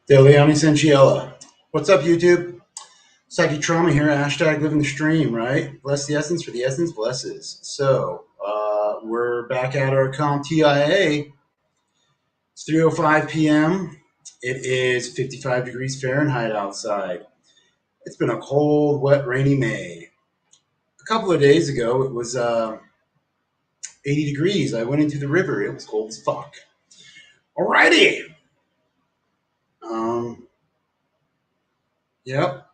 De Leone Sanchiella. What's up, YouTube? Psychic Trauma here, hashtag living the stream, right? Bless the essence for the essence blesses. So, we're back at our compTIA. It's 3:05 p.m. It is 55 degrees Fahrenheit outside. It's been a cold, wet, rainy May. A couple of days ago, it was 80 degrees. I went into the river. It was cold as fuck. Alrighty. Um, yep.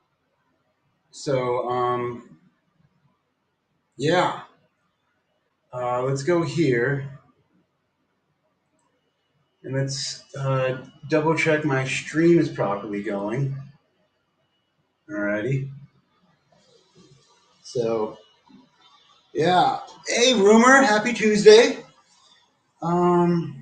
So, yeah. Let's go here and let's double check my stream is properly going. Alrighty. So, yeah. Hey, Rumor, happy Tuesday. Um,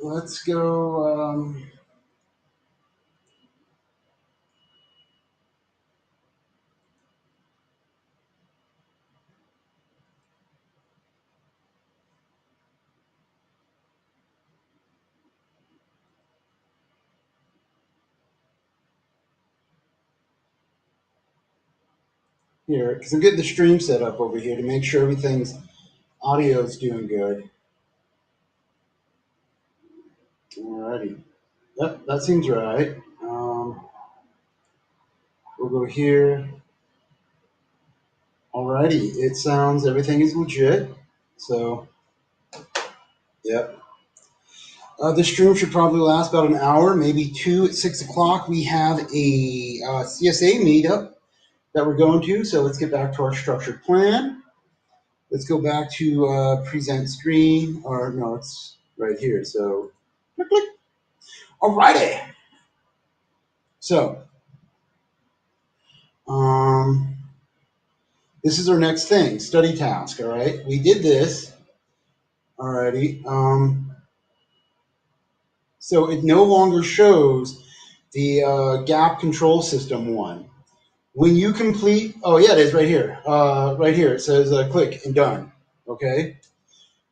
let's go. Here, because I'm getting the stream set up over here to make sure everything's audio is doing good. Alrighty. Yep, that seems right. We'll go here. Alrighty. It sounds everything is legit. So, yep. The stream should probably last about an hour, maybe two at 6 o'clock. We have a CSA meetup that we're going to. So let's get back to our structured plan. Let's go back to present screen, or no, it's right here. So click, click. Alrighty. So this is our next thing, study task. All right, we did this. Alrighty. So it no longer shows the gap control system one. When you complete, oh yeah, it is right here. Right here, it says click and done. Okay.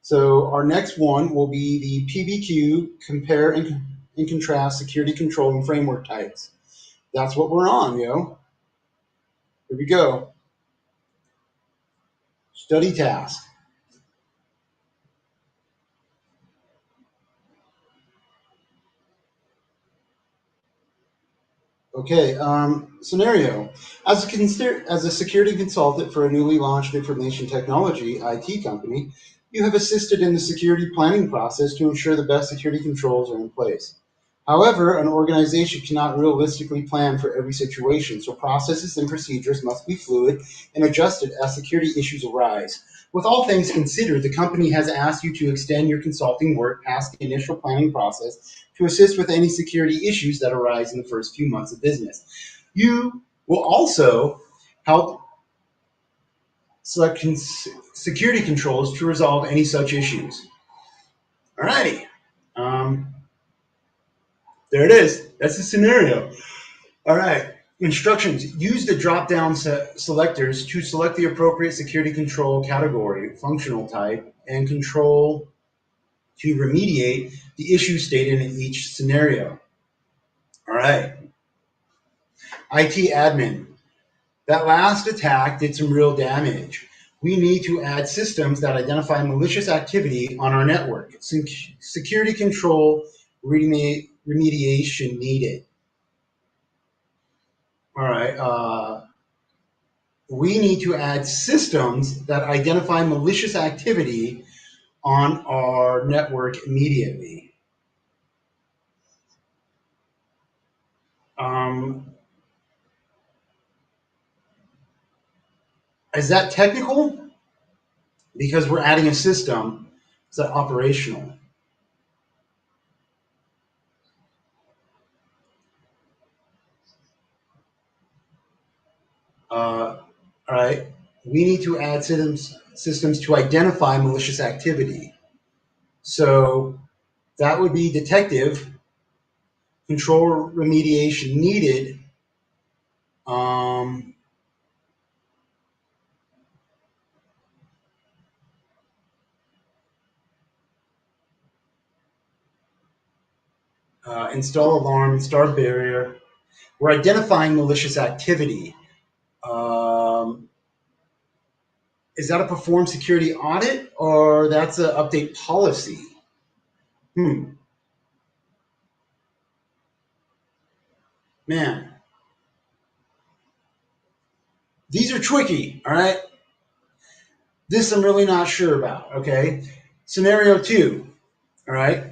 So our next one will be the PBQ, compare and contrast security control and framework types. That's what we're on, yo. Here we go. Study task. Okay, scenario. As a security consultant for a newly launched information technology IT company, you have assisted in the security planning process to ensure the best security controls are in place. However, an organization cannot realistically plan for every situation, so processes and procedures must be fluid and adjusted as security issues arise. With all things considered, the company has asked you to extend your consulting work past the initial planning process to assist with any security issues that arise in the first few months of business. You will also help select security controls to resolve any such issues. Alrighty. Um, there it is. That's the scenario. All right. Instructions. Use the drop-down selectors to select the appropriate security control category, functional type, and control to remediate the issue stated in each scenario. All right. IT admin. That last attack did some real damage. We need to add systems that identify malicious activity on our network. Security control remediation needed. All right. We need to add systems that identify malicious activity on our network immediately. Um, is that technical? Because we're adding a system. Is that operational? All right. We need to add systems to identify malicious activity. So that would be detective, control remediation needed. Um, install alarm, install barrier. We're identifying malicious activity. Um, is that a perform security audit or that's an update policy? Hmm, man, these are tricky, all right? This I'm really not sure about, okay? Scenario two, all right?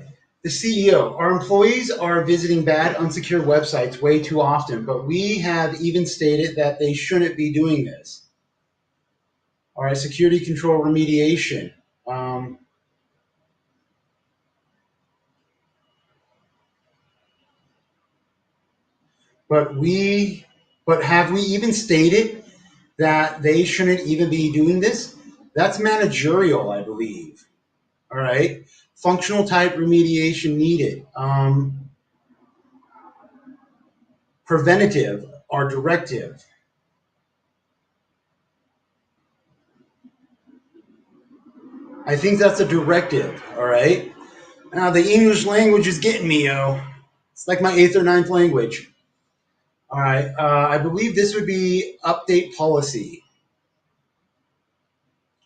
The CEO. Our employees are visiting bad, unsecured websites way too often, but we have even stated that they shouldn't be doing this. All right, security control remediation. Um, but we, but have we even stated that they shouldn't even be doing this? That's managerial, I believe. All right, functional type remediation needed. Preventative or directive. I think that's a directive. All right. Now the English language is getting me, yo. It's like my eighth or ninth language. All right. I believe this would be update policy.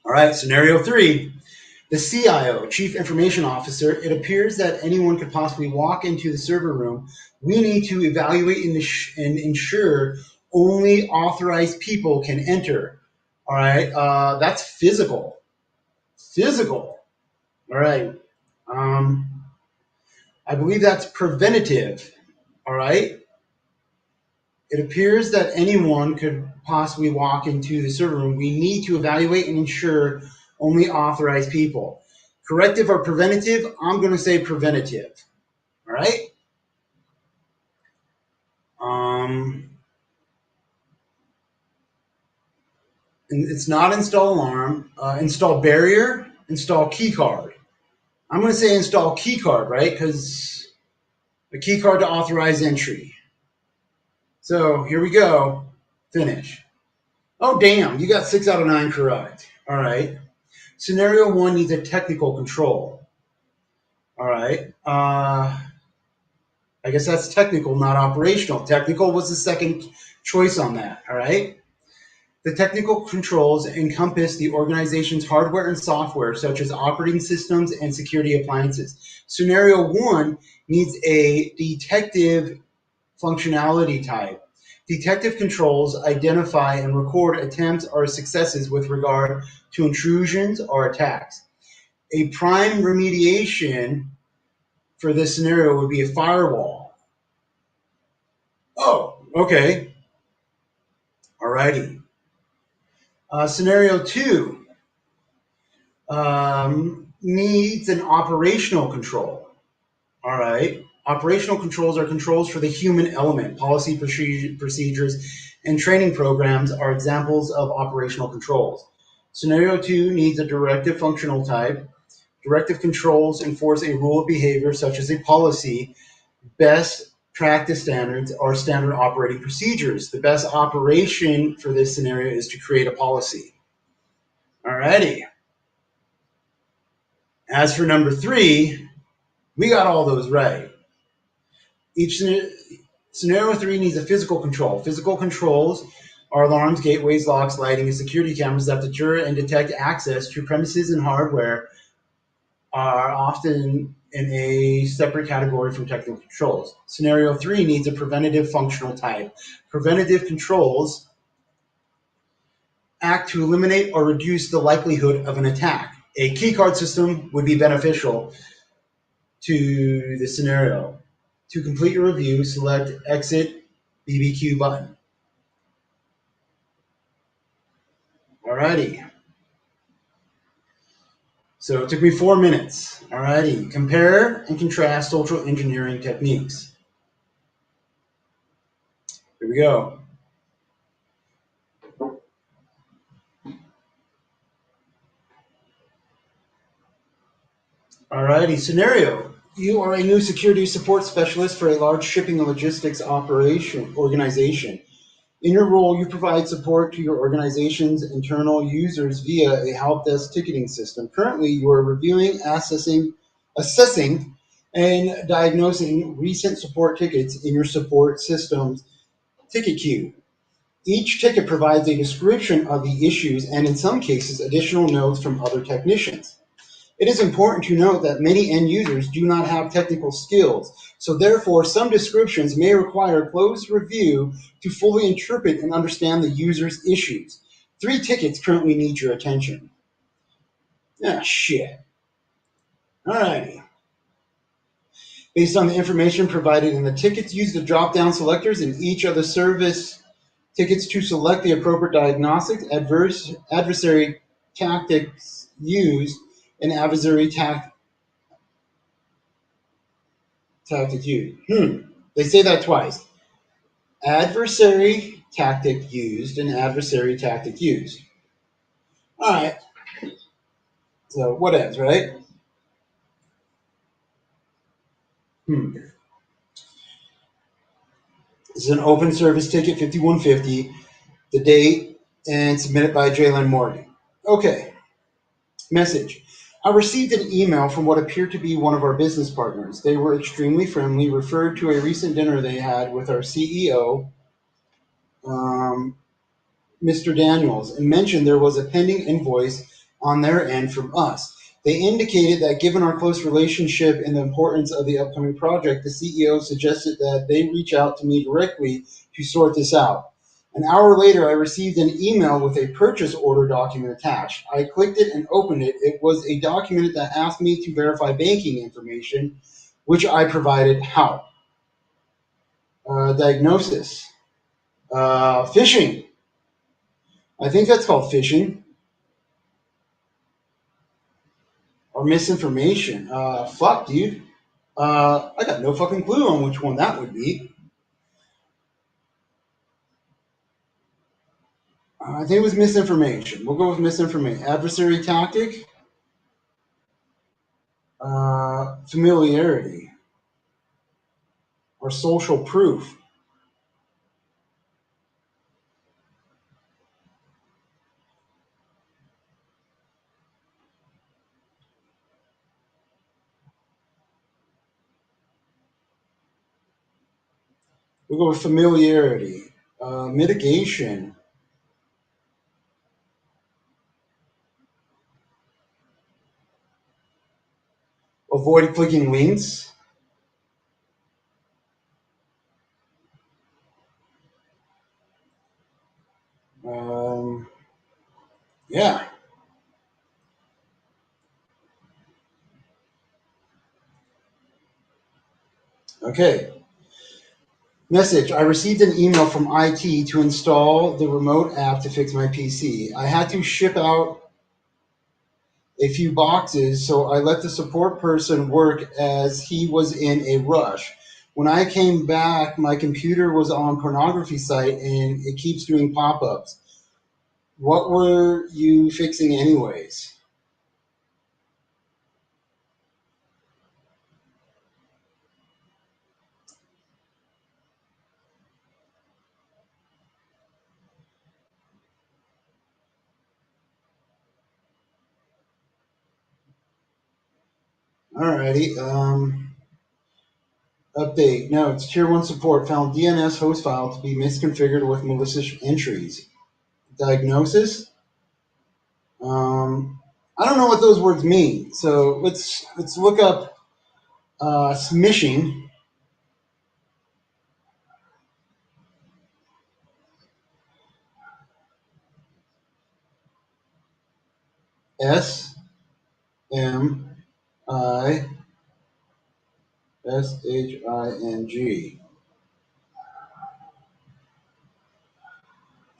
All right. Scenario three. The CIO, Chief Information Officer, it appears that anyone could possibly walk into the server room. We need to evaluate and ensure only authorized people can enter. All right. That's physical. Physical. All right. Um, I believe that's preventative. All right. It appears that anyone could possibly walk into the server room. We need to evaluate and ensure only authorized people. Corrective or preventative? I'm going to say preventative. All right. Um, it's not install alarm. Install barrier. Install key card. I'm going to say install key card, right? Because the key card to authorize entry. So here we go. Finish. Oh, damn. You got 6 out of 9 correct. All right. Scenario one needs a technical control. All right. I guess that's technical, not operational. Technical was the second choice on that. All right. The technical controls encompass the organization's hardware and software, such as operating systems and security appliances. Scenario one needs a detective functionality type. Detective controls identify and record attempts or successes with regard to intrusions or attacks. A prime remediation for this scenario would be a firewall. Oh, okay. Alrighty. Scenario two needs an operational control. All right. Operational controls are controls for the human element. Policy procedures and training programs are examples of operational controls. Scenario two needs a directive functional type. Directive controls enforce a rule of behavior such as a policy, best practice standards, or standard operating procedures. The best operation for this scenario is to create a policy. Alrighty. As for number three, we got all those right. Each scenario three needs a physical control. Physical controls are alarms, gateways, locks, lighting, and security cameras that deter and detect access to premises and hardware are often in a separate category from technical controls. Scenario three needs a preventative functional type. Preventative controls act to eliminate or reduce the likelihood of an attack. A keycard system would be beneficial to the scenario. To complete your review, select Exit BBQ button. Alrighty. So it took me 4 minutes. Alrighty. Compare and contrast social engineering techniques. Here we go. Alrighty. Scenario. You are a new security support specialist for a large shipping and logistics organization. In your role, you provide support to your organization's internal users via a help desk ticketing system. Currently, you are reviewing, assessing and diagnosing recent support tickets in your support system's ticket queue. Each ticket provides a description of the issues and, in some cases, additional notes from other technicians. It is important to note that many end users do not have technical skills, so therefore some descriptions may require close review to fully interpret and understand the user's issues. 3 tickets currently need your attention. Ah, shit. Alrighty. Based on the information provided in the tickets, use the drop-down selectors in each of the service tickets to select the appropriate diagnostics, adversary tactics used, and tactic used. They say that twice. Adversary tactic used and adversary tactic used. All right. So whatevs, right? This is an open service ticket 5150, the date, and submitted by Jalen Morgan. Okay. Message. I received an email from what appeared to be one of our business partners. They were extremely friendly, referred to a recent dinner they had with our CEO, Mr. Daniels, and mentioned there was a pending invoice on their end from us. They indicated that given our close relationship and the importance of the upcoming project, the CEO suggested that they reach out to me directly to sort this out. An hour later, I received an email with a purchase order document attached. I clicked it and opened it. It was a document that asked me to verify banking information, which I provided. How? Diagnosis. Phishing. I think that's called phishing. Or misinformation. Fuck, dude. I got no fucking clue on which one that would be. I think it was misinformation. We'll go with misinformation. Adversary tactic. Familiarity. Or social proof. We'll go with familiarity. Mitigation. Avoid clicking links. Um, yeah. Okay. Message. I received an email from IT to install the remote app to fix my PC. I had to ship out a few boxes, so I let the support person work as he was in a rush. When I came back, my computer was on pornography site and it keeps doing pop-ups. What were you fixing anyways? Alrighty. Update. No, it's Tier 1 support found DNS host file to be misconfigured with malicious entries. Diagnosis? I don't know what those words mean. So let's look up smishing. SMISHING.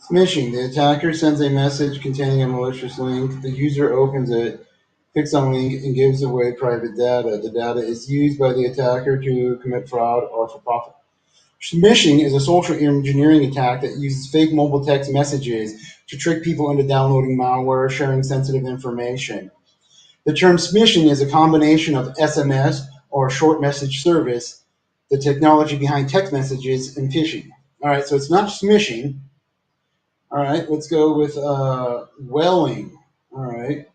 Smishing. The attacker sends a message containing a malicious link. The user opens it, clicks on the link, and gives away private data. The data is used by the attacker to commit fraud or for profit. Smishing is a social engineering attack that uses fake mobile text messages to trick people into downloading malware or sharing sensitive information. The term smishing is a combination of SMS, or short message service, the technology behind text messages, and phishing. All right, so it's not smishing. All right, let's go with welling. All right.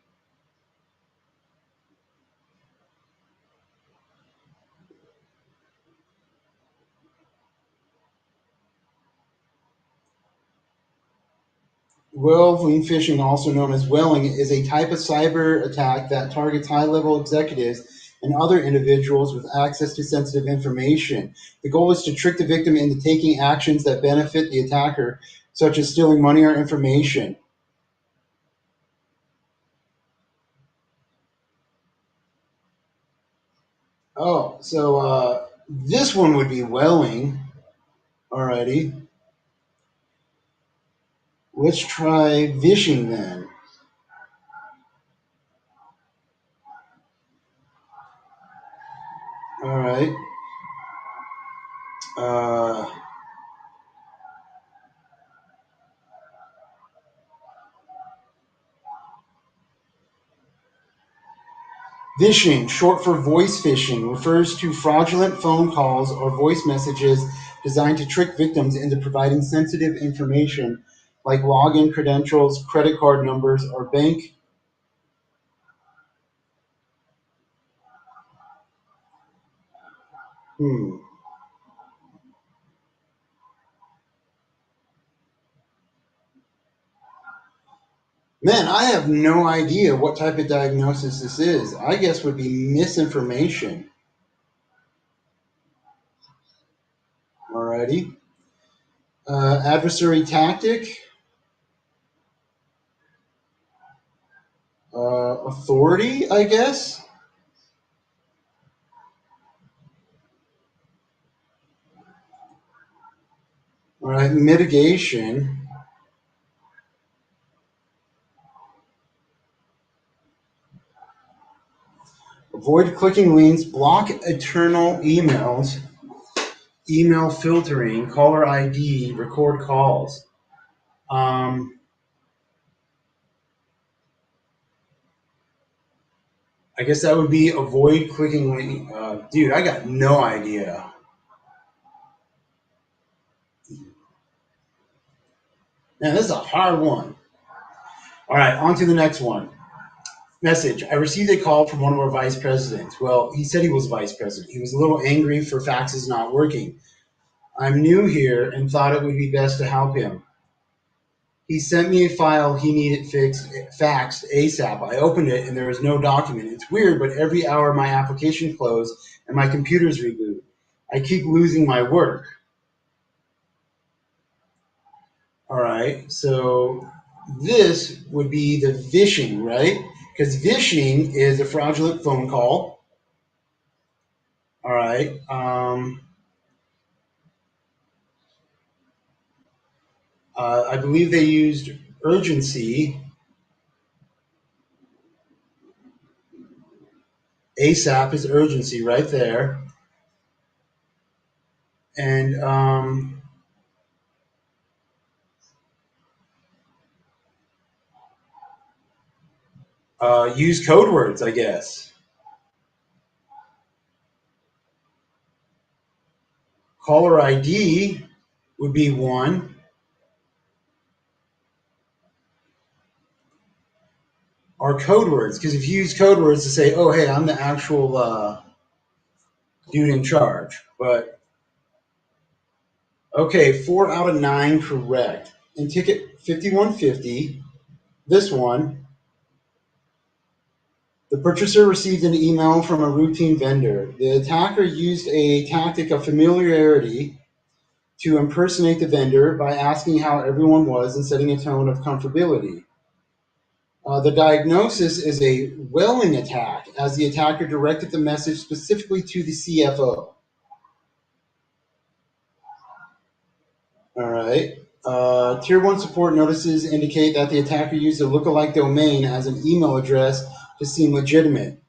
Well-wing phishing, also known as whaling, is a type of cyber attack that targets high-level executives and other individuals with access to sensitive information. The goal is to trick the victim into taking actions that benefit the attacker, such as stealing money or information. Oh, so this one would be whaling. Alrighty. Let's try vishing then. All right. Uh, Phishing, short for voice phishing, refers to fraudulent phone calls or voice messages designed to trick victims into providing sensitive information like login credentials, credit card numbers, or bank. Hmm. Man, I have no idea what type of diagnosis this is. I guess would be misinformation. Alrighty. Adversary tactic, authority, I guess. All right, mitigation. Avoid clicking links, block eternal emails, email filtering, caller ID, record calls. Um, I guess that would be avoid clicking link. Dude, I got no idea. Man, this is a hard one. All right, on to the next one. Message. I received a call from one of our vice presidents. Well, he said he was vice president. He was a little angry for faxes not working. I'm new here and thought it would be best to help him. He sent me a file he needed faxed ASAP. I opened it and there was no document. It's weird, but every hour my application closed and my computer's reboot. I keep losing my work. All right, so this would be the vishing, right? Because vishing is a fraudulent phone call. All right. I believe they used urgency. ASAP is urgency right there. And use code words, I guess. Caller ID would be one. Or code words, because if you use code words to say, "Oh, hey, I'm the actual dude in charge," but okay, 4 out of 9 correct. In ticket 5150, this one, the purchaser received an email from a routine vendor. The attacker used a tactic of familiarity to impersonate the vendor by asking how everyone was and setting a tone of comfortability. The diagnosis is a whaling attack, as the attacker directed the message specifically to the CFO. All right. Tier 1 support notices indicate that the attacker used a lookalike domain as an email address to seem legitimate.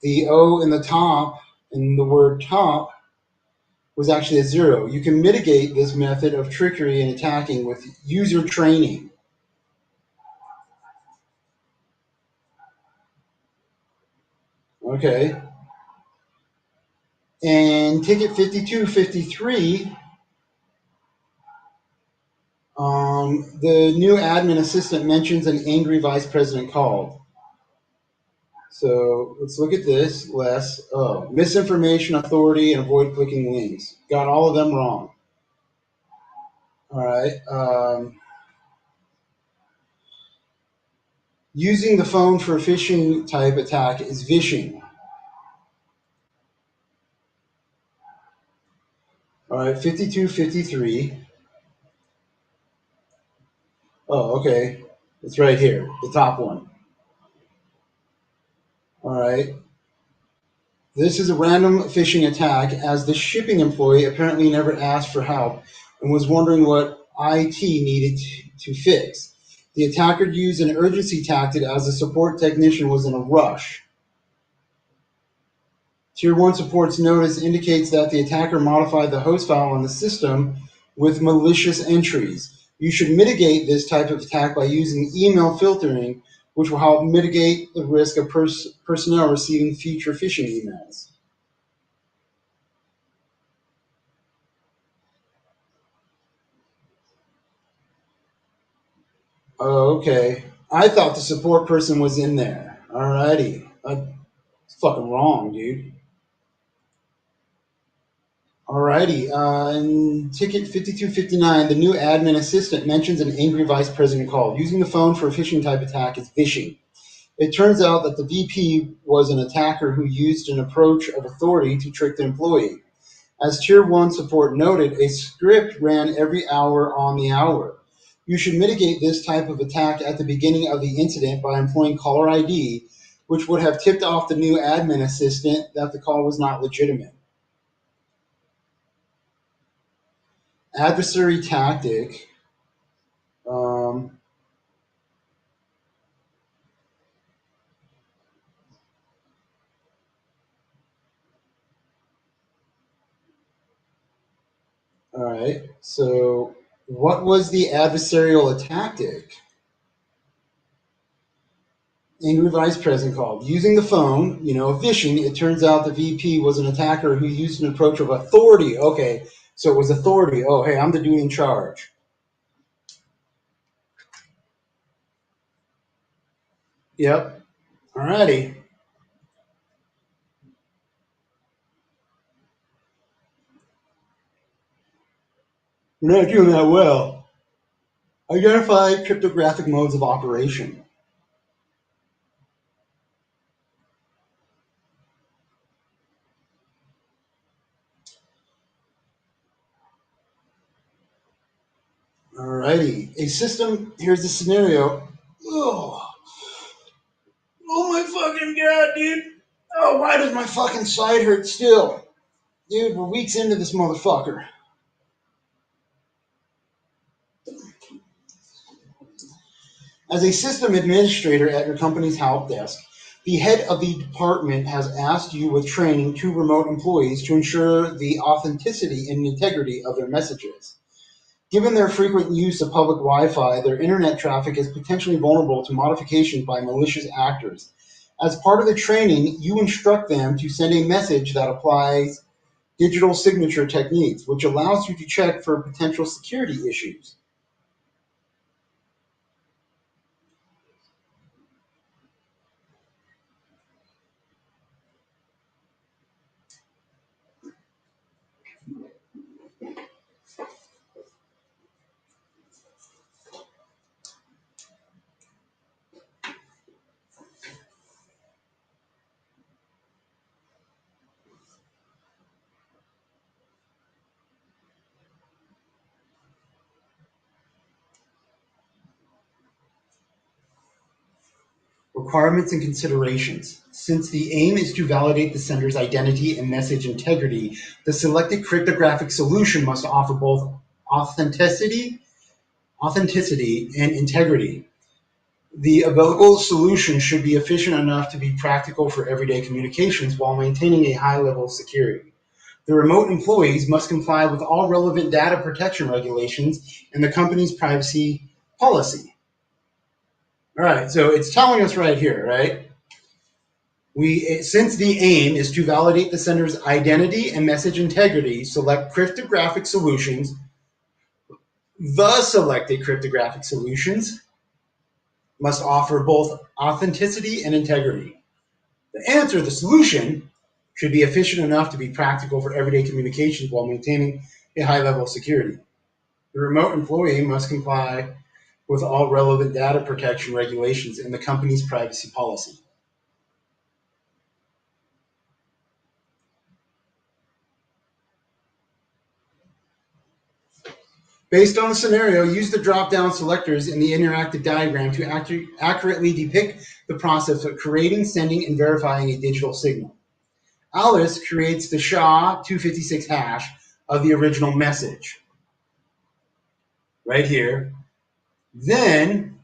The O in the top, in the word top, was actually a zero. You can mitigate this method of trickery and attacking with user training. Okay. And ticket 5253, the new admin assistant mentions an angry vice president called. So let's look at this. Less. Oh, misinformation, authority, and avoid clicking links. Got all of them wrong. All right. Using the phone for a phishing type attack is vishing. All right, 5253. Oh, okay. It's right here, the top one. All right. This is a random phishing attack as the shipping employee apparently never asked for help and was wondering what IT needed to fix. The attacker used an urgency tactic as the support technician was in a rush. Tier 1 support's notice indicates that the attacker modified the host file on the system with malicious entries. You should mitigate this type of attack by using email filtering, which will help mitigate the risk of personnel receiving future phishing emails. Oh, okay. I thought the support person was in there. Alrighty. It's fucking wrong, dude. Alrighty. In ticket 5259, the new admin assistant mentions an angry vice president called. Using the phone for a phishing type attack is phishing. It turns out that the VP was an attacker who used an approach of authority to trick the employee. As Tier 1 support noted, a script ran every hour on the hour. You should mitigate this type of attack at the beginning of the incident by employing caller ID, which would have tipped off the new admin assistant that the call was not legitimate. Adversary tactic. Um, all right. So, what was the adversarial tactic? Angry vice president called. Using the phone, phishing, it turns out the VP was an attacker who used an approach of authority. Okay, so it was authority. Oh, hey, I'm the dude in charge. Yep. Alrighty. We're not doing that well. Identify cryptographic modes of operation. Alrighty. A system, here's the scenario. Oh, oh my fucking god, dude. Oh, why does my fucking side hurt still? Dude, we're weeks into this motherfucker. As a system administrator at your company's help desk, the head of the department has asked you with training two remote employees to ensure the authenticity and integrity of their messages. Given their frequent use of public Wi-Fi, their internet traffic is potentially vulnerable to modifications by malicious actors. As part of the training, you instruct them to send a message that applies digital signature techniques, which allows you to check for potential security issues. Requirements and considerations. Since the aim is to validate the sender's identity and message integrity, the selected cryptographic solution must offer both authenticity, authenticity and integrity. The available solution should be efficient enough to be practical for everyday communications while maintaining a high level of security. The remote employees must comply with all relevant data protection regulations and the company's privacy policy. All right, so it's telling us right here, right? Since the aim is to validate the sender's identity and message integrity, select cryptographic solutions. The selected cryptographic solutions must offer both authenticity and integrity. The answer, the solution, should be efficient enough to be practical for everyday communications while maintaining a high level of security. The remote employee must comply with all relevant data protection regulations and the company's privacy policy. Based on the scenario, use the drop-down selectors in the interactive diagram to accurately depict the process of creating, sending, and verifying a digital signal. Alice creates the SHA-256 hash of the original message, right here. Then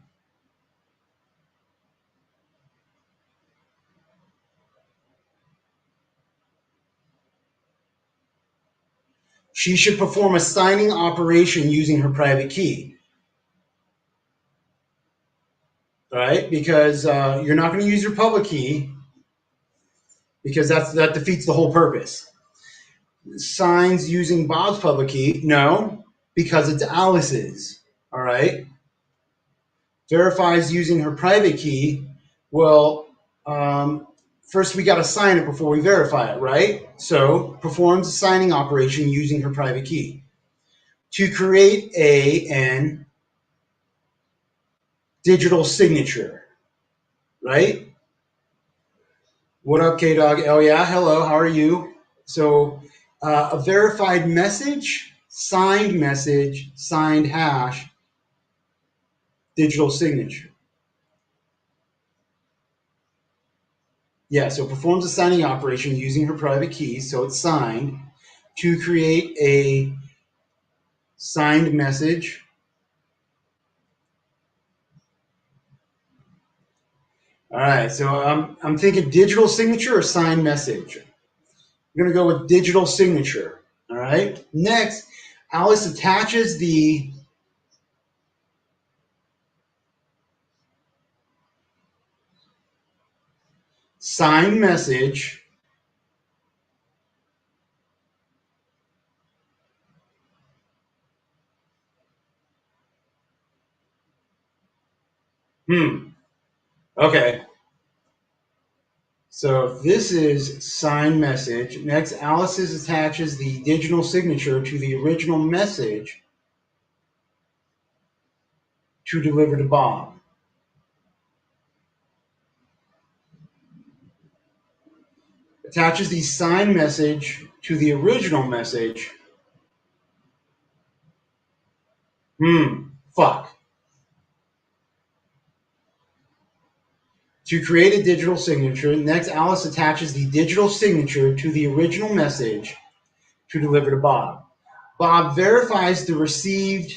she should perform a signing operation using her private key. Right? Because you're not going to use your public key because that defeats the whole purpose. Signs using Bob's public key? No, because it's Alice's. All right? Verifies using her private key? Well, first we got to sign it before we verify it, right? So performs a signing operation using her private key to create an digital signature, right? What up, K-Dog? Oh, yeah, hello, how are you? So a verified message, signed hash, digital signature. Yeah, so performs a signing operation using her private key, so it's signed, to create a signed message. All right, so I'm thinking digital signature or signed message. I'm going to go with digital signature. All right. Next, Alice attaches the signed message Okay. So this is signed message. Next, Alice attaches the digital signature to the original message to deliver to Bob. Attaches the signed message to the original message. Fuck. To create a digital signature, next Alice attaches the digital signature to the original message to deliver to Bob. Bob verifies the received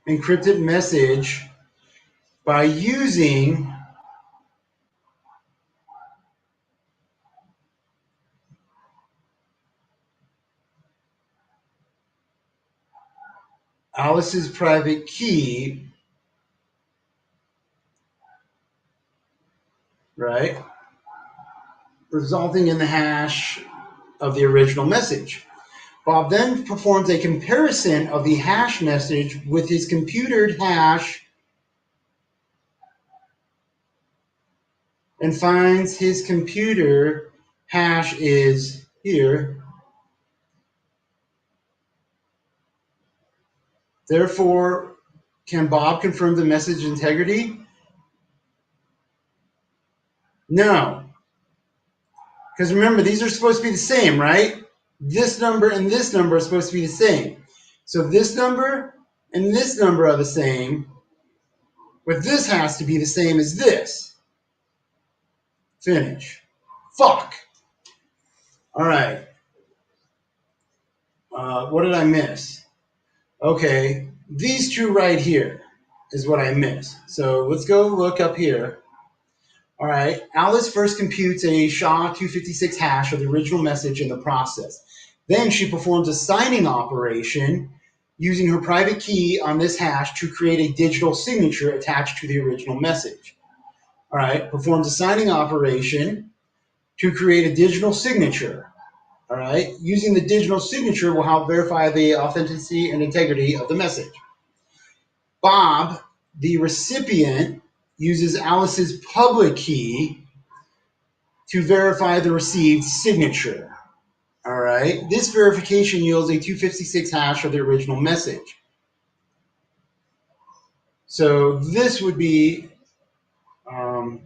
encrypted message by using Alice's private key, right? Resulting in the hash of the original message. Bob then performs a comparison of the hash message with his computed hash and finds his computer hash is here. Therefore, can Bob confirm the message integrity? No. Because remember, these are supposed to be the same, right? This number and this number are supposed to be the same. So this number and this number are the same, but this has to be the same as this. Finish. Fuck. All right. What did I miss? Okay, these two right here is what I missed. So let's go look up here. All right, Alice first computes a SHA-256 hash of the original message in the process. Then she performs a signing operation using her private key on this hash to create a digital signature attached to the original message. All right, performs a signing operation to create a digital signature. All right, using the digital signature will help verify the authenticity and integrity of the message. Bob, the recipient, uses Alice's public key to verify the received signature. All right. right? This verification yields a 256 hash of the original message. So this would be, all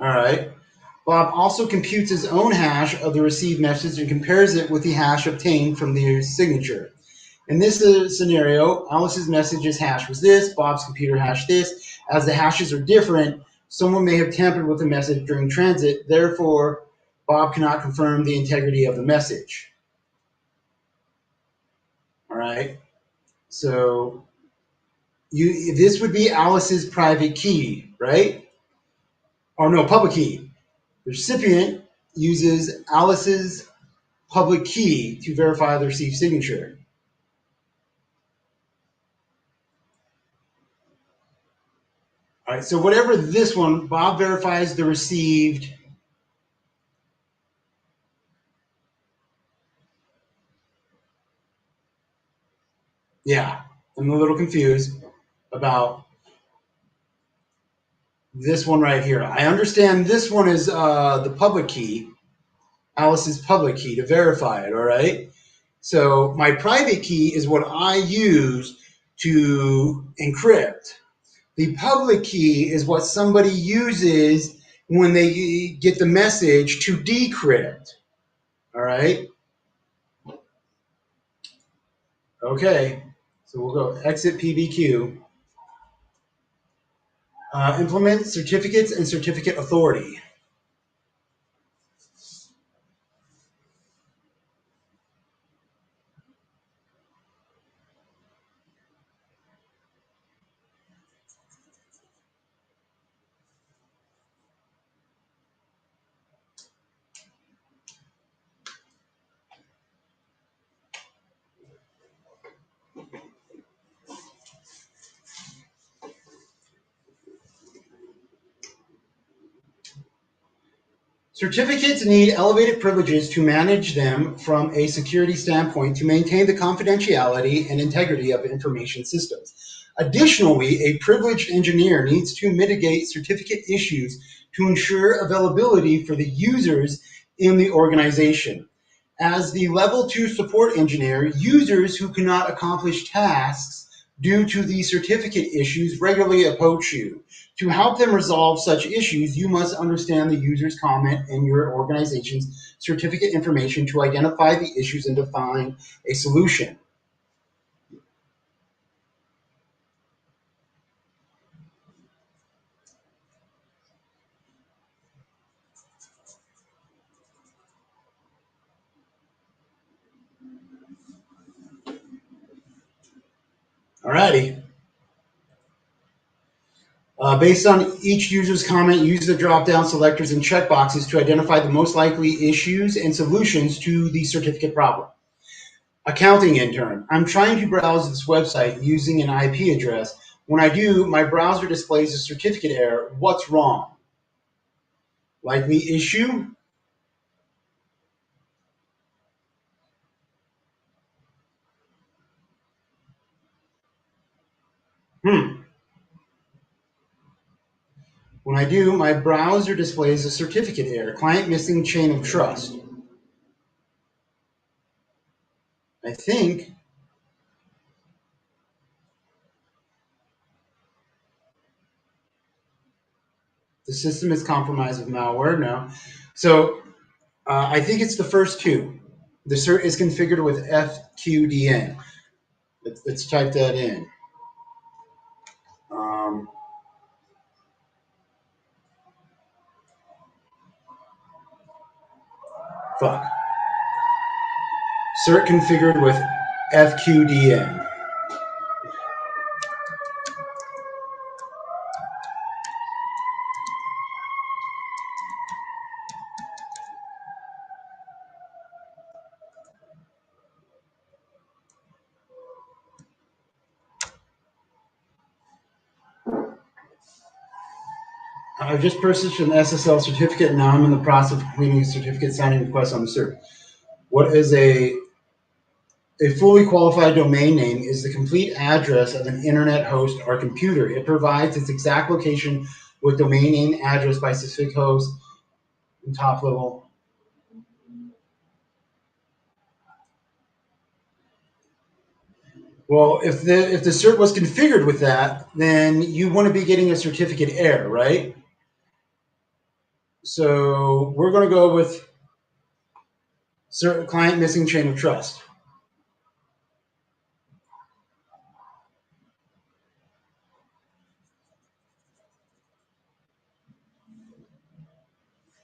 right. Bob also computes his own hash of the received message and compares it with the hash obtained from the signature. In this scenario, Alice's message's hash was this, Bob's computer hash this. As the hashes are different, someone may have tampered with the message during transit. Therefore, Bob cannot confirm the integrity of the message. All right. So this would be Alice's private key, right? Or no, public key. The recipient uses Alice's public key to verify the received signature. All right, so whatever this one, Bob verifies the received. Yeah, I'm a little confused about this one right here. I understand this one is the public key, Alice's public key to verify it, all right? So my private key is what I use to encrypt. The public key is what somebody uses when they get the message to decrypt, all right? Okay, so we'll go exit PBQ. Implement certificates and certificate authority. Certificates need elevated privileges to manage them from a security standpoint to maintain the confidentiality and integrity of information systems. Additionally, a privileged engineer needs to mitigate certificate issues to ensure availability for the users in the organization. As the level 2 support engineer, users who cannot accomplish tasks due to the certificate issues regularly approach you. To help them resolve such issues, you must understand the user's comment and your organization's certificate information to identify the issues and define a solution. Alrighty. Based on each user's comment, use the drop-down selectors and checkboxes to identify the most likely issues and solutions to the certificate problem. Accounting intern. I'm trying to browse this website using an IP address. When I do, my browser displays a certificate error. What's wrong? Likely issue? When I do, my browser displays a certificate error. Client missing chain of trust. I think the system is compromised with malware. No. So I think it's the first two. The cert is configured with FQDN. Let's type that in. Fuck. Cert configured with FQDN. I've just purchased an SSL certificate, and now I'm in the process of completing a certificate signing request on the cert. What is a fully qualified domain name is the complete address of an internet host or computer. It provides its exact location with domain name address by specific host and top level. Well, if the cert was configured with that, then you want to be getting a certificate error, right? So we're going to go with client missing chain of trust.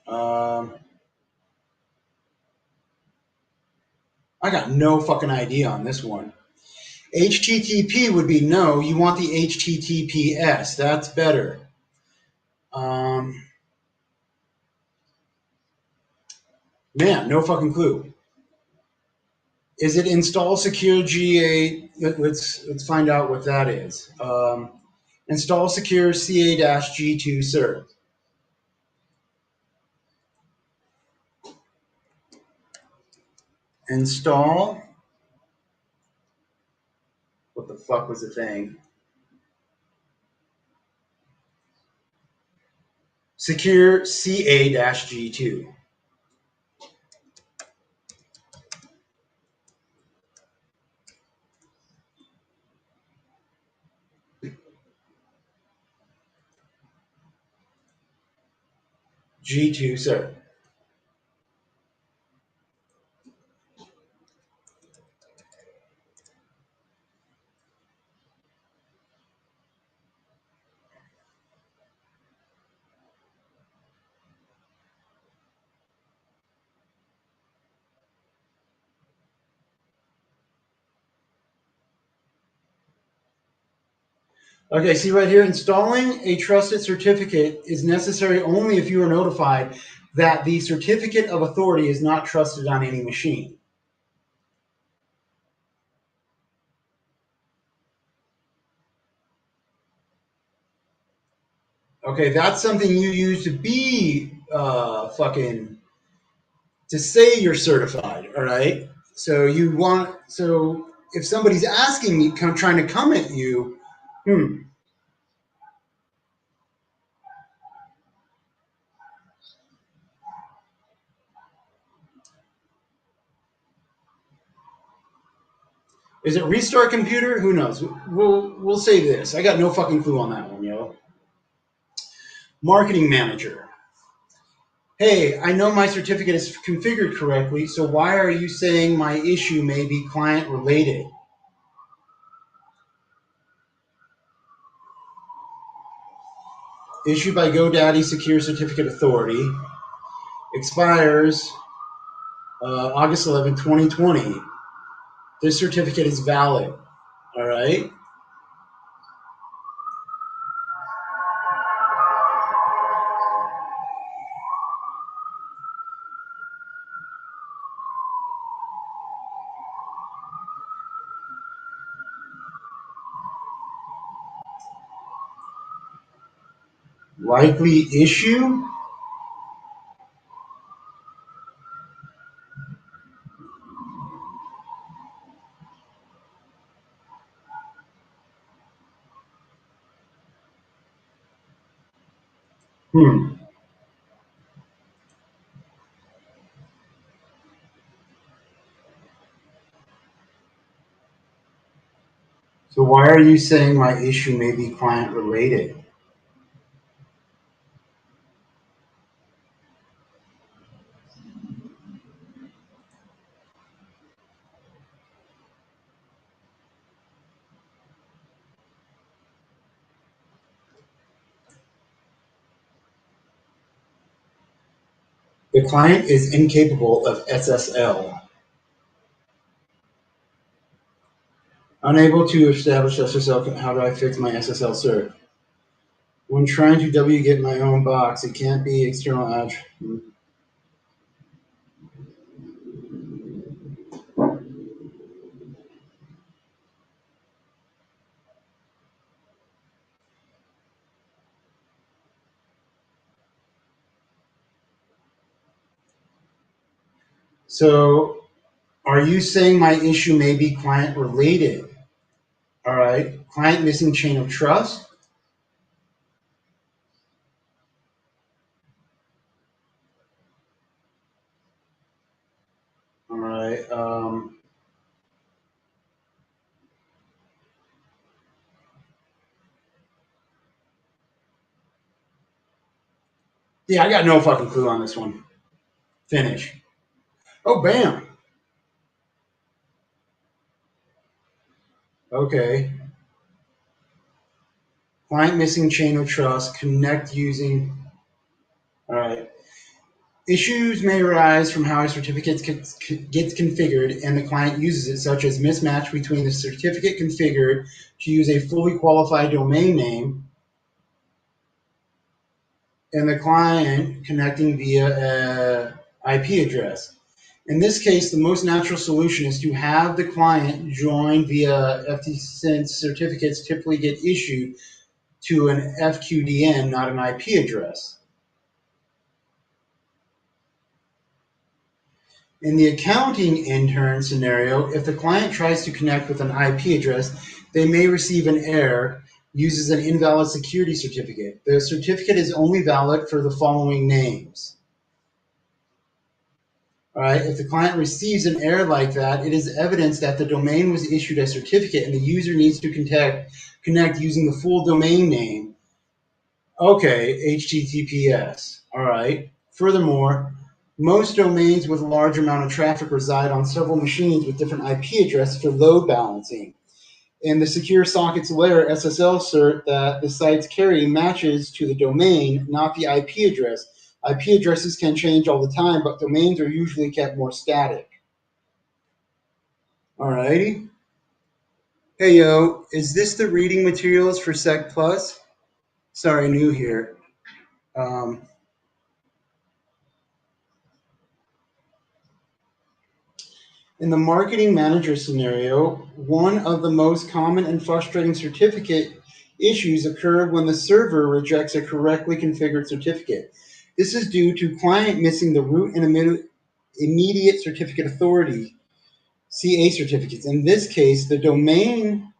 Um, I got no fucking idea on this one. HTTP would be no. You want the HTTPS. That's better. Um, Man, no fucking clue. Is it install secure GA? Let's find out what that is. Install secure CA-G2 cert. Install. What the fuck was the thing? Secure CA-G2. G2 cert. Okay, see right here, installing a trusted certificate is necessary only if you are notified that the certificate of authority is not trusted on any machine. Okay, that's something you use to be fucking to say you're certified. All right. So if somebody's asking me, trying to come at you, hmm, is it restart computer? Who knows? We'll say this. I got no fucking clue on that one, yo. Marketing manager. Hey, I know my certificate is configured correctly, so why are you saying my issue may be client related? Issued by GoDaddy Secure Certificate Authority. Expires August 11, 2020. This certificate is valid. All right. Likely issue. Hmm. So why are you saying my issue may be client related? The client is incapable of SSL. Unable to establish SSL. How do I fix my SSL cert? When trying to wget my own box, it can't be external edge. So are you saying my issue may be client related? All right. Client missing chain of trust. All right. Yeah, I got no fucking clue on this one. Finish. Oh, bam. Okay. Client missing chain of trust. Connect using. All right. Issues may arise from how a certificate gets configured and the client uses it, such as mismatch between the certificate configured to use a fully qualified domain name and the client connecting via a IP address. In this case, the most natural solution is to have the client join via FT, since certificates typically get issued to an FQDN, not an IP address. In the accounting intern scenario, if the client tries to connect with an IP address, they may receive an error, uses an invalid security certificate. The certificate is only valid for the following names. All right, if the client receives an error like that, it is evidence that the domain was issued a certificate and the user needs to connect using the full domain name. Okay, HTTPS. All right. Furthermore, most domains with a large amount of traffic reside on several machines with different IP addresses for load balancing. And the secure sockets layer SSL cert that the sites carry matches to the domain, not the IP address. IP addresses can change all the time, but domains are usually kept more static. Alrighty. Hey yo, is this the reading materials for Sec Plus? Sorry, new here. Um, In the marketing manager scenario, one of the most common and frustrating certificate issues occur when the server rejects a correctly configured certificate. This is due to client missing the root and immediate certificate authority (CA) certificates. In this case, the domain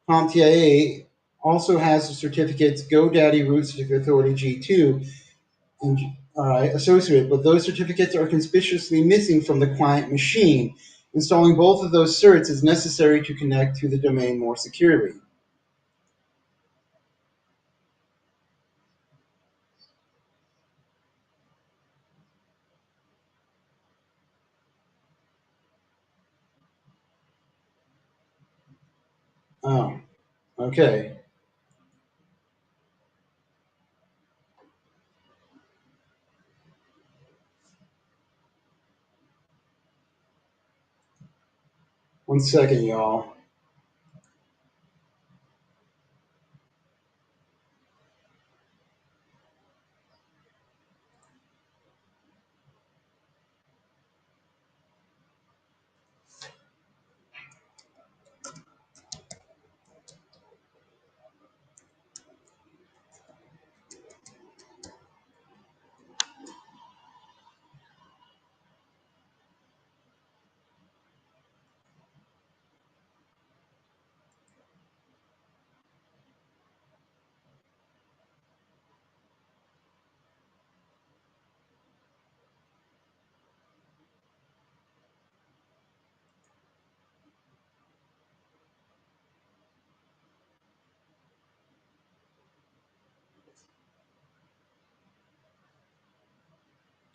compTIA also has the certificates GoDaddy root certificate authority G2 and associated, but those certificates are conspicuously missing from the client machine. Installing both of those certs is necessary to connect to the domain more securely. Oh, okay. One second, y'all.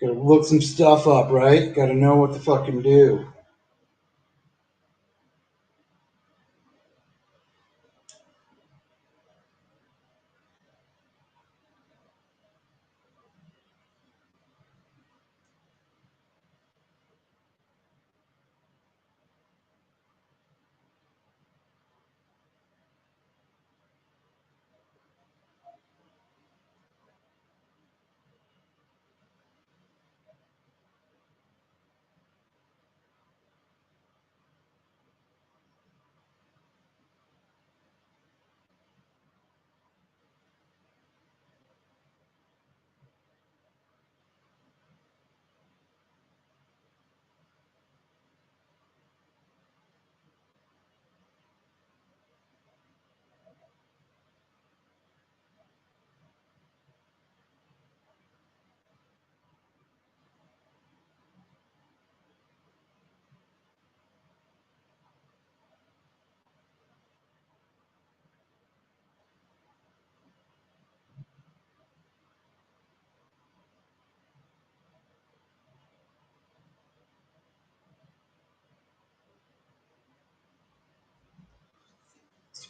Gotta look some stuff up, right? Gotta know what to fucking do.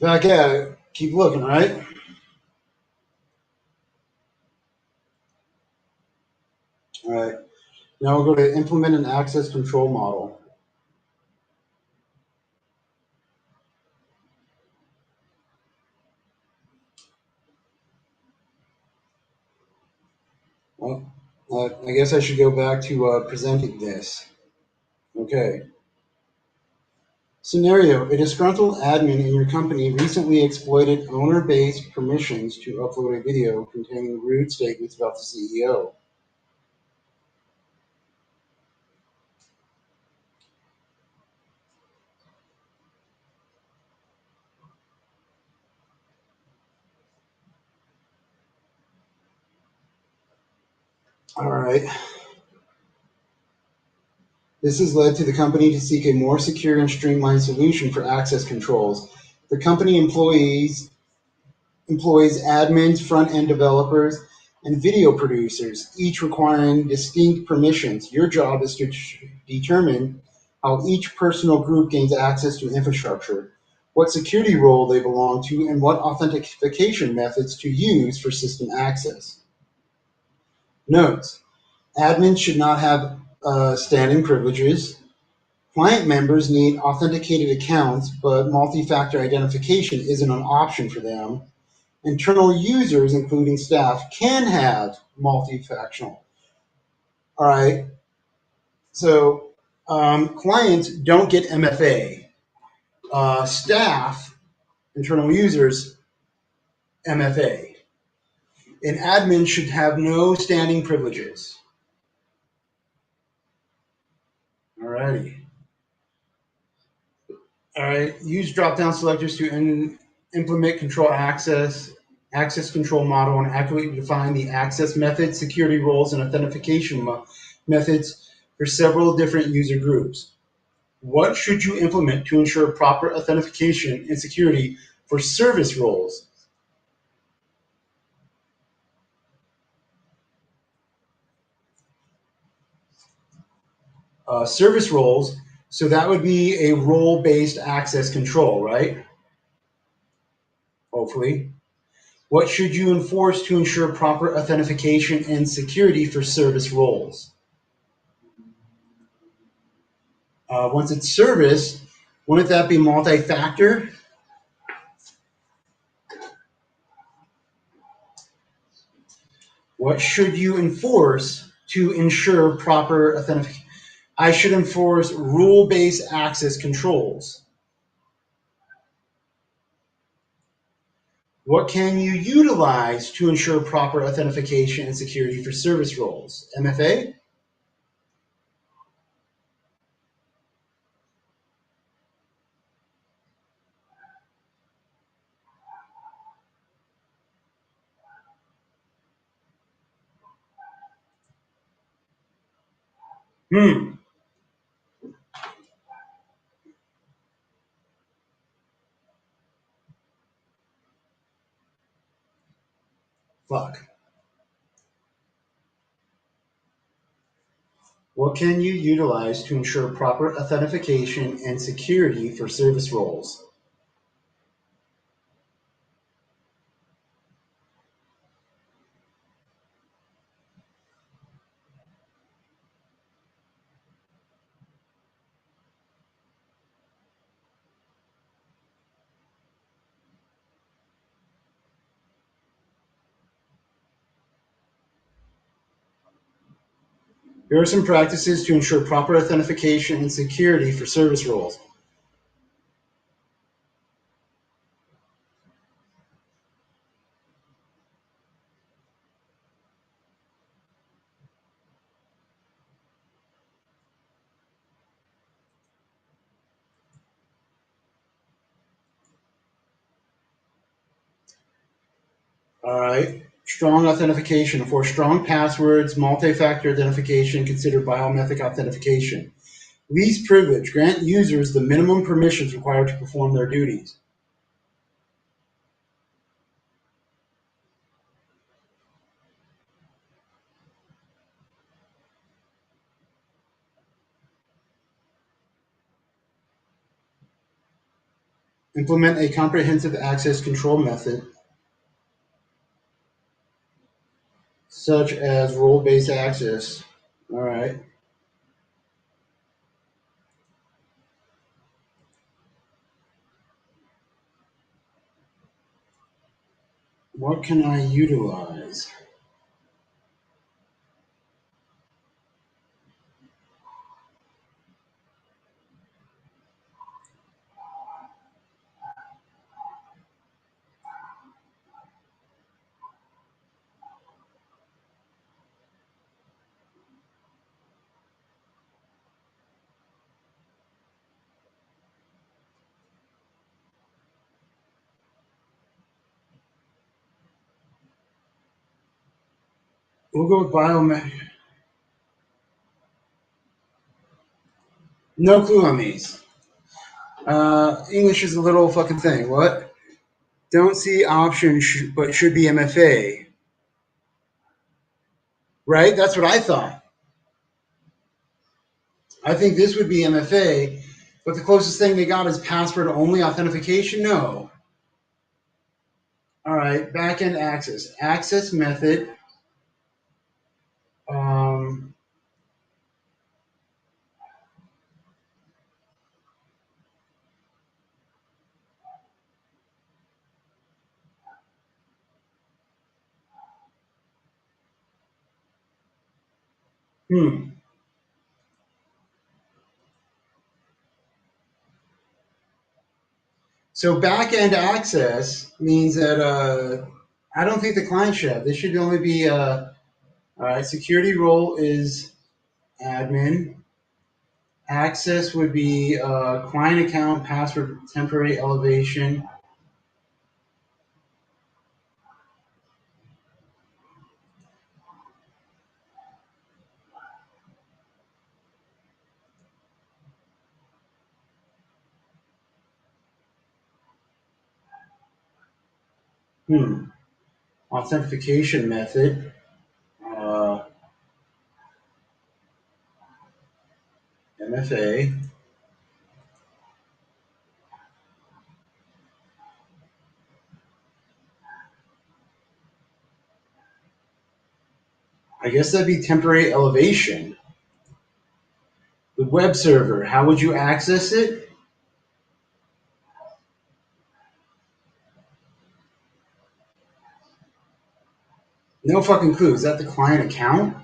Back at it. Keep looking, right? All right. Now we'll go to implement an access control model. Well, I guess I should go back to presenting this. Okay. Scenario: a disgruntled admin in your company recently exploited owner-based permissions to upload a video containing rude statements about the CEO. All right. This has led to the company to seek a more secure and streamlined solution for access controls. The company employs admins, front-end developers, and video producers, each requiring distinct permissions. Your job is to determine how each personal group gains access to infrastructure, what security role they belong to, and what authentication methods to use for system access. Notes: admins should not have standing privileges. Client members need authenticated accounts, but multi-factor identification isn't an option for them. Internal users, including staff, can have multi-factional. All right. So clients don't get MFA. Staff, internal users, MFA. An admin should have no standing privileges. All righty. All right. Use drop-down selectors to implement control access control model, and accurately define the access methods, security roles, and authentication methods for several different user groups. What should you implement to ensure proper authentication and security for service roles? Service roles, so that would be a role-based access control, right? Hopefully. What should you enforce to ensure proper authentication and security for service roles? Once it's service, wouldn't that be multi-factor? What should you enforce to ensure proper authentication? I should enforce rule-based access controls. What can you utilize to ensure proper authentication and security for service roles? MFA? Hmm. Fuck. What can you utilize to ensure proper authentication and security for service roles? Here are some practices to ensure proper authentication and security for service roles. All right. Strong authentication. For strong passwords, multi-factor identification, consider biometric authentication. Least privilege. Grant users the minimum permissions required to perform their duties. Implement a comprehensive access control method, such as role-based access. All right. What can I utilize? We'll go with biomet. No clue on these. English is a little fucking thing. What? Don't see option, but should be MFA. Right? That's what I thought. I think this would be MFA, but the closest thing they got is password only authentication. No. All right. Backend access. Access method. Um, hmm. So backend access means that I don't think the client should have. This should only be all right. Security role is admin. Access would be client account, password, temporary elevation. Authentication method. Uh, MFA. I guess that'd be temporary elevation. The web server. How would you access it? No fucking clue. Is that the client account?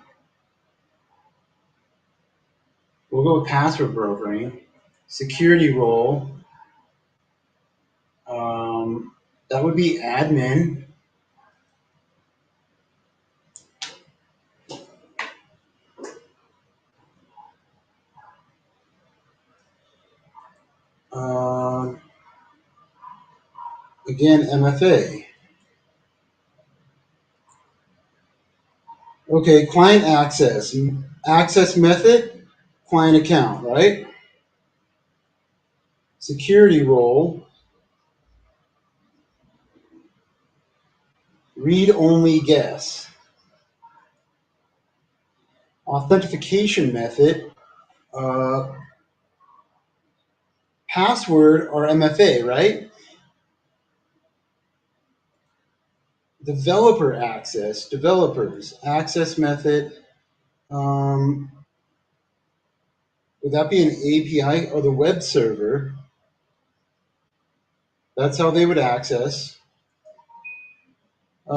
We'll go with password brokering. Security role. That would be admin. Uh, Again, MFA. Okay, client access. Access method, client account, right? Security role, read only guess. Authentication method, uh, password or MFA, right? Developer access, developers, access method. Um, would that be an API or the web server? That's how they would access.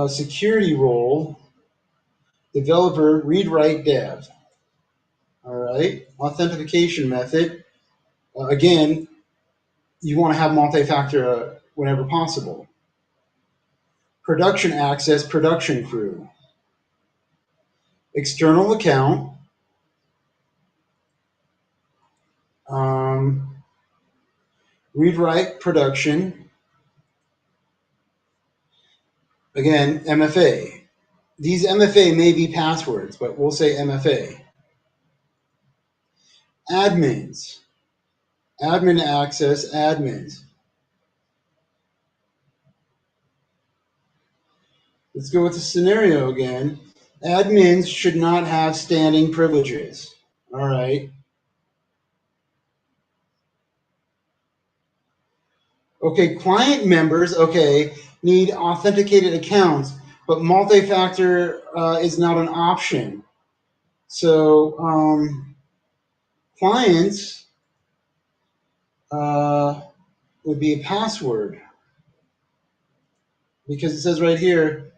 Security role, developer, read, write, dev. All right. Authentication method. Again, you want to have multi-factor whenever possible. Production access, production crew. External account. Um, Read, write, production. Again, MFA. These MFA may be passwords, but we'll say MFA. Admins. Admin access, admins. Let's go with the scenario again. Admins should not have standing privileges. All right. Okay, client members, okay, need authenticated accounts, but multi-factor is not an option. So clients uh, would be a password because it says right here,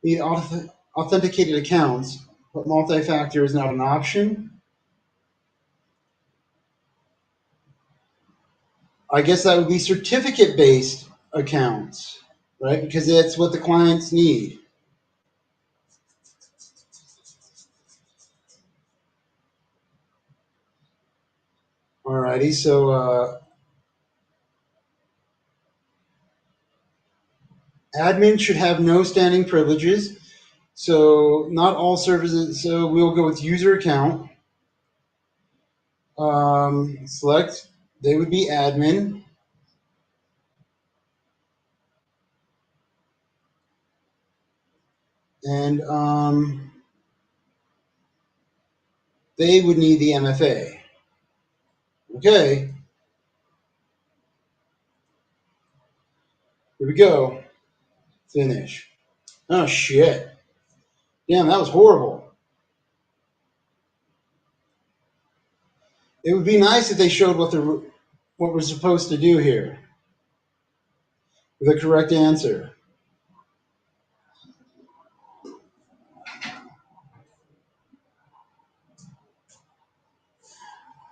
need authenticated accounts, but multi-factor is not an option. I guess that would be certificate-based accounts, right? Because that's what the clients need. Alrighty, so admin should have no standing privileges. So not all services. So we'll go with user account. Select. They would be admin. And they would need the MFA. Okay. Here we go. Finish. Oh shit. Damn, that was horrible. It would be nice if they showed what we're supposed to do here. The correct answer.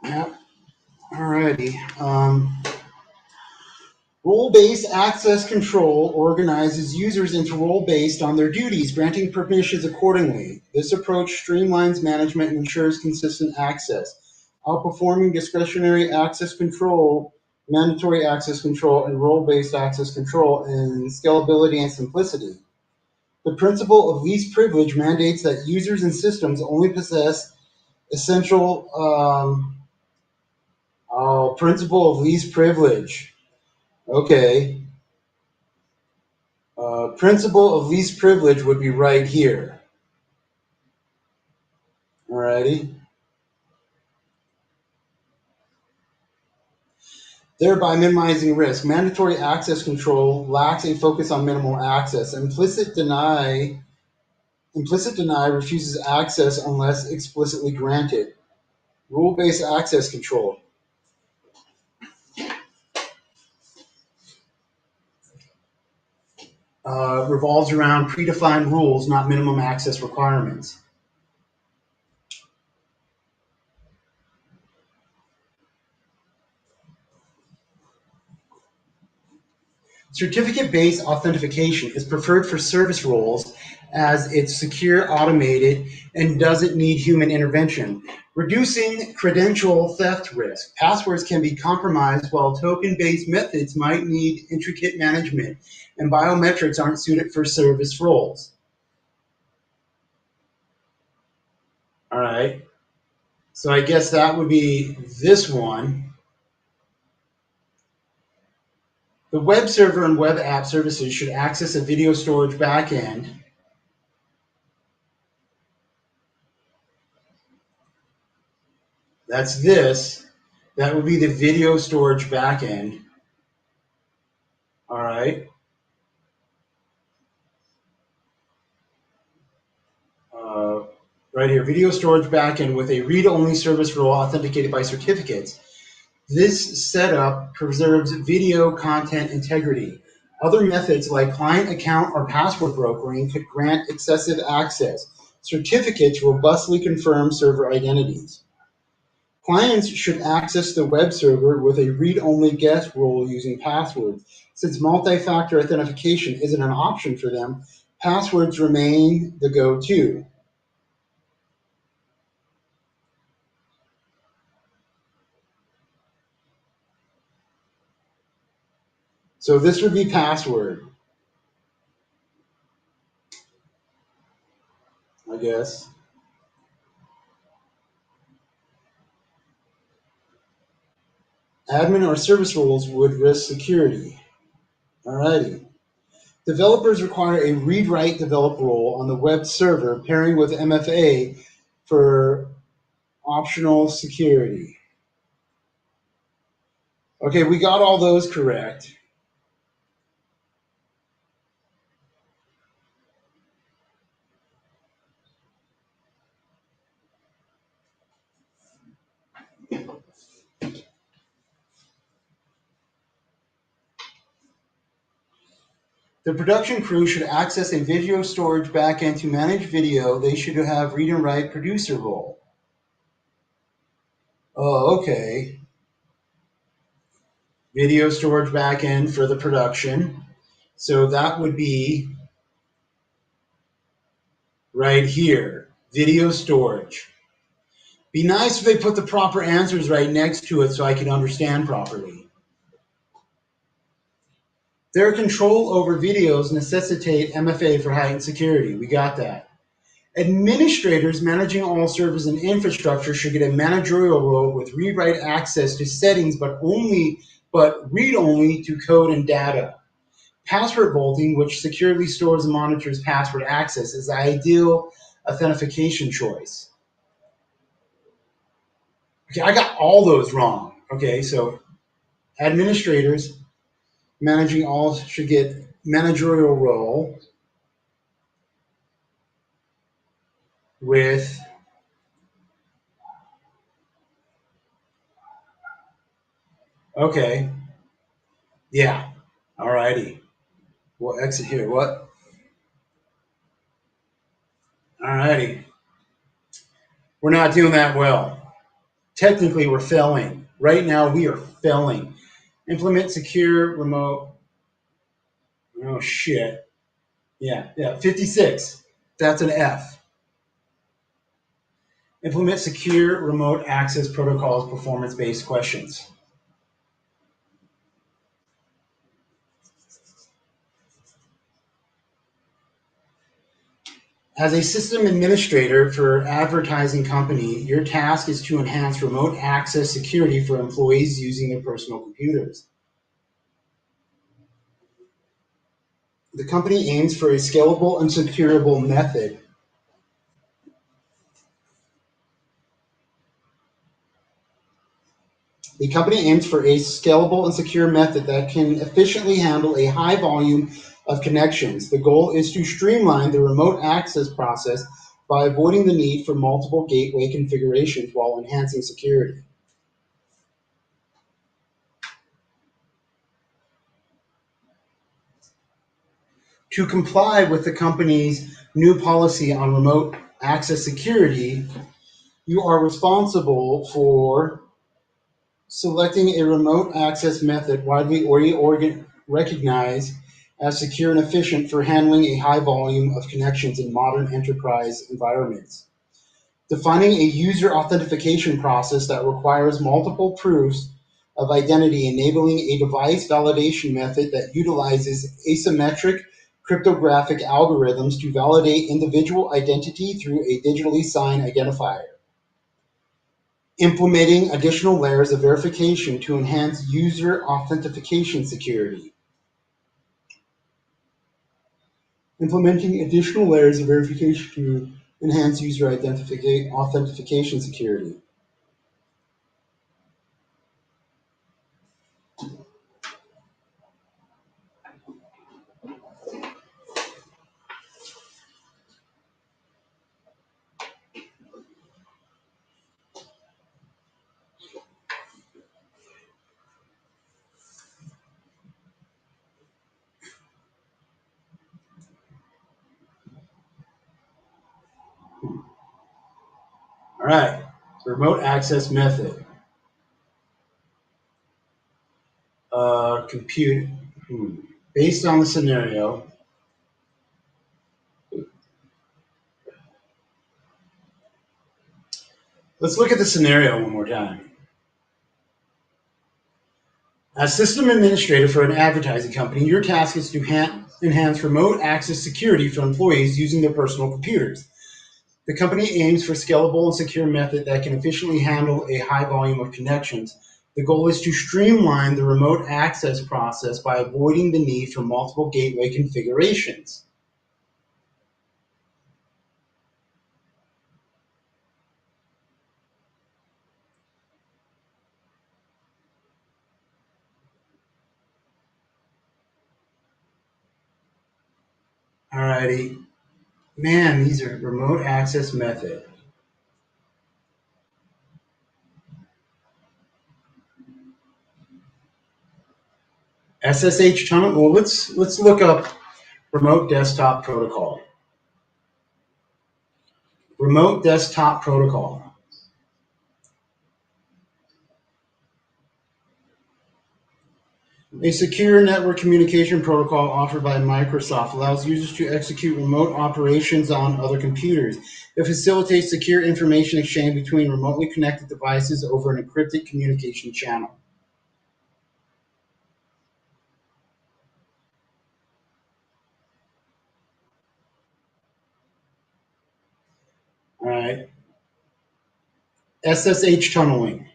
Yeah. Alrighty. Role-based access control organizes users into role based on their duties, granting permissions accordingly. This approach streamlines management and ensures consistent access, outperforming discretionary access control, mandatory access control, and role-based access control in scalability and simplicity. The principle of least privilege mandates that users and systems only possess essential principle of least privilege. Okay. Principle of least privilege would be right here. Alrighty. Thereby minimizing risk. Mandatory access control lacks a focus on minimal access. Implicit deny refuses access unless explicitly granted. Rule-based access control revolves around predefined rules, not minimum access requirements. Certificate-based authentication is preferred for service roles as it's secure, automated, and doesn't need human intervention, reducing credential theft risk. Passwords can be compromised while token-based methods might need intricate management, and biometrics aren't suited for service roles. All right. So I guess that would be this one. The web server and web app services should access a video storage backend. That's this. That would be the video storage backend. All right. Right here, video storage backend with a read-only service role authenticated by certificates. This setup preserves video content integrity. Other methods like client account or password brokering could grant excessive access. Certificates robustly confirm server identities. Clients should access the web server with a read-only guest role using passwords. Since multi-factor authentication isn't an option for them, passwords remain the go-to. So this would be password, I guess. Admin or service roles would risk security. Alrighty. Developers require a read-write develop role on the web server pairing with MFA for optional security. Okay, we got all those correct. The production crew should access a video storage backend to manage video. They should have read and write producer role. Oh, okay. Video storage backend for the production. So that would be right here. Video storage. Be nice if they put the proper answers right next to it so I can understand properly. Their control over videos necessitate MFA for heightened security. We got that. Administrators managing all servers and infrastructure should get a managerial role with read-write access to settings, but read only to code and data. Password vaulting, which securely stores and monitors password access, is the ideal authentication choice. Okay, I got all those wrong. Okay, so administrators managing all should get managerial role with okay. Yeah. Alrighty. We'll exit here. What? Alrighty. We're not doing that well. Technically, we're failing. Right now, we are failing. Implement secure remote. Oh, shit. Yeah. 56. That's an F. Implement secure remote access protocols, performance-based questions. As a system administrator for advertising company, your task is to enhance remote access security for employees using their personal computers. The company aims for a scalable and secureable method. The company aims for a scalable and secure method that can efficiently handle a high volume of connections. The goal is to streamline the remote access process by avoiding the need for multiple gateway configurations while enhancing security. To comply with the company's new policy on remote access security, you are responsible for selecting a remote access method widely recognized as secure and efficient for handling a high volume of connections in modern enterprise environments. Defining a user authentication process that requires multiple proofs of identity, enabling a device validation method that utilizes asymmetric cryptographic algorithms to validate individual identity through a digitally signed identifier. Implementing additional layers of verification to enhance user authentication security. Implementing additional layers of verification to enhance user authentication security. All right, remote access method. Compute. Based on the scenario, let's look at the scenario one more time. As system administrator for an advertising company, your task is to enhance remote access security for employees using their personal computers. The company aims for scalable and secure method that can efficiently handle a high volume of connections. The goal is to streamline the remote access process by avoiding the need for multiple gateway configurations. Alrighty. Man, these are remote access method. SSH tunnel. Well, let's look up Remote desktop protocol. Remote desktop protocol. A secure network communication protocol offered by Microsoft allows users to execute remote operations on other computers. It facilitates secure information exchange between remotely connected devices over an encrypted communication channel. All right. SSH tunneling.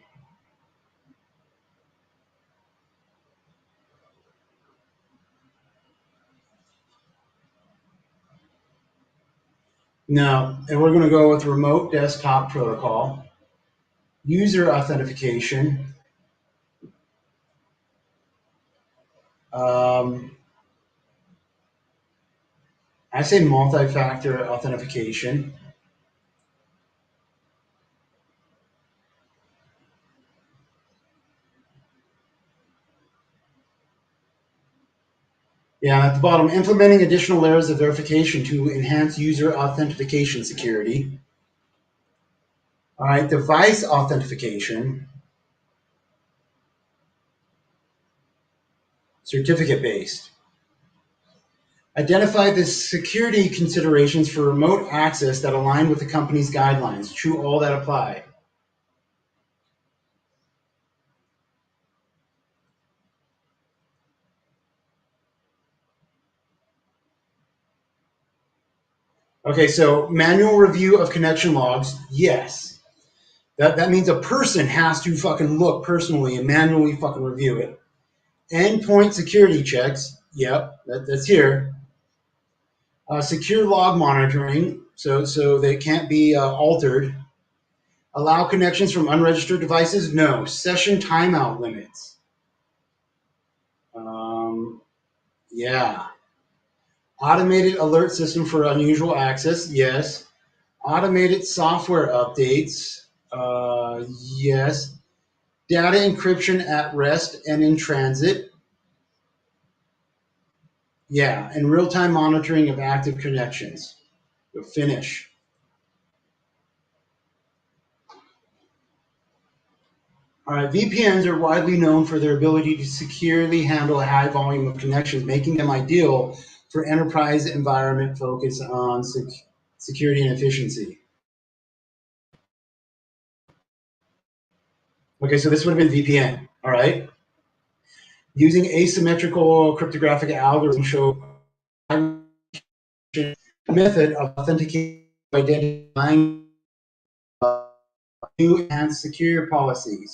No, and we're going to go with remote desktop protocol, user authentication, um, I say multi-factor authentication. Yeah, at the bottom, implementing additional layers of verification to enhance user authentication security. All right, device authentication, certificate based. Identify the security considerations for remote access that align with the company's guidelines. True, all that apply. Okay, so manual review of connection logs, yes. That means a person has to fucking look personally and manually fucking review it. Endpoint security checks, yep, that's here. Secure log monitoring, so they can't be altered. Allow connections from unregistered devices, no. Session timeout limits, um, yeah. Automated alert system for unusual access, yes. Automated software updates, yes. Data encryption at rest and in transit, yeah. And real-time monitoring of active connections. Finish. All right, VPNs are widely known for their ability to securely handle a high volume of connections, making them ideal for enterprise environment focused on security and efficiency. Okay, so this would have been VPN. All right, using asymmetrical cryptographic algorithms show method of authenticating identifying new and security policy.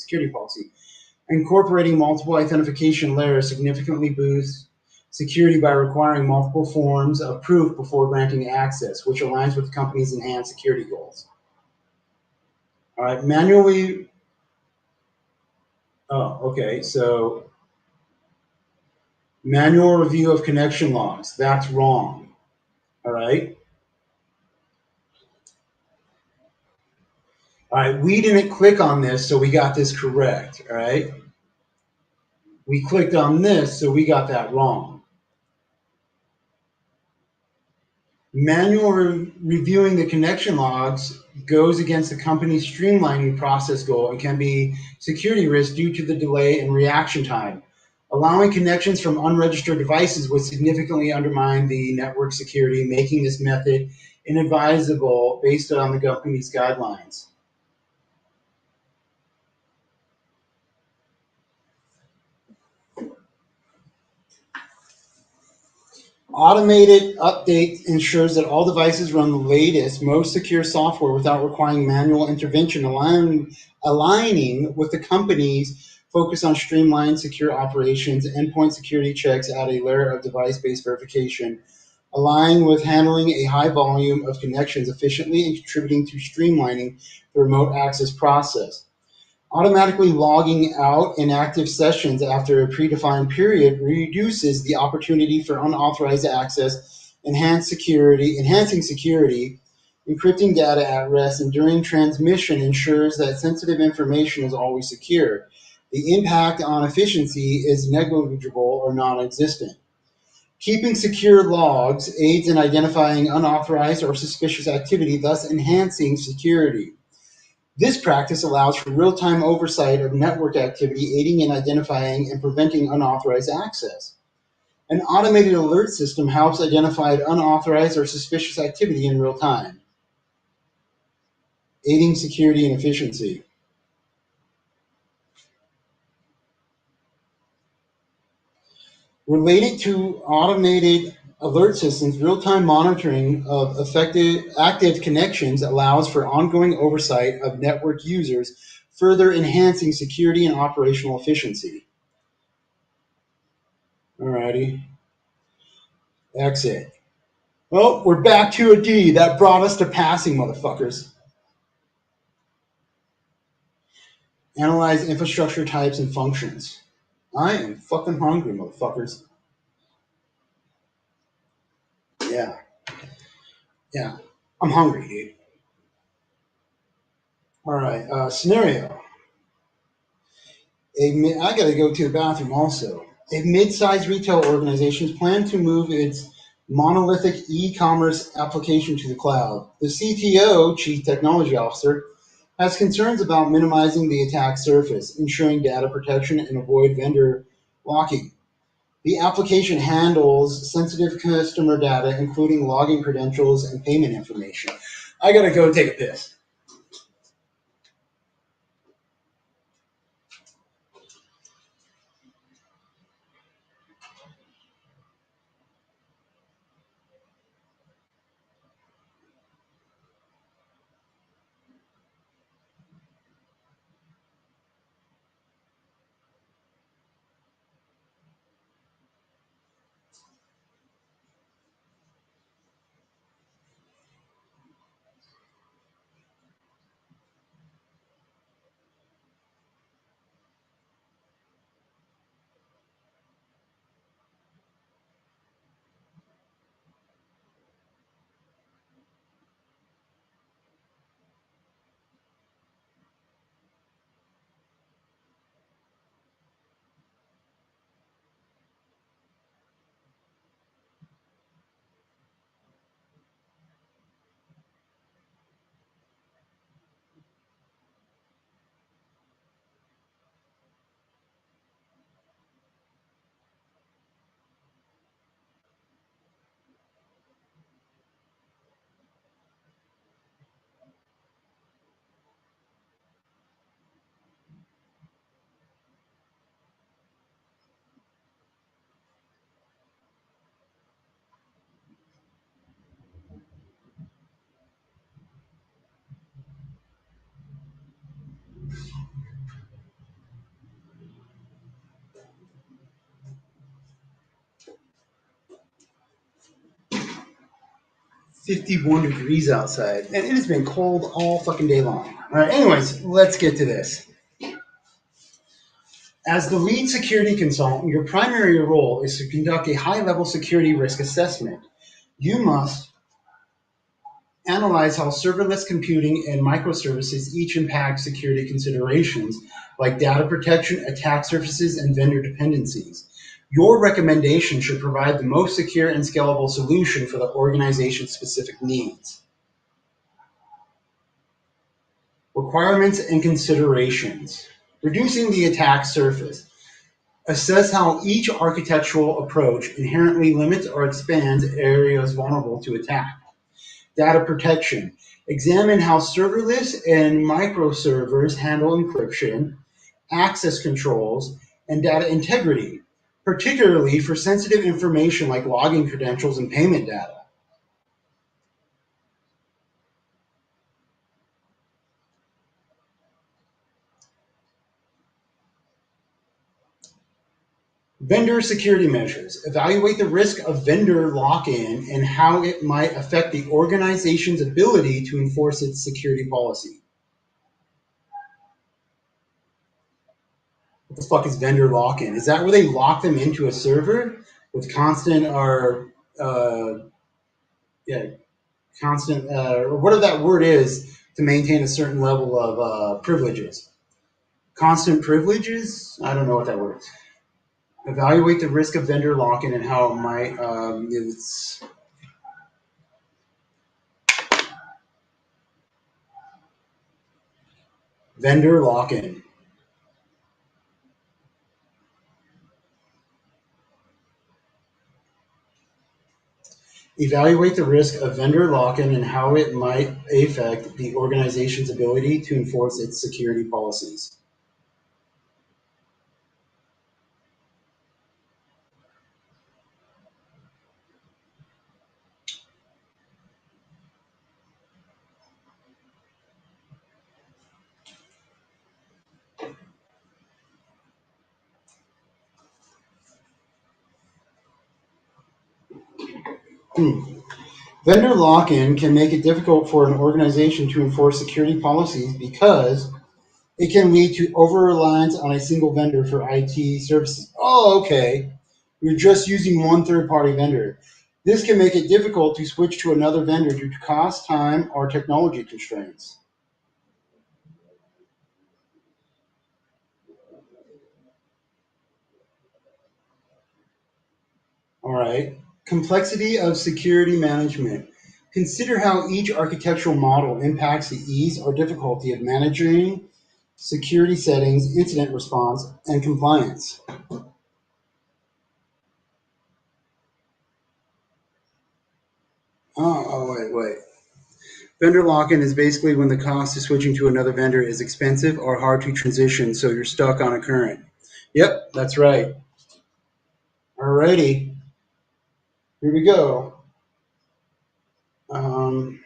Incorporating multiple authentication layers significantly boosts security by requiring multiple forms of proof before granting access, which aligns with the company's enhanced security goals. All right, manually. Oh, okay. So manual review of connection logs. That's wrong. All right. All right. We didn't click on this, so we got this correct. All right. We clicked on this, so we got that wrong. Manual reviewing the connection logs goes against the company's streamlining process goal and can be security risk due to the delay in reaction time. Allowing connections from unregistered devices would significantly undermine the network security, making this method inadvisable based on the company's guidelines. Automated update ensures that all devices run the latest, most secure software without requiring manual intervention, aligning with the company's focus on streamlined, secure operations. Endpoint security checks add a layer of device-based verification, aligning with handling a high volume of connections efficiently and contributing to streamlining the remote access process. Automatically logging out inactive sessions after a predefined period reduces the opportunity for unauthorized access, enhancing security, encrypting data at rest, and during transmission ensures that sensitive information is always secure. The impact on efficiency is negligible or non-existent. Keeping secure logs aids in identifying unauthorized or suspicious activity, thus enhancing security. This practice allows for real-time oversight of network activity, aiding in identifying and preventing unauthorized access. An automated alert system helps identify unauthorized or suspicious activity in real time, aiding security and efficiency. Related to automated alert systems, real-time monitoring of active connections allows for ongoing oversight of network users, further enhancing security and operational efficiency. Alrighty, exit. Well, we're back to a D. That brought us to passing, motherfuckers. Analyze infrastructure types and functions. I am fucking hungry, motherfuckers. Yeah, yeah. I'm hungry, dude. Alright, scenario. I gotta go to the bathroom also. A mid-sized retail organization plans to move its monolithic e-commerce application to the cloud. The CTO, Chief Technology Officer, has concerns about minimizing the attack surface, ensuring data protection, and avoid vendor locking. The application handles sensitive customer data, including login credentials and payment information. I gotta go take a piss. 51 degrees outside, and it has been cold all fucking day long. All right, anyways, let's get to this. As the lead security consultant, your primary role is to conduct a high-level security risk assessment. You must analyze how serverless computing and microservices each impact security considerations like data protection, attack surfaces, and vendor dependencies. Your recommendation should provide the most secure and scalable solution for the organization's specific needs. Requirements and considerations. Reducing the attack surface. Assess how each architectural approach inherently limits or expands areas vulnerable to attack. Data protection. Examine how serverless and microservers handle encryption, access controls, and data integrity, particularly for sensitive information like login credentials and payment data. Vendor security measures. Evaluate the risk of vendor lock-in and how it might affect the organization's ability to enforce its security policy. What the fuck is vendor lock-in? Is that where they lock them into a server with constant or yeah, constant or whatever that word is to maintain a certain level of privileges? Constant privileges? I don't know what that word is. Evaluate the risk of vendor lock-in and how it might. It's vendor lock-in. Evaluate the risk of vendor lock-in and how it might affect the organization's ability to enforce its security policies. Vendor lock-in can make it difficult for an organization to enforce security policies because it can lead to over-reliance on a single vendor for IT services. Oh, okay. You're just using one third-party vendor. This can make it difficult to switch to another vendor due to cost, time, or technology constraints. All right. Complexity of security management. Consider how each architectural model impacts the ease or difficulty of managing security settings, incident response, and compliance. Wait. Vendor lock-in is basically when the cost of switching to another vendor is expensive or hard to transition, so you're stuck on a current. Yep, that's right. Alrighty, here we go. Um,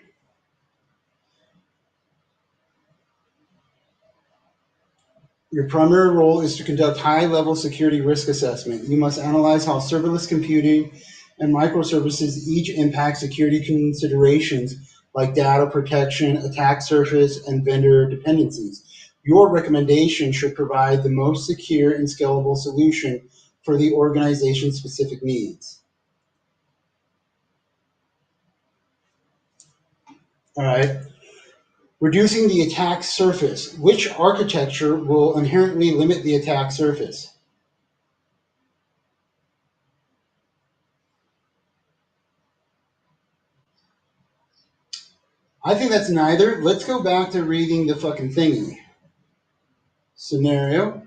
your primary role is to conduct high-level security risk assessment. You must analyze how serverless computing and microservices each impact security considerations like data protection, attack surface, and vendor dependencies. Your recommendation should provide the most secure and scalable solution for the organization's specific needs. All right. Reducing the attack surface. Which architecture will inherently limit the attack surface? I think that's neither. Let's go back to reading the fucking thingy. Scenario.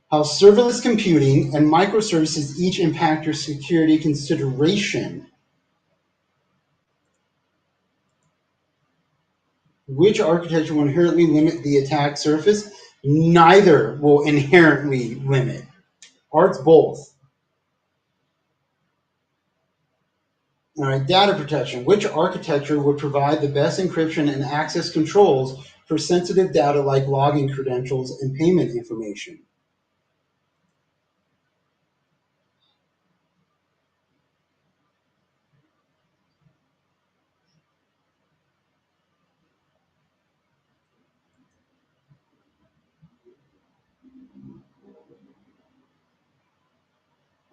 How serverless computing and microservices each impact your security consideration. Which architecture will inherently limit the attack surface? Neither will inherently limit. Or it's both. All right, data protection. Which architecture would provide the best encryption and access controls for sensitive data like login credentials and payment information?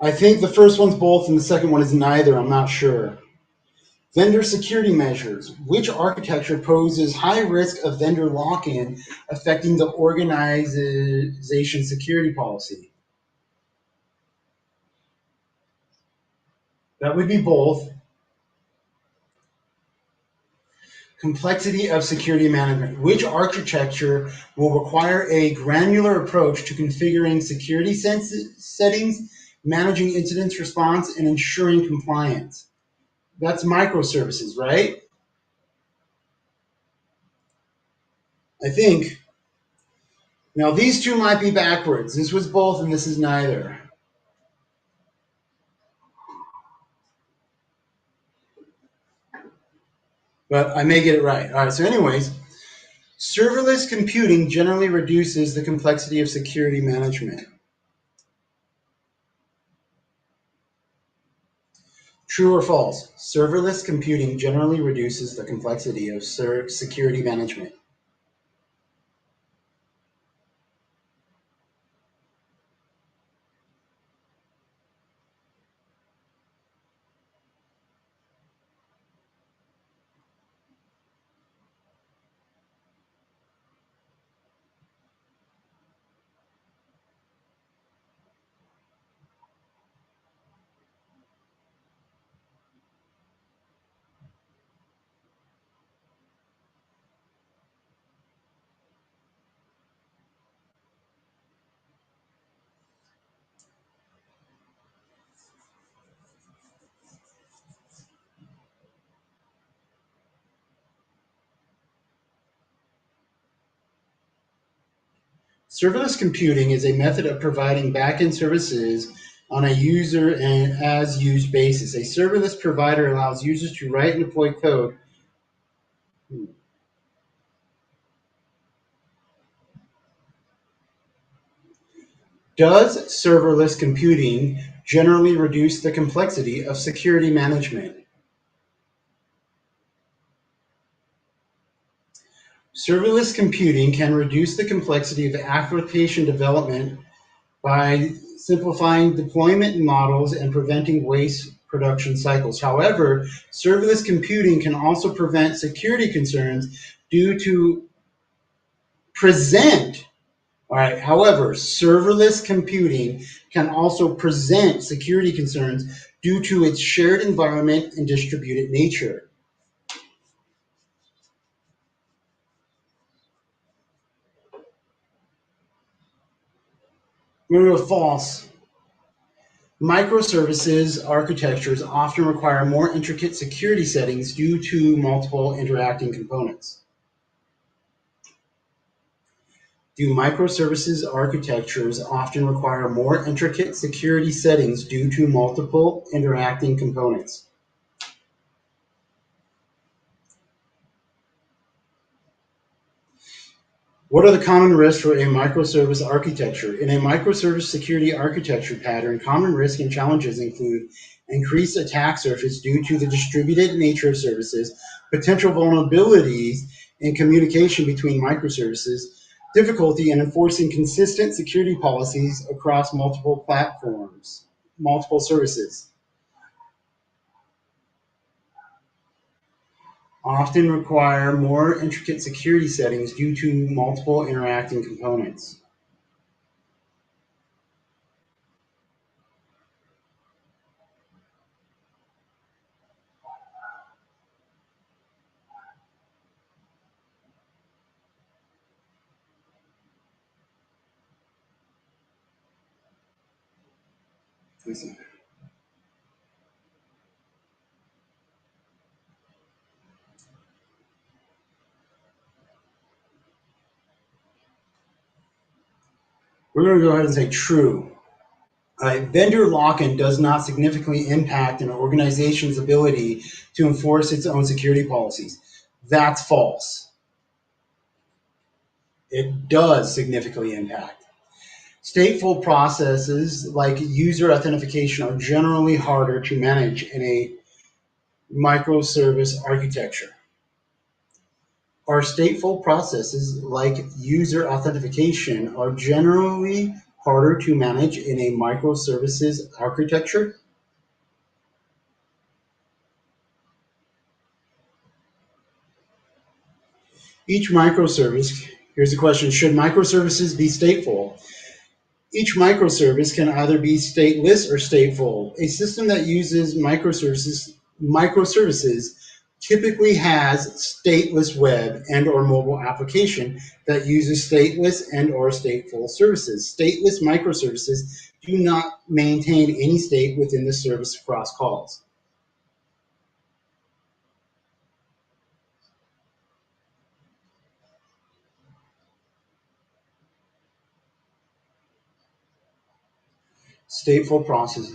I think the first one's both and the second one is neither. I'm not sure. Vendor security measures. Which architecture poses high risk of vendor lock-in affecting the organization's security policy? That would be both. Complexity of security management. Which architecture will require a granular approach to configuring security settings, managing incident response, and ensuring compliance? That's microservices, right? I think. Now, these two might be backwards. This was both and this is neither. But I may get it right. All right, so, anyways, serverless computing generally reduces the complexity of security management. True or false? Serverless computing generally reduces the complexity of security management. Serverless computing is a method of providing backend services on a user and as used basis. A serverless provider allows users to write and deploy code. Does serverless computing generally reduce the complexity of security management? Serverless computing can reduce the complexity of application development by simplifying deployment models and preventing waste production cycles. However, serverless computing can also prevent security concerns due to present. All right. However, serverless computing can also present security concerns due to its shared environment and distributed nature. We're going to go false. Microservices architectures often require more intricate security settings due to multiple interacting components. Do microservices architectures often require more intricate security settings due to multiple interacting components? What are the common risks for a microservice architecture? In a microservice security architecture pattern, common risks and challenges include increased attack surface due to the distributed nature of services, potential vulnerabilities in communication between microservices, difficulty in enforcing consistent security policies across multiple platforms, multiple services. Often require more intricate security settings due to multiple interacting components. We're going to go ahead and say true. Vendor lock-in does not significantly impact an organization's ability to enforce its own security policies. That's false. It does significantly impact. Stateful processes like user authentication are generally harder to manage in a microservice architecture. Are stateful processes like user authentication are generally harder to manage in a microservices architecture? Each microservice, here's the question, should microservices be stateful? Each microservice can either be stateless or stateful. A system that uses microservices typically has stateless web and or mobile application that uses stateless and or stateful services. Stateless microservices do not maintain any state within the service across calls. Stateful processes.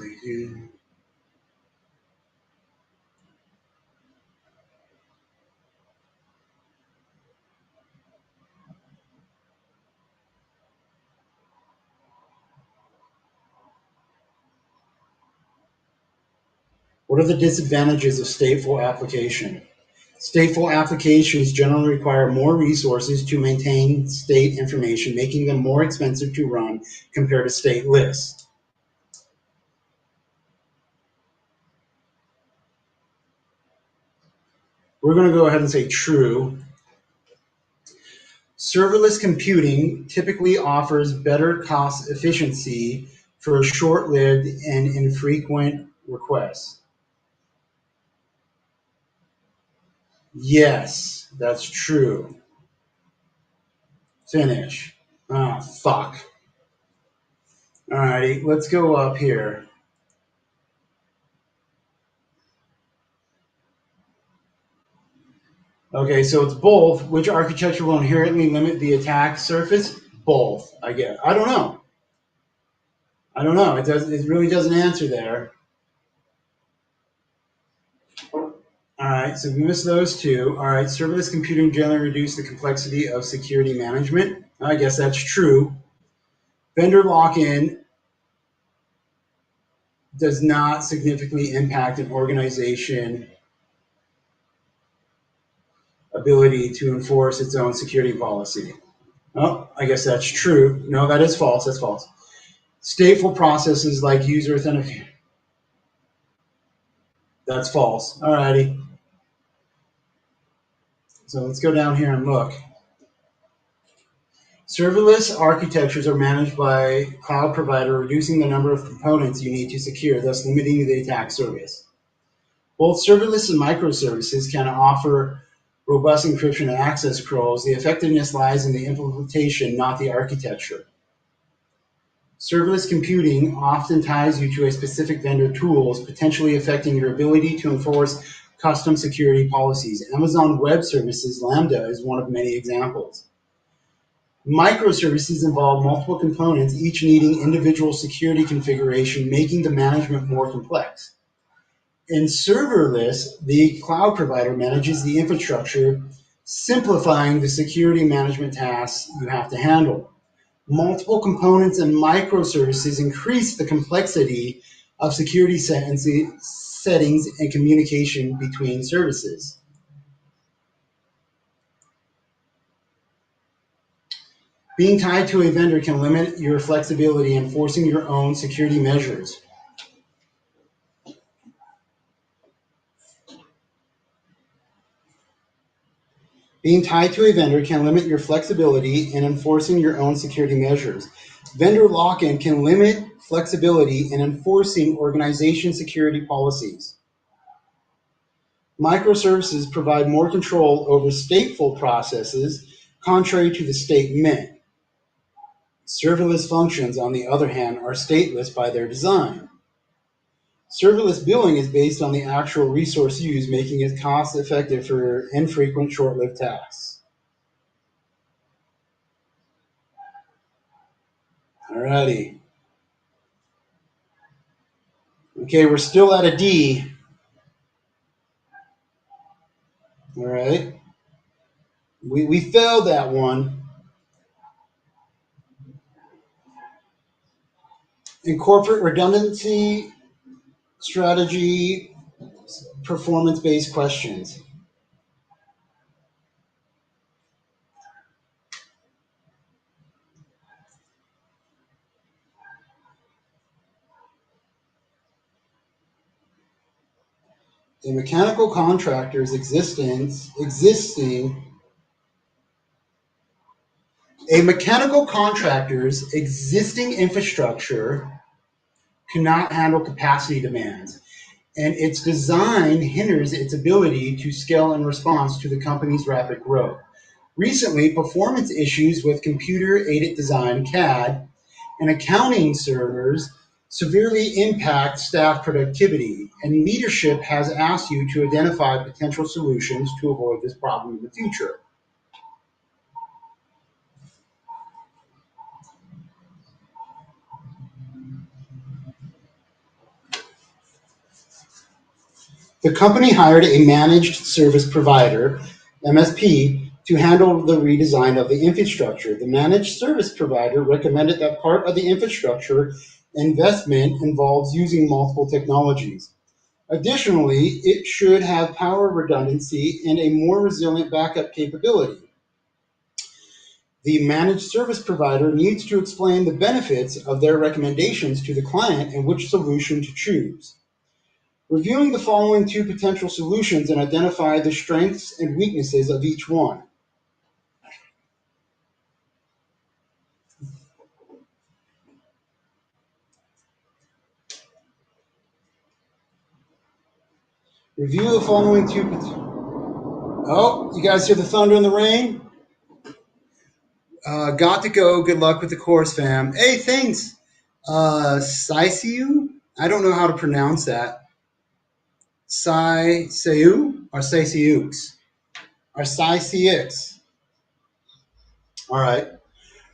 What are the disadvantages of stateful application? Stateful applications generally require more resources to maintain state information, making them more expensive to run compared to stateless. We're going to go ahead and say true. Serverless computing typically offers better cost efficiency for short-lived and infrequent requests. Yes, that's true. Finish. Ah, fuck. Alrighty, let's go up here. Okay, so it's both. Which architecture will inherently limit the attack surface? both, I guess. I don't know. I don't know. It does. It really doesn't answer there. All right, so we missed those two. All right, serverless computing generally reduces the complexity of security management. I guess that's true. Vendor lock-in does not significantly impact an organization ability to enforce its own security policy. Oh, I guess that's true. No, that is false. That's false. Stateful processes like user authentication. That's false. All righty. So let's go down here and look. Serverless architectures are managed by cloud provider, reducing the number of components you need to secure, thus limiting the attack surface. Both serverless and microservices can offer robust encryption and access controls. The effectiveness lies in the implementation, not the architecture. Serverless computing often ties you to a specific vendor tools, potentially affecting your ability to enforce custom security policies. Amazon Web Services Lambda is one of many examples. Microservices involve multiple components, each needing individual security configuration, making the management more complex. In serverless, the cloud provider manages the infrastructure, simplifying the security management tasks you have to handle. Multiple components and microservices increase the complexity of security settings and communication between services. Being tied to a vendor can limit your flexibility in enforcing your own security measures. Being tied to a vendor can limit your flexibility in enforcing your own security measures. Vendor lock-in can limit flexibility in enforcing organization security policies. Microservices provide more control over stateful processes, contrary to the statement. Serverless functions, on the other hand, are stateless by their design. Serverless billing is based on the actual resource used, making it cost-effective for infrequent, short-lived tasks. Alrighty. Okay, we're still at a D. All right. We failed that one. Incorporate redundancy, strategy, performance-based questions. A mechanical contractor's existing a mechanical contractor's existing infrastructure cannot handle capacity demands, and its design hinders its ability to scale in response to the company's rapid growth. Recently, performance issues with computer-aided design (CAD) and accounting servers severely impact staff productivity, and leadership has asked you to identify potential solutions to avoid this problem in the future. The company hired a managed service provider, MSP, to handle the redesign of the infrastructure. The managed service provider recommended that part of the infrastructure investment involves using multiple technologies. Additionally, it should have power redundancy and a more resilient backup capability. The managed service provider needs to explain the benefits of their recommendations to the client and which solution to choose. Reviewing the following two potential solutions and identify the strengths and weaknesses of each one. Review the following two. Oh, you guys hear the thunder and the rain? Got to go. Good luck with the course, fam. Hey, thanks. Saisiu? I don't know how to pronounce that. Saisiu or Saisiux? Or Saisiux? All right.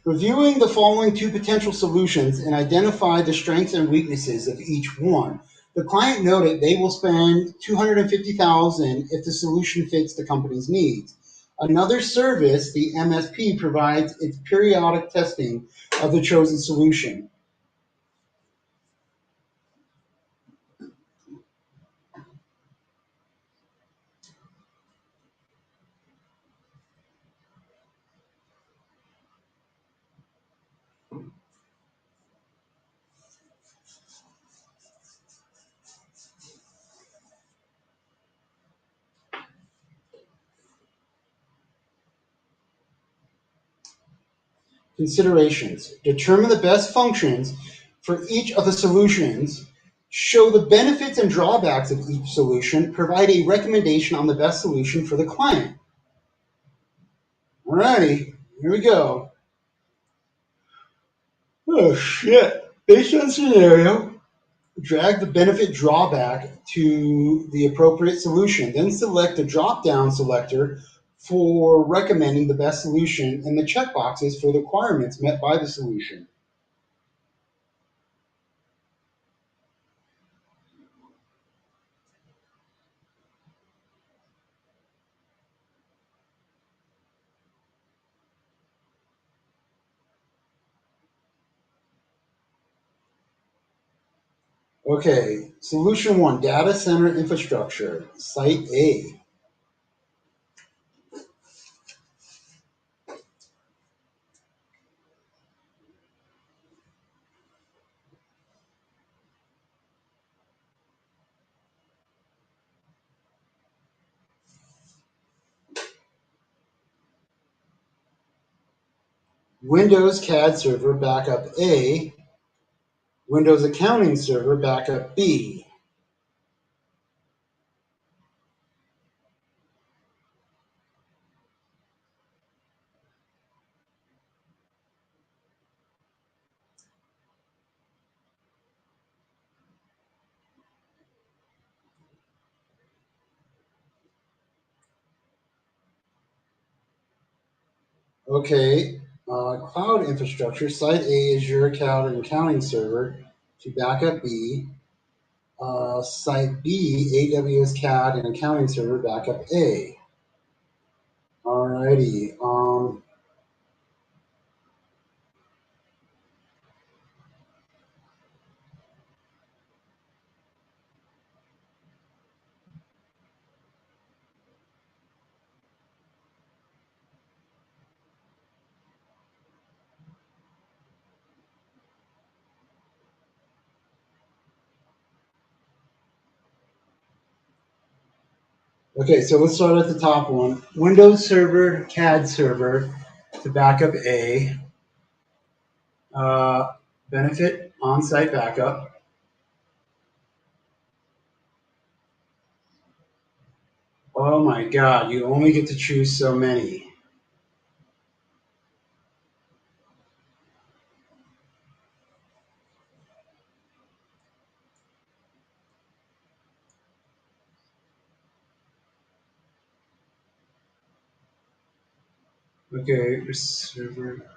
Reviewing the following two potential solutions and identify the strengths and weaknesses of each one. The client noted they will spend $250,000 if the solution fits the company's needs. Another service, the MSP, provides its periodic testing of the chosen solution. Considerations. Determine the best functions for each of the solutions. Show the benefits and drawbacks of each solution. Provide a recommendation on the best solution for the client. Alrighty, here we go. Oh shit. Based on scenario, drag the benefit drawback to the appropriate solution. Then select the drop-down selector for recommending the best solution and the checkboxes for the requirements met by the solution. Okay, solution one, data center infrastructure, site A. Windows CAD server backup A, Windows accounting server backup B. Okay, cloud infrastructure, site A, Azure cloud and accounting server to backup B. Site B, AWS CAD and accounting server backup A. Alrighty. Okay, so let's start at the top one. Windows Server, CAD server to backup A. Uh, benefit on-site backup. Oh my God, you only get to choose so many. Okay, server.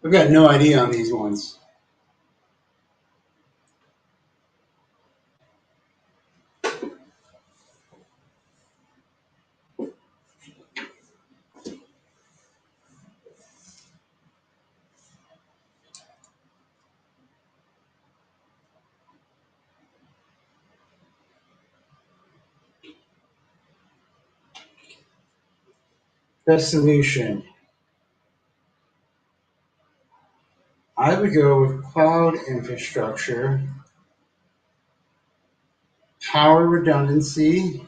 I've got no idea on these ones. Best solution. I would go with cloud infrastructure, power redundancy,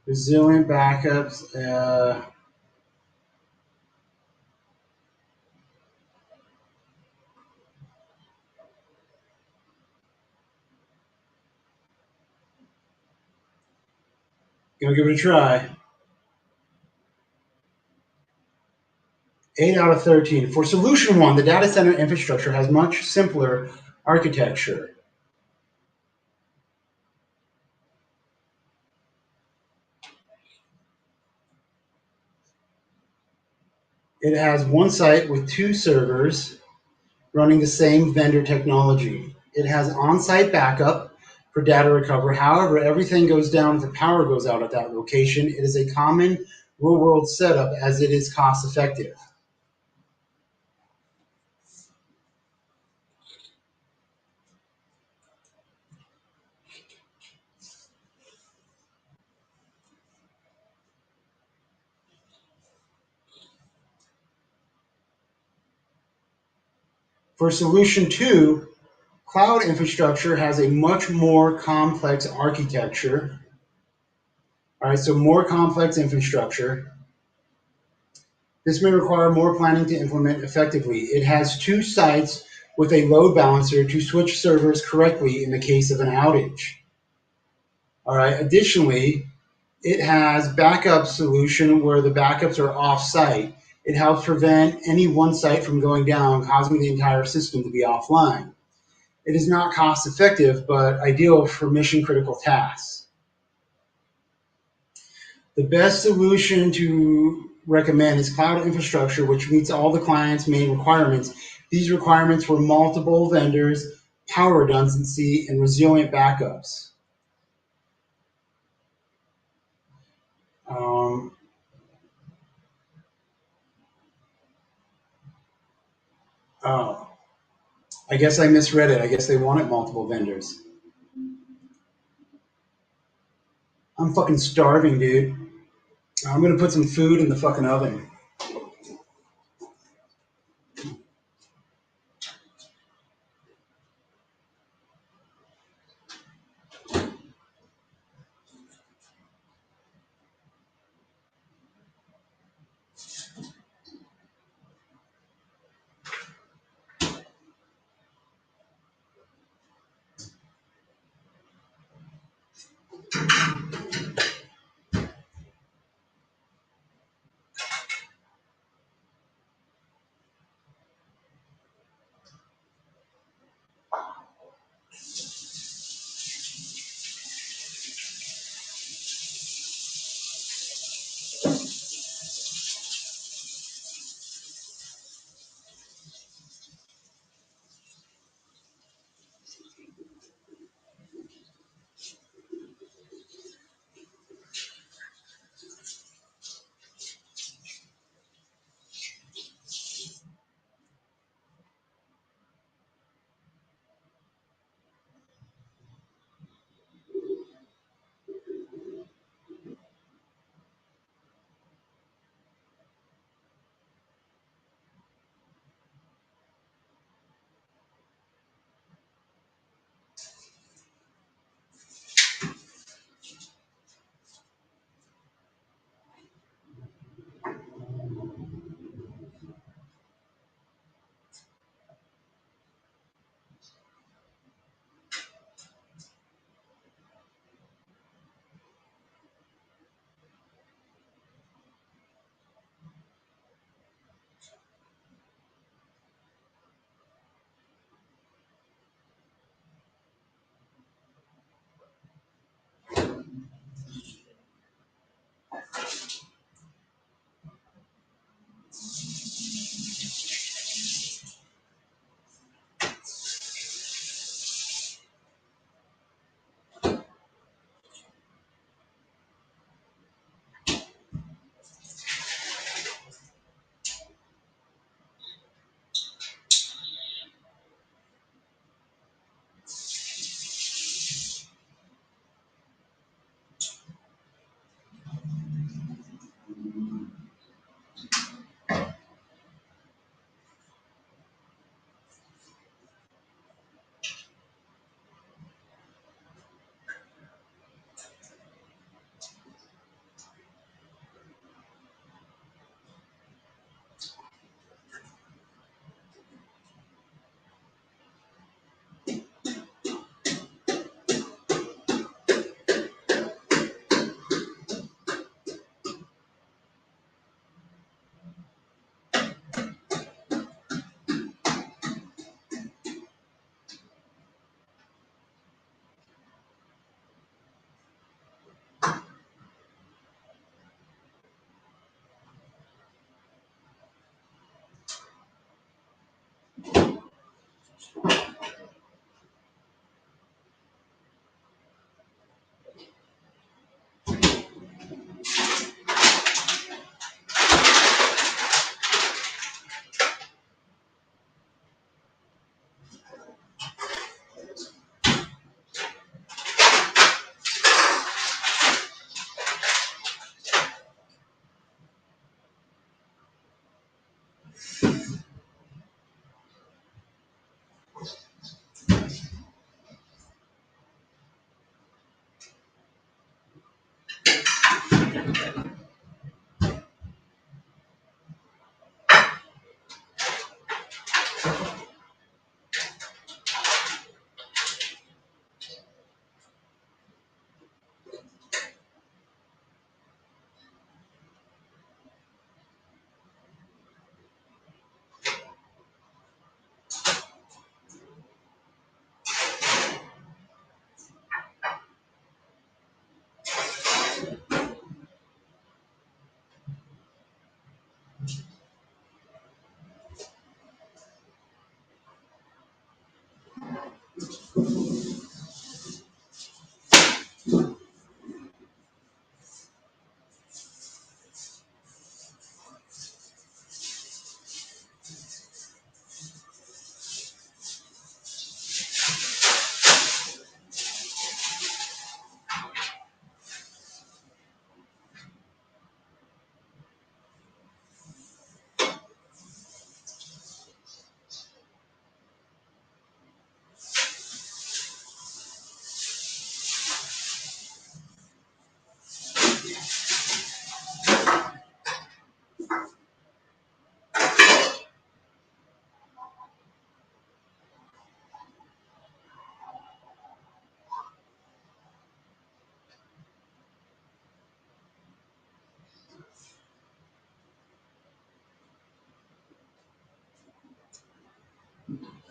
resilient backups. Gonna give it a try. 8 out of 13. For solution one, the data center infrastructure has much simpler architecture. It has one site with two servers running the same vendor technology. It has on site backup for data recovery. However, everything goes down if the power goes out at that location. It is a common real world setup as it is cost effective. For solution two, cloud infrastructure has a much more complex architecture. All right, so more complex infrastructure. This may require more planning to implement effectively. It has two sites with a load balancer to switch servers correctly in the case of an outage. All right. Additionally, it has backup solution where the backups are off-site. It helps prevent any one site from going down, causing the entire system to be offline. It is not cost effective, but ideal for mission critical tasks. The best solution to recommend is cloud infrastructure, which meets all the client's main requirements. These requirements were multiple vendors, power redundancy, and resilient backups. Um, oh, I guess I misread it. I guess they wanted multiple vendors. I'm fucking starving, dude. I'm gonna put some food in the fucking oven.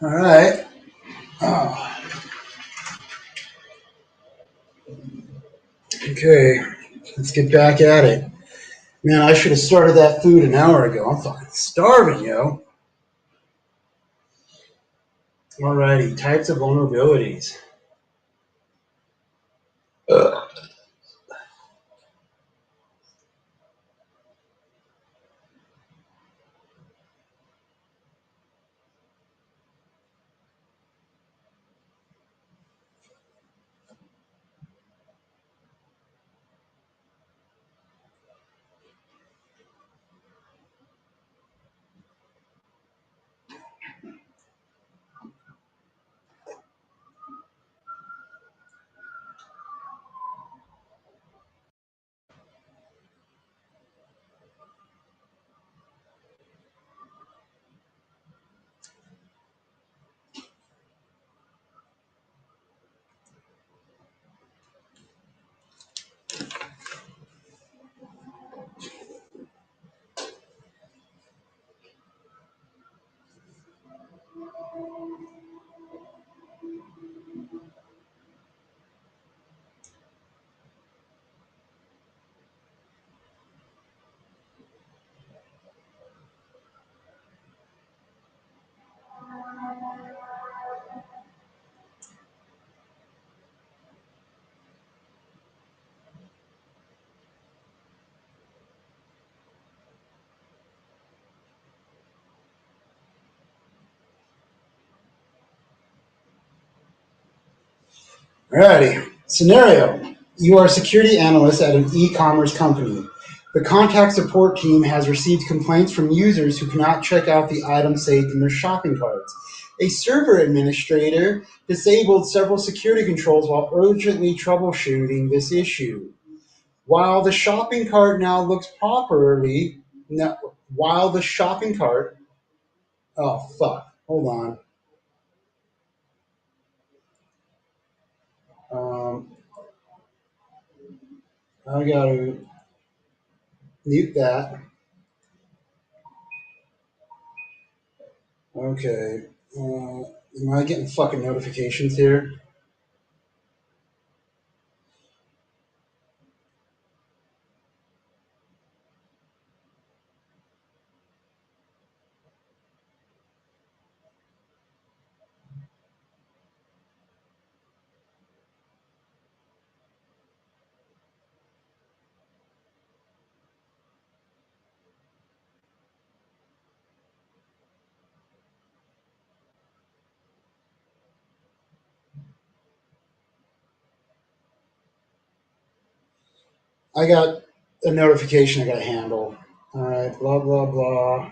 All right. Oh, okay. Let's get back at it. Man, I should have started that food an hour ago. I'm fucking starving, yo. Alrighty, types of vulnerabilities. Alrighty. Scenario. You are a security analyst at an e-commerce company. The contact support team has received complaints from users who cannot check out the items saved in their shopping carts. A server administrator disabled several security controls while urgently troubleshooting this issue. While the shopping cart now looks properly, no, while the shopping cart, oh fuck, hold on. Um, I gotta mute that. Okay. Am I getting fucking notifications here? I got a notification I gotta handle. All right, blah, blah, blah.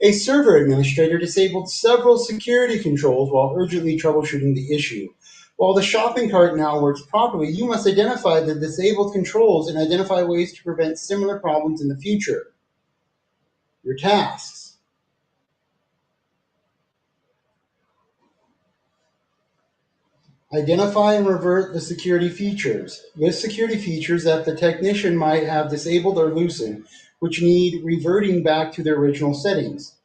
A server administrator disabled several security controls while urgently troubleshooting the issue. While the shopping cart now works properly, you must identify the disabled controls and identify ways to prevent similar problems in the future. Your tasks. Identify and revert the security features. List security features that the technician might have disabled or loosened, which need reverting back to their original settings.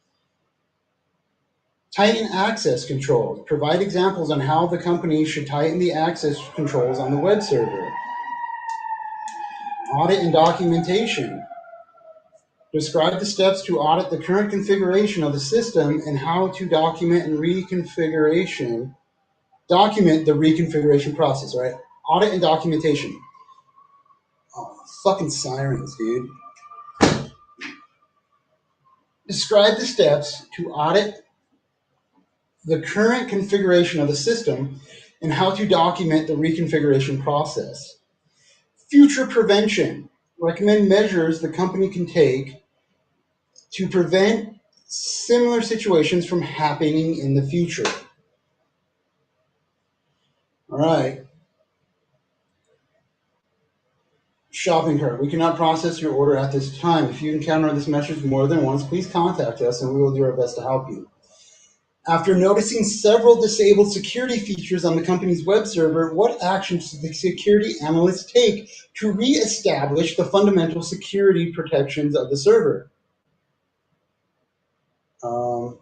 Tighten access controls. Provide examples on how the company should tighten the access controls on the web server. Audit and documentation. Describe the steps to audit the current configuration of the system and how to document the reconfiguration process, right? Audit and documentation. Oh, fucking sirens, dude. Describe the steps to audit the current configuration of the system and how to document the reconfiguration process. Future prevention. Recommend measures the company can take to prevent similar situations from happening in the future. All right. Shopping cart. We cannot process your order at this time. If you encounter this message more than once, please contact us and we will do our best to help you. After noticing several disabled security features on the company's web server, what actions does the security analyst take to reestablish the fundamental security protections of the server? Um,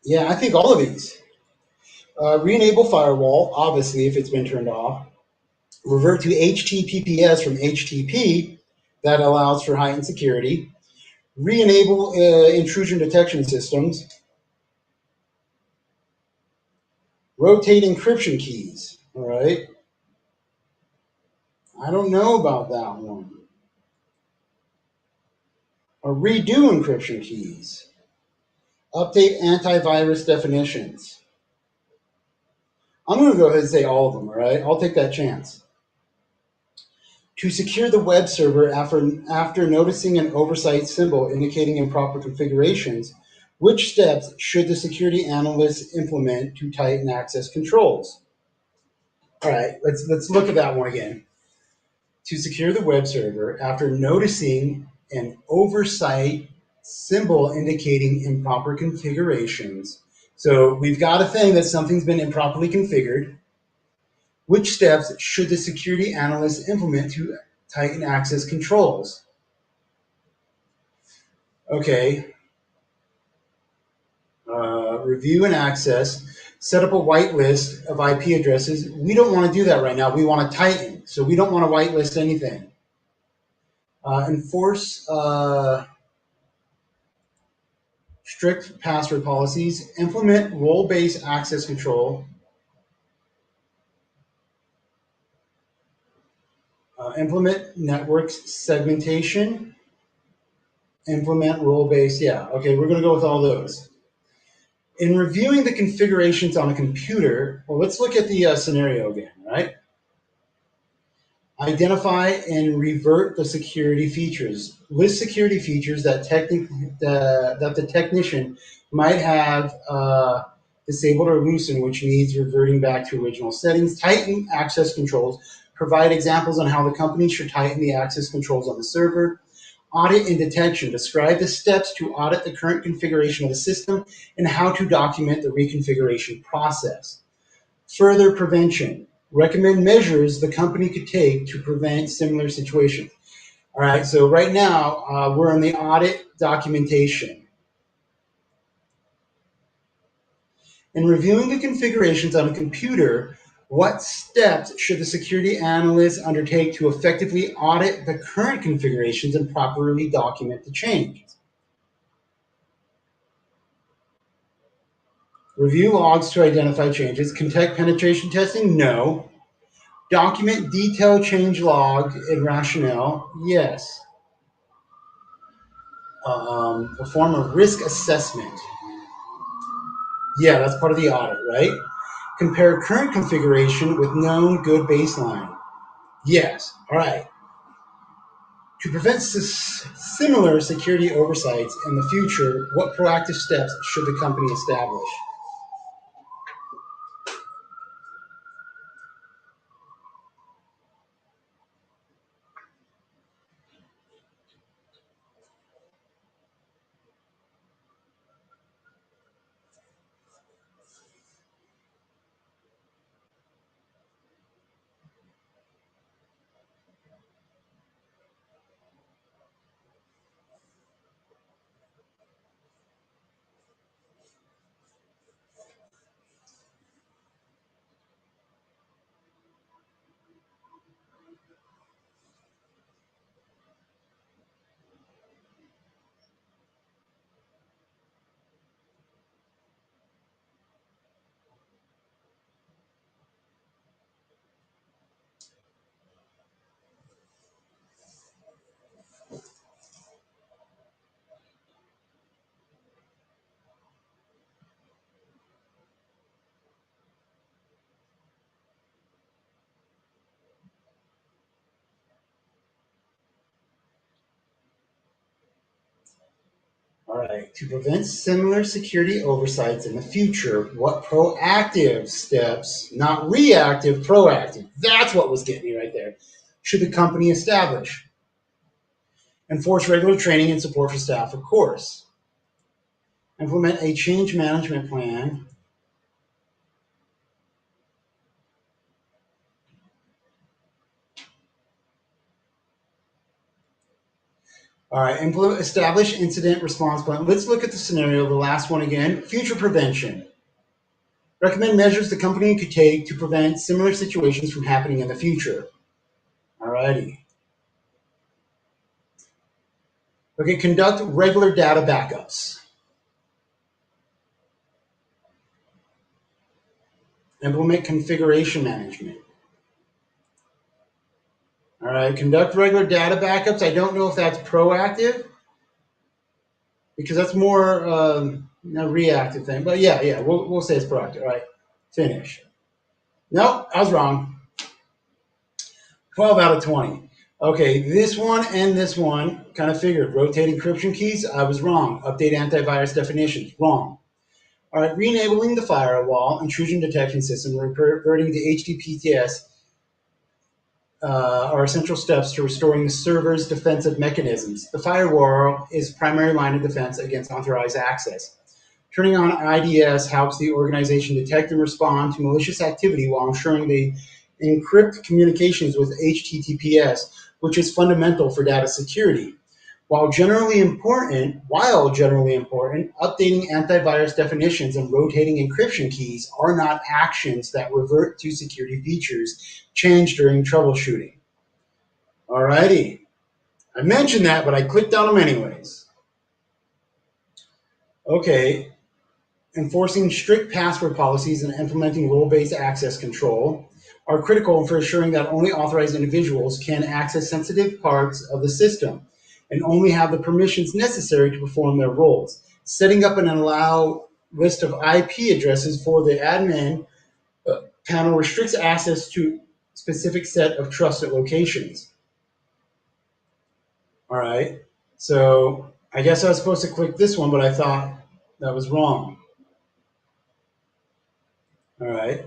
yeah, I think all of these. Re-enable firewall, obviously, if it's been turned off. Revert to HTTPS from HTTP, that allows for heightened security. Re-enable intrusion detection systems. Rotate encryption keys. All right. I don't know about that one. Or redo encryption keys. Update antivirus definitions. I'm going to go ahead and say all of them, all right? I'll take that chance. To secure the web server after noticing an oversight symbol indicating improper configurations, which steps should the security analyst implement to tighten access controls? All right, let's look at that one again. To secure the web server after noticing an oversight symbol indicating improper configurations. So we've got a thing that something's been improperly configured. Which steps should the security analyst implement to tighten access controls? Okay. Review and access. Set up a whitelist of IP addresses. We don't want to do that right now. We want to tighten. So we don't want to whitelist anything. Enforce strict password policies. Implement role-based access control. Implement network segmentation. Implement role-based. Yeah, okay, we're going to go with all those. In reviewing the configurations on a computer, well, let's look at the scenario again, right? Identify and revert the security features. List security features that the technician might have disabled or loosened, which needs reverting back to original settings. Tighten access controls. Provide examples on how the company should tighten the access controls on the server. Audit and detection. Describe the steps to audit the current configuration of the system and how to document the reconfiguration process. Further prevention. Recommend measures the company could take to prevent similar situations. All right, so right now we're on the audit documentation. In reviewing the configurations on a computer, what steps should the security analyst undertake to effectively audit the current configurations and properly document the changes? Review logs to identify changes. Conduct penetration testing? No. Document detailed change log and rationale? Yes. a form of risk assessment. Yeah, that's part of the audit, right? Compare current configuration with known good baseline. Yes. All right. To prevent similar security oversights in the future, what proactive steps should the company establish? All right. To prevent similar security oversights in the future, what proactive steps, not reactive, proactive, that's what was getting me right there, should the company establish? Enforce regular training and support for staff, of course. Implement a change management plan. All right. Establish incident response plan. Let's look at the scenario, the last one again. Future prevention. Recommend measures the company could take to prevent similar situations from happening in the future. All righty. Okay, conduct regular data backups. Implement configuration management. All right, conduct regular data backups. I don't know if that's proactive because that's more a reactive thing. But yeah, we'll say it's proactive. All right, finish. Nope, I was wrong. 12 out of 20. Okay, this one and this one kind of figured. Rotate encryption keys, I was wrong. Update antivirus definitions, wrong. All right, re-enabling the firewall, intrusion detection system, reverting to HTTPS are essential steps to restoring the server's defensive mechanisms. The firewall is primary line of defense against unauthorized access. Turning on IDS helps the organization detect and respond to malicious activity while ensuring they encrypt communications with HTTPS, which is fundamental for data security. While generally important, updating antivirus definitions and rotating encryption keys are not actions that revert to security features changed during troubleshooting. Alrighty. I mentioned that, but I clicked on them anyways. Okay. Enforcing strict password policies and implementing role-based access control are critical for ensuring that only authorized individuals can access sensitive parts of the system and only have the permissions necessary to perform their roles. Setting up an allow list of IP addresses for the admin panel restricts access to a specific set of trusted locations. All right. So I guess I was supposed to click this one, but I thought that was wrong. All right.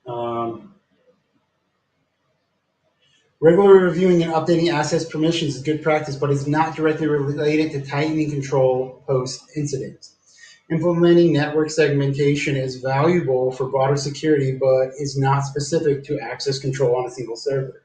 Um, Regularly reviewing and updating access permissions is good practice, but is not directly related to tightening control post-incident. Implementing network segmentation is valuable for broader security, but is not specific to access control on a single server.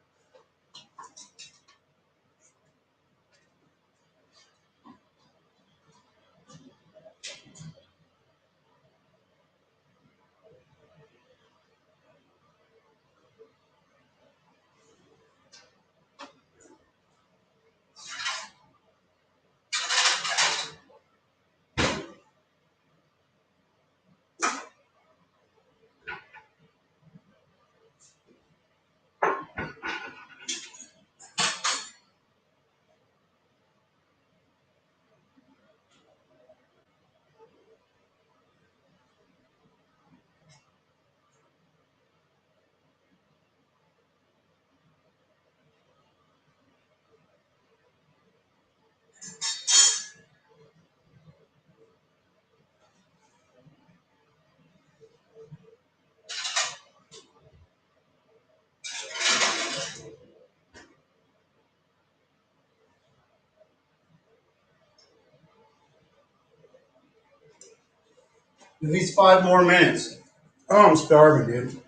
At least 5 more minutes. Oh, I'm starving, dude.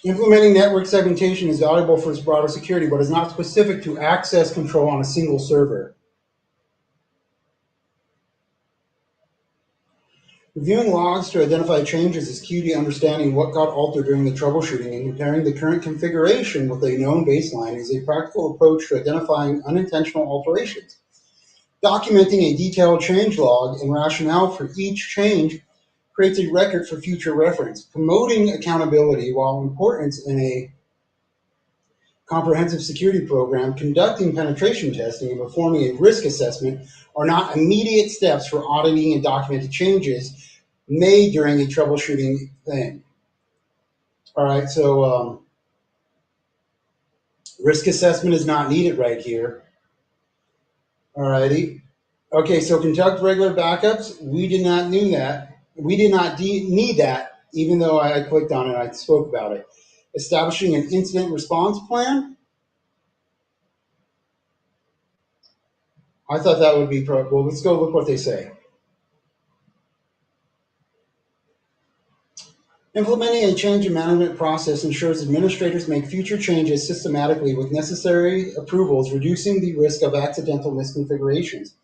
Implementing network segmentation is valuable for its broader security, but is not specific to access control on a single server. Reviewing logs to identify changes is key to understanding what got altered during the troubleshooting, and comparing the current configuration with a known baseline is a practical approach to identifying unintentional alterations. Documenting a detailed change log and rationale for each change creates a record for future reference. Promoting accountability, while important in a comprehensive security program, conducting penetration testing and performing a risk assessment are not immediate steps for auditing and documenting changes made during a troubleshooting thing. All right, so risk assessment is not needed right here. All righty. Okay, so conduct regular backups. We did not need that. We did not need that, even though I clicked on it. I spoke about it. Establishing an incident response plan. I thought that would be well. Let's go look what they say. Implementing a change in management process ensures administrators make future changes systematically with necessary approvals, reducing the risk of accidental misconfigurations.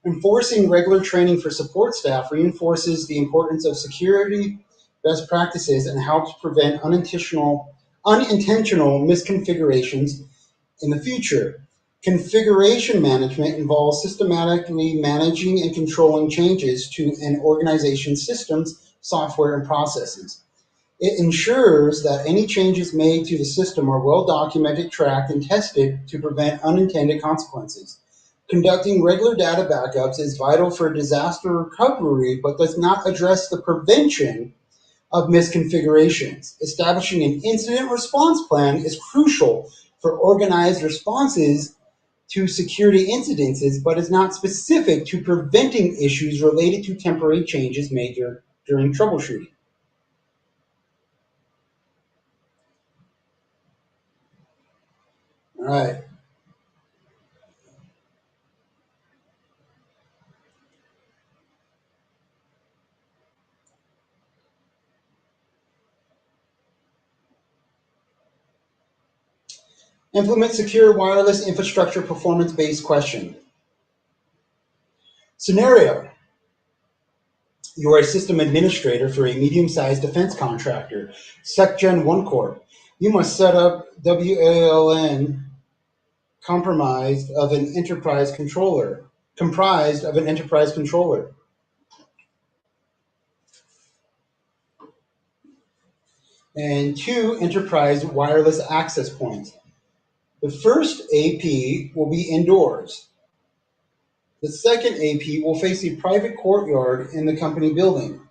Enforcing regular training for support staff reinforces the importance of security best practices and helps prevent unintentional misconfigurations in the future. Configuration management involves systematically managing and controlling changes to an organization's systems, software, and processes. It ensures that any changes made to the system are well documented, tracked, and tested to prevent unintended consequences. Conducting regular data backups is vital for disaster recovery, but does not address the prevention of misconfigurations. Establishing an incident response plan is crucial for organized responses to security incidences, but is not specific to preventing issues related to temporary changes made during troubleshooting. All right. Implement secure wireless infrastructure performance-based question. Scenario: you are a system administrator for a medium-sized defense contractor, SecGen 1 Corp. You must set up WALN comprised of an enterprise controller. And 2 enterprise wireless access points. The first AP will be indoors. The second AP will face a private courtyard in the company building.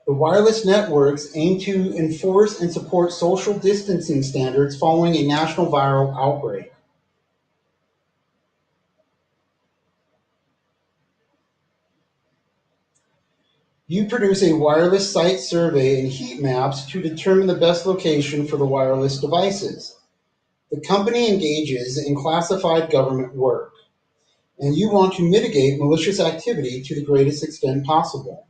The wireless networks aim to enforce and support social distancing standards following a national viral outbreak. You produce a wireless site survey and heat maps to determine the best location for the wireless devices. The company engages in classified government work, and you want to mitigate malicious activity to the greatest extent possible.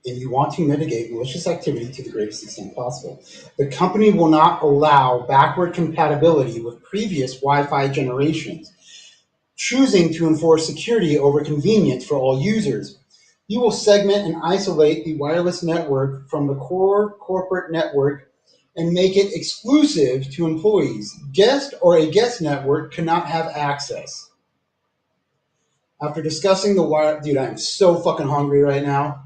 And you want to mitigate malicious activity to the greatest extent possible. The company will not allow backward compatibility with previous Wi-Fi generations, choosing to enforce security over convenience for all users. You will segment and isolate the wireless network from the core corporate network and make it exclusive to employees. Guest or a guest network cannot have access. After discussing the wire, dude, I'm so fucking hungry right now.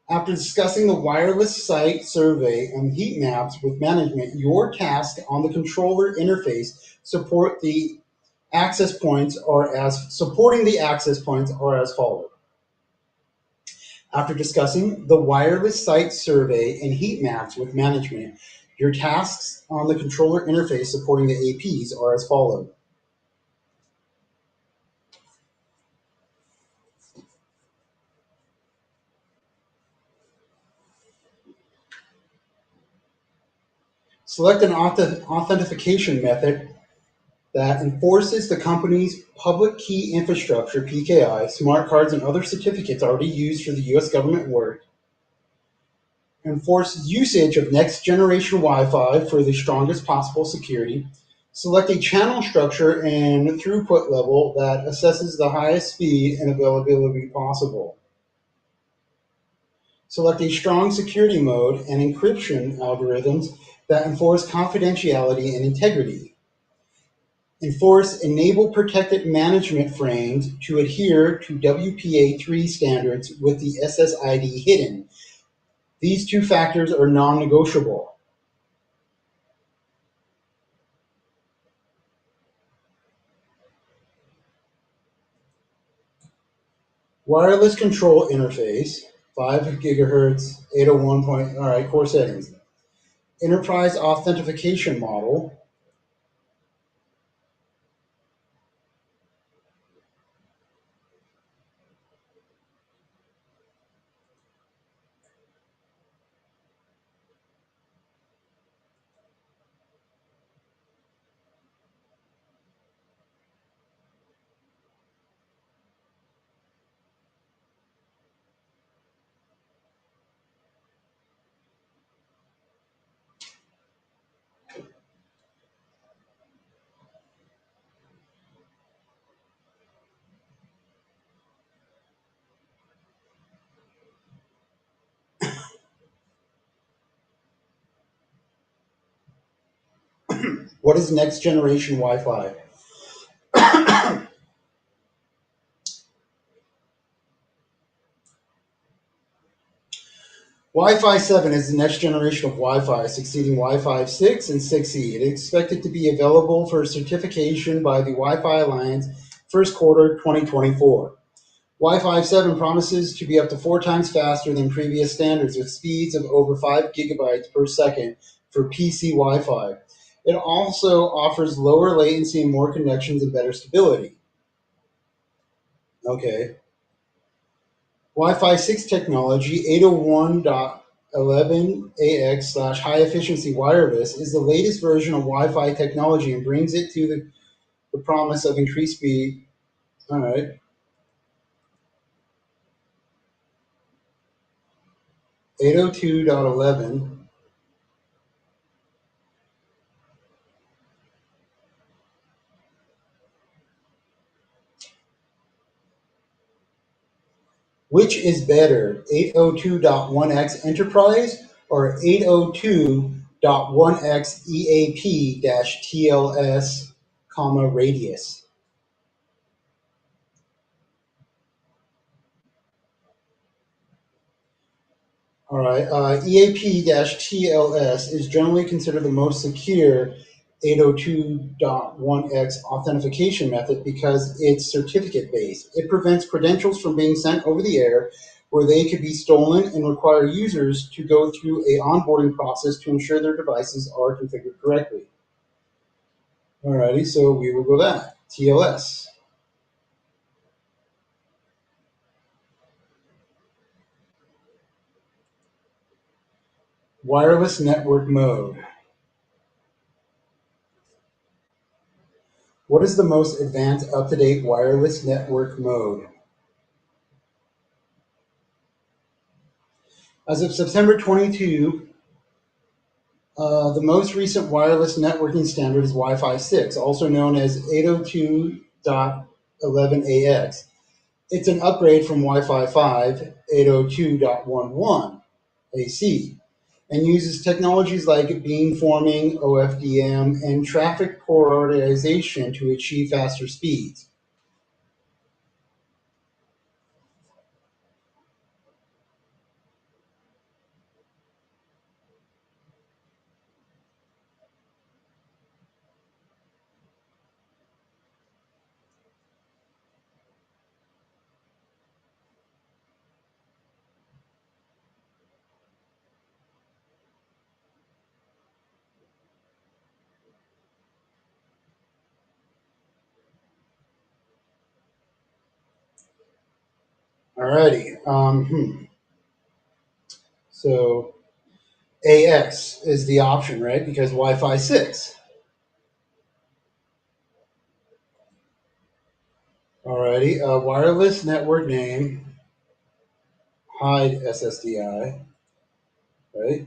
After discussing the wireless site survey and heat maps with management, your task on the controller interface support the access points are as supporting the access points are as follows. After discussing the wireless site survey and heat maps with management, your tasks on the controller interface supporting the APs are as follows. Select an authentication method that enforces the company's public key infrastructure, PKI, smart cards, and other certificates already used for the U.S. government work. Enforce usage of next generation Wi-Fi for the strongest possible security. Select a channel structure and throughput level that assesses the highest speed and availability possible. Select a strong security mode and encryption algorithms that enforce confidentiality and integrity. Enforce enable protected management frames to adhere to WPA3 standards with the SSID hidden. These two factors are non-negotiable. Wireless control interface, 5 gigahertz, 801 point, all right, core settings. Enterprise authentication model. What is next generation Wi-Fi? Wi-Fi 7 is the next generation of Wi-Fi, succeeding Wi-Fi 6 and 6E. It is expected to be available for certification by the Wi-Fi Alliance first quarter 2024. Wi-Fi 7 promises to be up to 4 times faster than previous standards with speeds of over 5 gigabytes per second for PC Wi-Fi. It also offers lower latency and more connections and better stability. Okay. Wi-Fi 6 technology 801.11ax / high efficiency wireless is the latest version of Wi-Fi technology and brings it to the promise of increased speed. All right. 802.11, which is better, 802.1x enterprise or 802.1x EAP-TLS, radius? All right. EAP-TLS is generally considered the most secure 802.1x authentication method because it's certificate-based. It prevents credentials from being sent over the air where they could be stolen and require users to go through a onboarding process to ensure their devices are configured correctly. All righty, so we will go that. TLS. Wireless network mode. What is the most advanced up-to-date wireless network mode? As of September 22, the most recent wireless networking standard is Wi-Fi 6, also known as 802.11ax. It's an upgrade from Wi-Fi 5, 802.11ac. and uses technologies like beamforming, OFDM, and traffic polarization to achieve faster speeds. Alrighty. So AX is the option, right? Because Wi-Fi 6. Alrighty. Wireless network name, hide SSDI, right?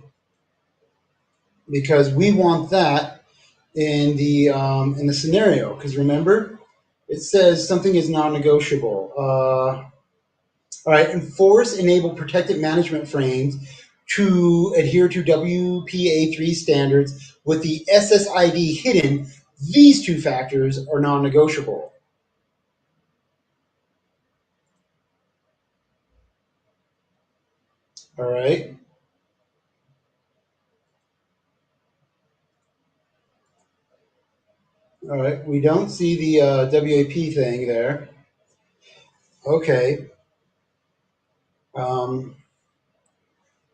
Because we want that in the scenario. Because remember, it says something is non-negotiable. All right, enforce, enable protected management frames to adhere to WPA3 standards with the SSID hidden. These two factors are non-negotiable. All right. All right. We don't see the WAP thing there. Okay. Um,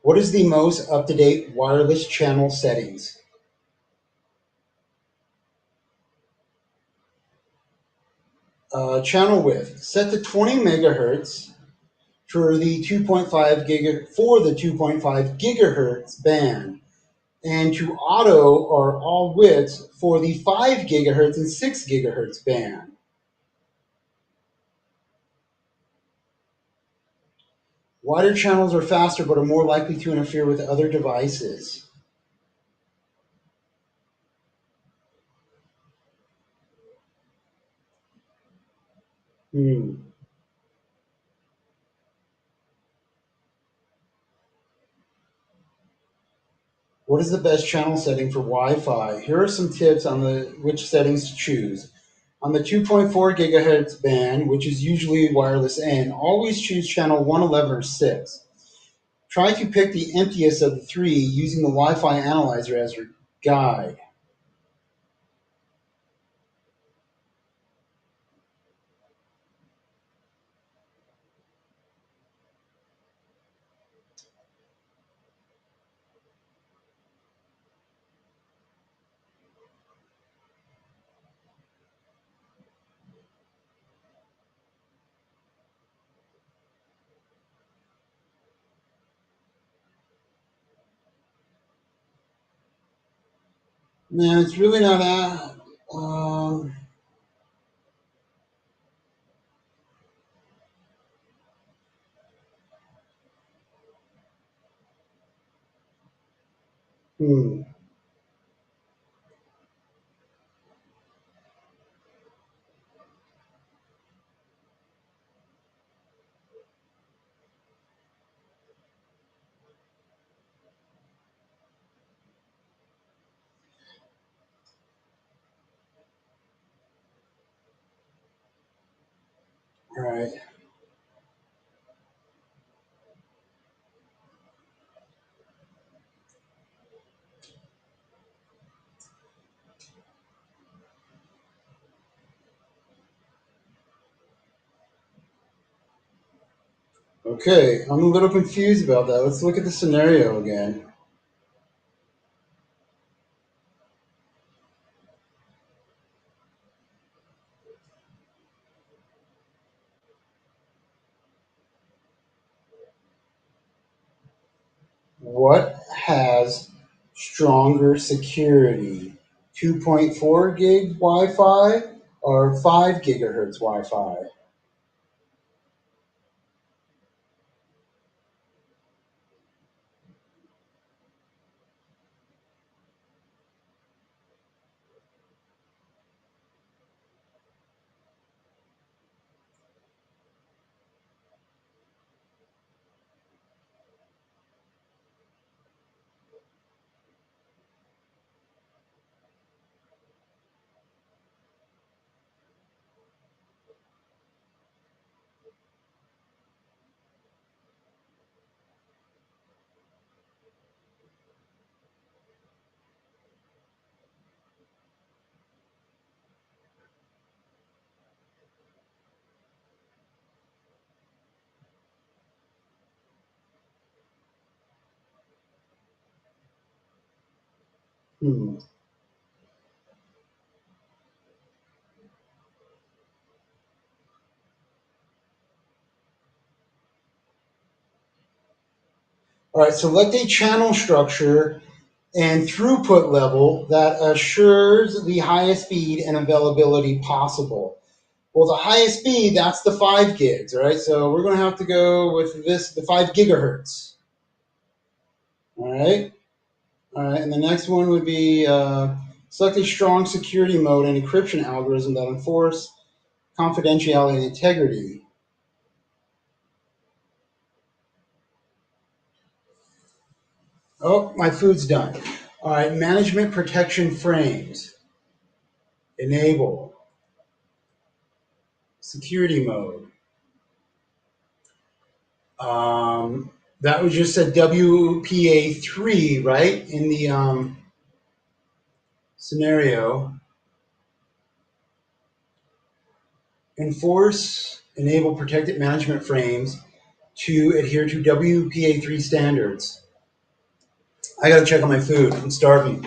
what is the most up-to-date wireless channel settings? Channel width set to 20 megahertz for the 2.5 gigahertz band, and to auto or all widths for the 5 gigahertz and 6 gigahertz band. Wider channels are faster but are more likely to interfere with other devices. Hmm. What is the best channel setting for Wi-Fi? Here are some tips on which settings to choose. On the 2.4 gigahertz band, which is usually wireless N, always choose channel 111 or 6. Try to pick the emptiest of the three using the Wi-Fi analyzer as your guide. Man, it's really not that. Hmm. All right. Okay, I'm a little confused about that. Let's look at the scenario again. What has stronger security? 2.4 gig Wi Fi or 5 gigahertz Wi Fi? Hmm. All right, select a channel structure and throughput level that assures the highest speed and availability possible. Well, the highest speed, that's the 5 gigs, right? So we're going to have to go with this, the 5 gigahertz. All right. All right. And the next one would be select a strong security mode and encryption algorithm that enforce confidentiality and integrity. Oh, my food's done. All right. Management protection frames. Enable. Security mode. That was just a WPA3, right? In the scenario. Enforce, enable protected management frames to adhere to WPA3 standards. I gotta check on my food. I'm starving.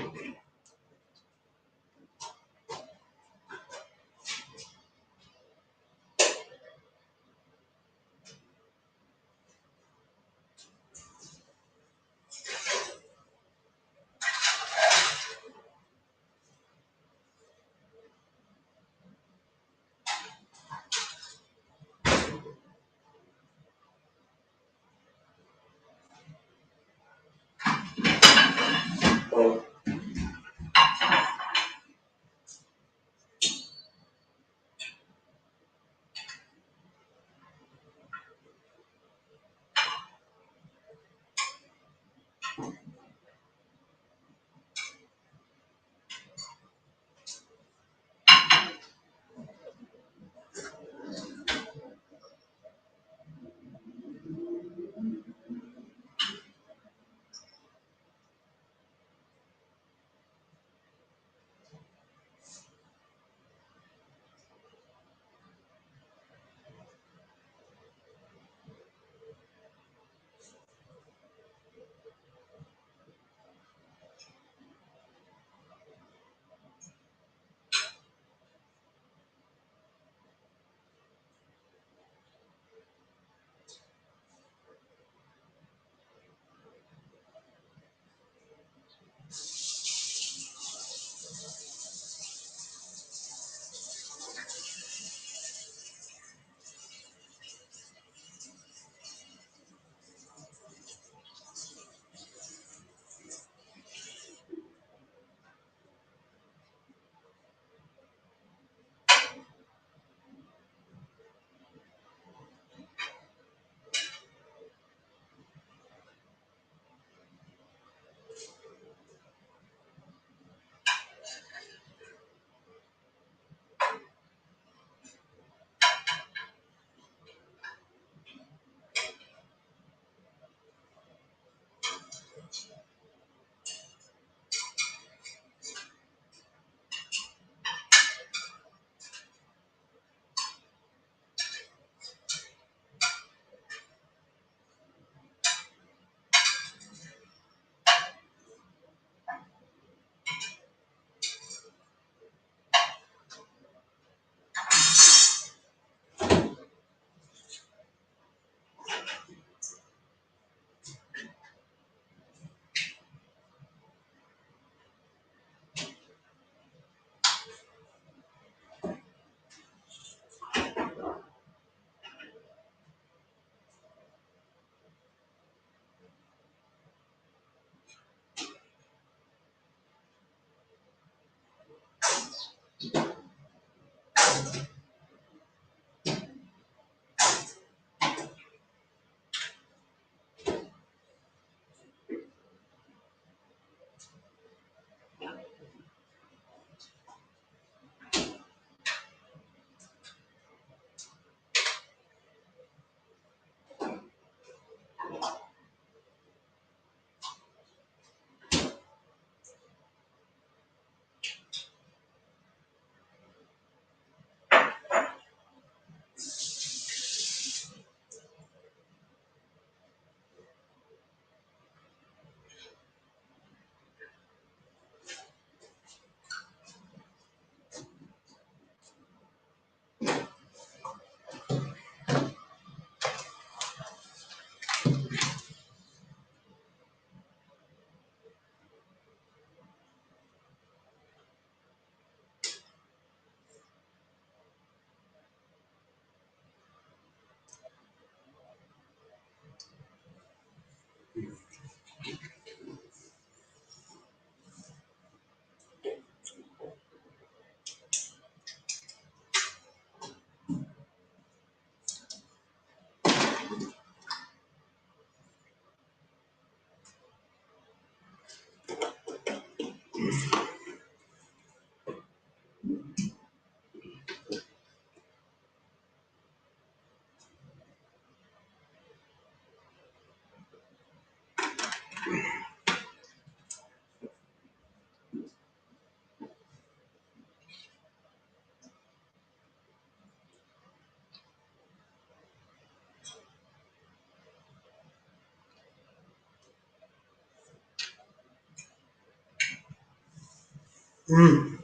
Mm,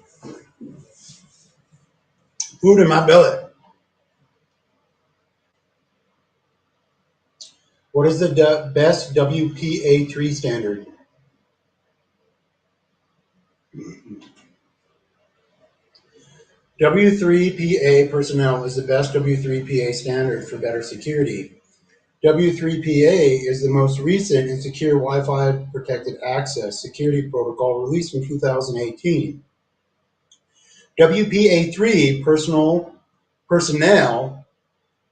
food in my belly. What is the best WPA3 standard? W3PA personnel is the best W3PA standard for better security. W3PA is the most recent and secure Wi-Fi protected access security protocol released in 2018. WPA3 personnel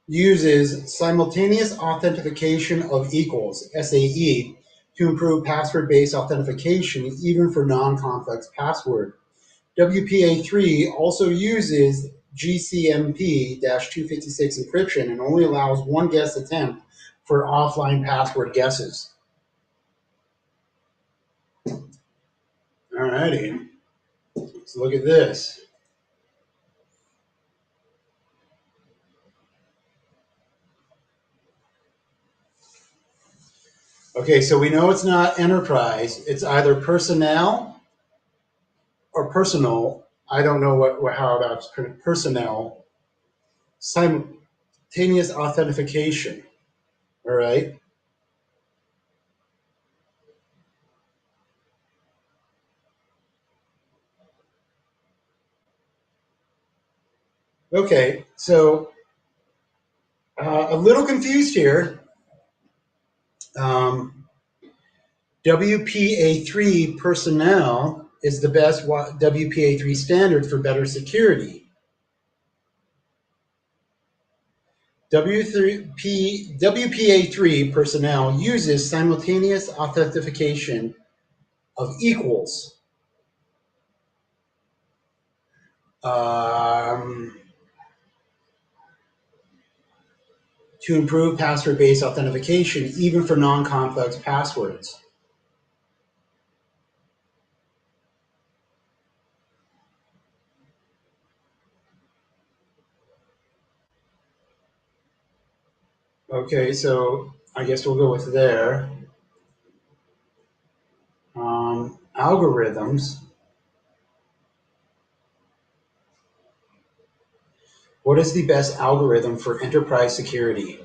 uses simultaneous authentication of equals SAE to improve password-based authentication even for non-complex password. WPA3 also uses GCMP-256 encryption and only allows one guess attempt for offline password guesses. Alrighty, let's look at this. Okay, so we know it's not enterprise. It's either personnel or personal. I don't know how that's personnel. Simultaneous authentication. All right. Okay, so a little confused here. Um, WPA3 personnel is the best WPA3 standard for better security. WPA3 personnel uses simultaneous authentication of equals. Um, to improve password-based authentication, even for non-complex passwords. Okay, so I guess we'll go with there. Algorithms. What is the best algorithm for enterprise security?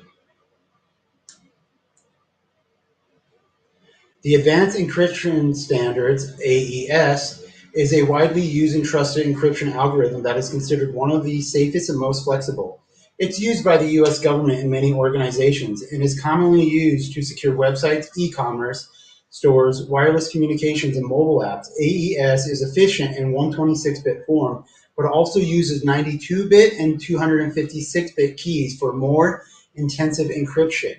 The Advanced Encryption Standards, AES, is a widely used and trusted encryption algorithm that is considered one of the safest and most flexible. It's used by the US government and many organizations and is commonly used to secure websites, e-commerce, stores, wireless communications, and mobile apps. AES is efficient in 126-bit form, but also uses 92-bit and 256-bit keys for more intensive encryption.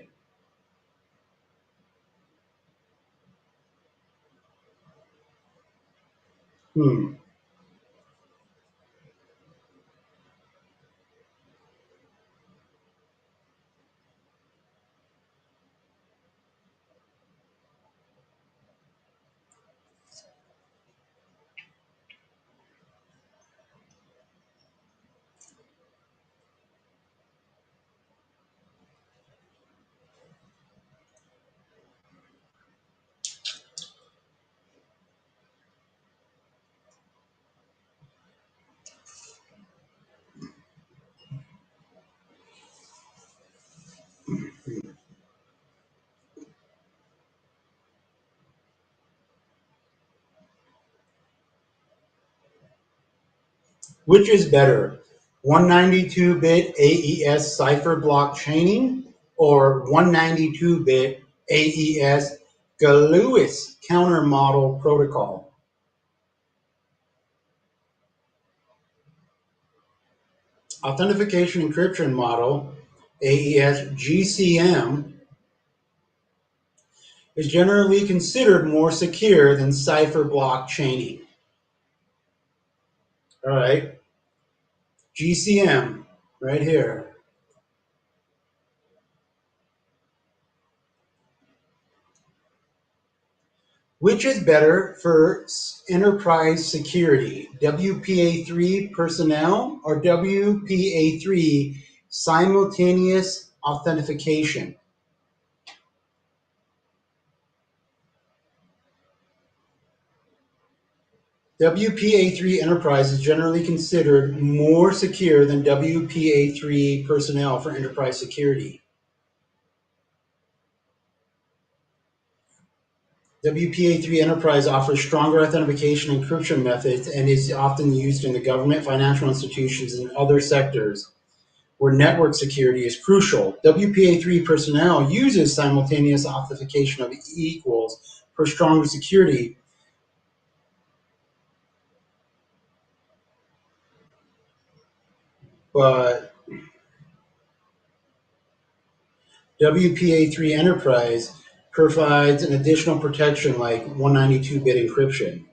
Hmm. Which is better, 192-bit AES cipher block chaining or 192-bit AES Lewis counter model protocol. Authentication encryption model, AES GCM, is generally considered more secure than cipher block chaining. All right, GCM, right here. Which is better for enterprise security, WPA3 personnel or WPA3 simultaneous authentication? WPA3 enterprise is generally considered more secure than WPA3 personnel for enterprise security. WPA3 Enterprise offers stronger authentication encryption methods and is often used in the government, financial institutions, and other sectors where network security is crucial. WPA3 personnel uses simultaneous authentication of equals for stronger security, but WPA3 Enterprise provides an additional protection like 192-bit encryption.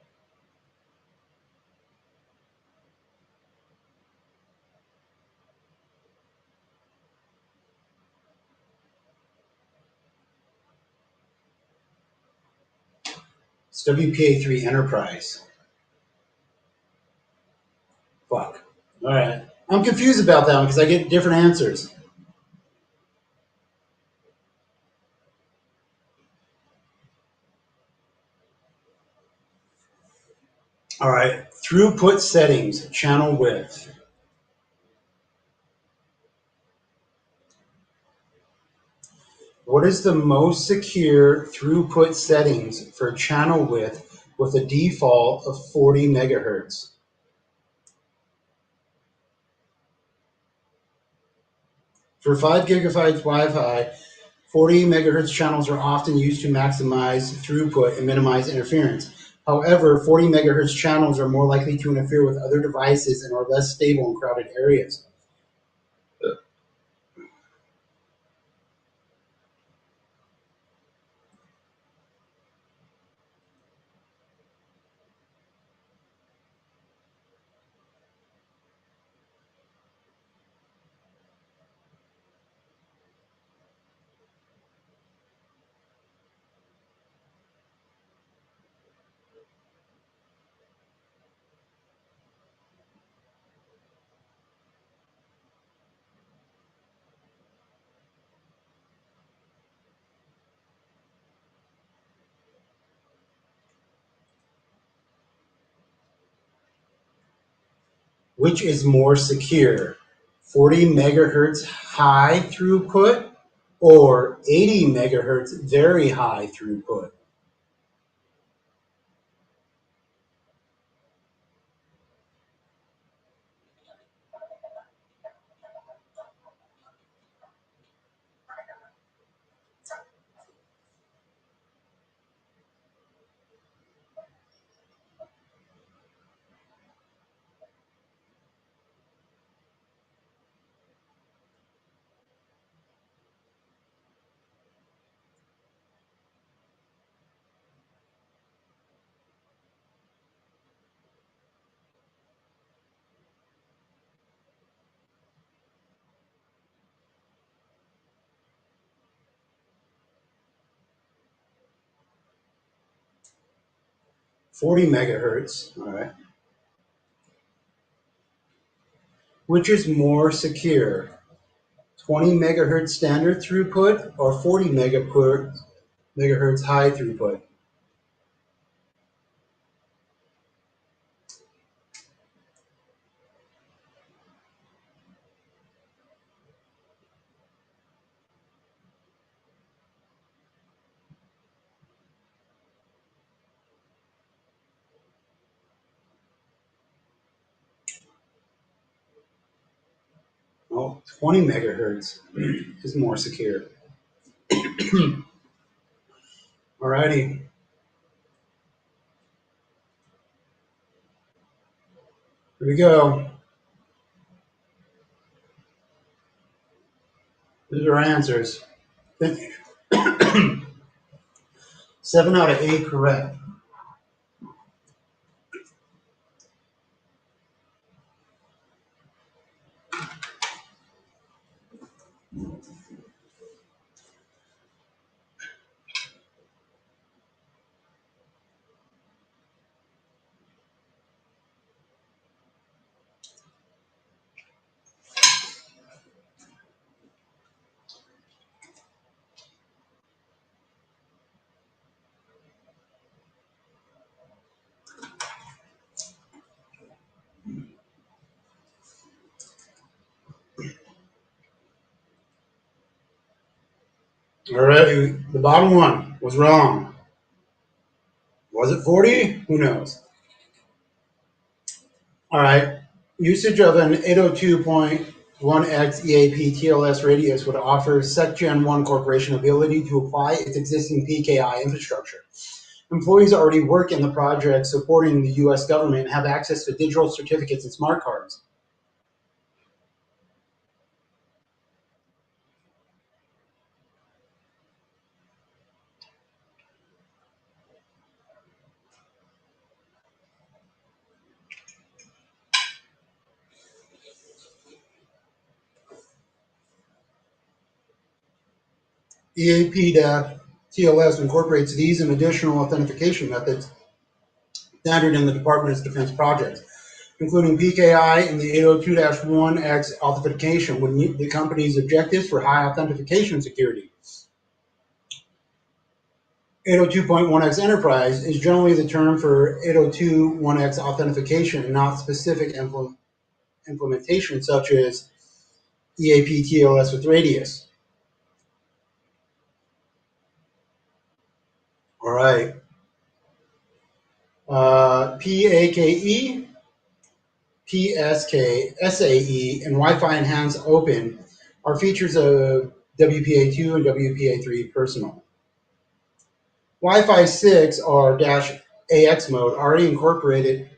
It's WPA3 Enterprise. Fuck. All right. I'm confused about that one because I get different answers. All right. Throughput settings, channel width. What is the most secure throughput settings for channel width with a default of 40 megahertz? For 5 gigabytes Wi-Fi, 40 megahertz channels are often used to maximize throughput and minimize interference. However, 40 megahertz channels are more likely to interfere with other devices and are less stable in crowded areas. 'Which is more secure, 40 megahertz high throughput or 80 megahertz very high throughput? Forty megahertz, all right. Which is more secure, 20 megahertz standard throughput or 40 megahertz high throughput? Oh, 20 megahertz is more secure. All Alrighty, here we go. These are our answers. 7 out of 8 correct. Alrighty, the bottom one was wrong. Was it 40? Who knows? All right. Usage of an 802.1x EAP TLS radius would offer SecGen1 Corporation ability to apply its existing PKI infrastructure. Employees already work in the project supporting the U.S. government and have access to digital certificates and smart cards. EAP-TLS incorporates these and additional authentication methods standard in the Department of Defense projects, including PKI and the 802-1X authentication would meet the company's objectives for high authentication security. 802.1x Enterprise is generally the term for 802.1x authentication and not specific implementation such as EAP TLS with Radius. All right. PAKE, PSK, SAE, and Wi-Fi Enhanced Open are features of WPA2 and WPA3 personal. Wi-Fi 6 or -AX mode already incorporated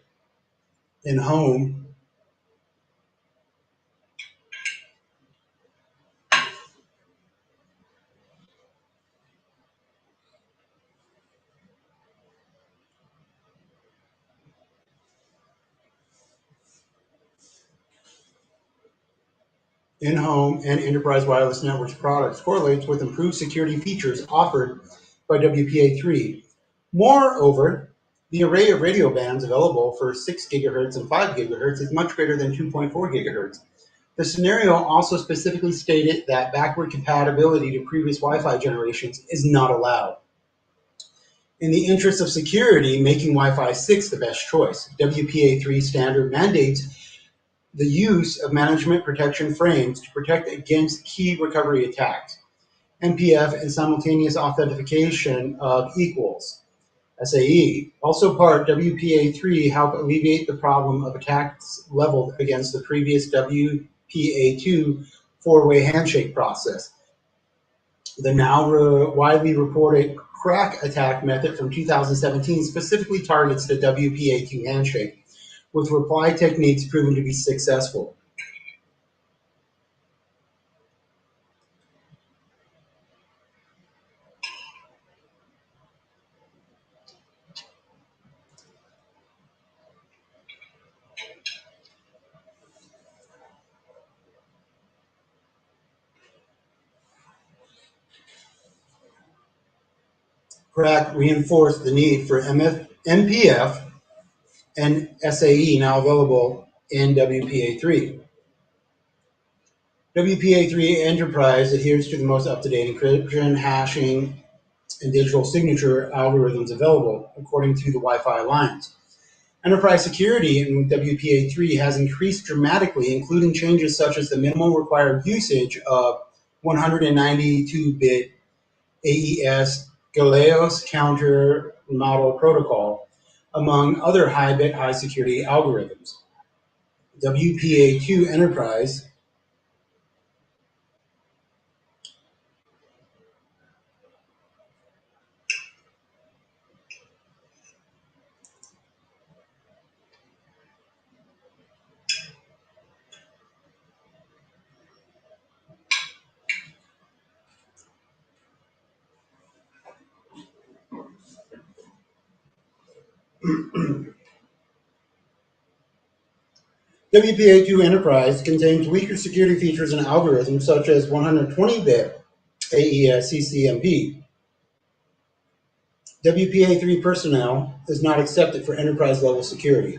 in home. In-home and enterprise wireless networks products correlates with improved security features offered by WPA3. Moreover, the array of radio bands available for 6 gigahertz and 5 gigahertz is much greater than 2.4 gigahertz. The scenario also specifically stated that backward compatibility to previous Wi-Fi generations is not allowed. In the interest of security, making Wi-Fi 6 the best choice, WPA3 standard mandates the use of management protection frames to protect against key recovery attacks, MPF and simultaneous authentication of equals, SAE. Also part WPA3 help alleviate the problem of attacks leveled against the previous WPA2 four-way handshake process. The now widely reported crack attack method from 2017 specifically targets the WPA2 handshake, with reply techniques proven to be successful. Crack reinforced the need for MPF and SAE now available in WPA3. WPA3 Enterprise adheres to the most up-to-date encryption, hashing, and digital signature algorithms available, according to the Wi-Fi Alliance. Enterprise security in WPA3 has increased dramatically, including changes such as the minimum required usage of 192-bit AES Galeos counter model protocol, among other high-bit, high-security algorithms. WPA2 Enterprise WPA2 Enterprise contains weaker security features and algorithms such as 120-bit AES CCMP. WPA3 personnel is not accepted for enterprise-level security.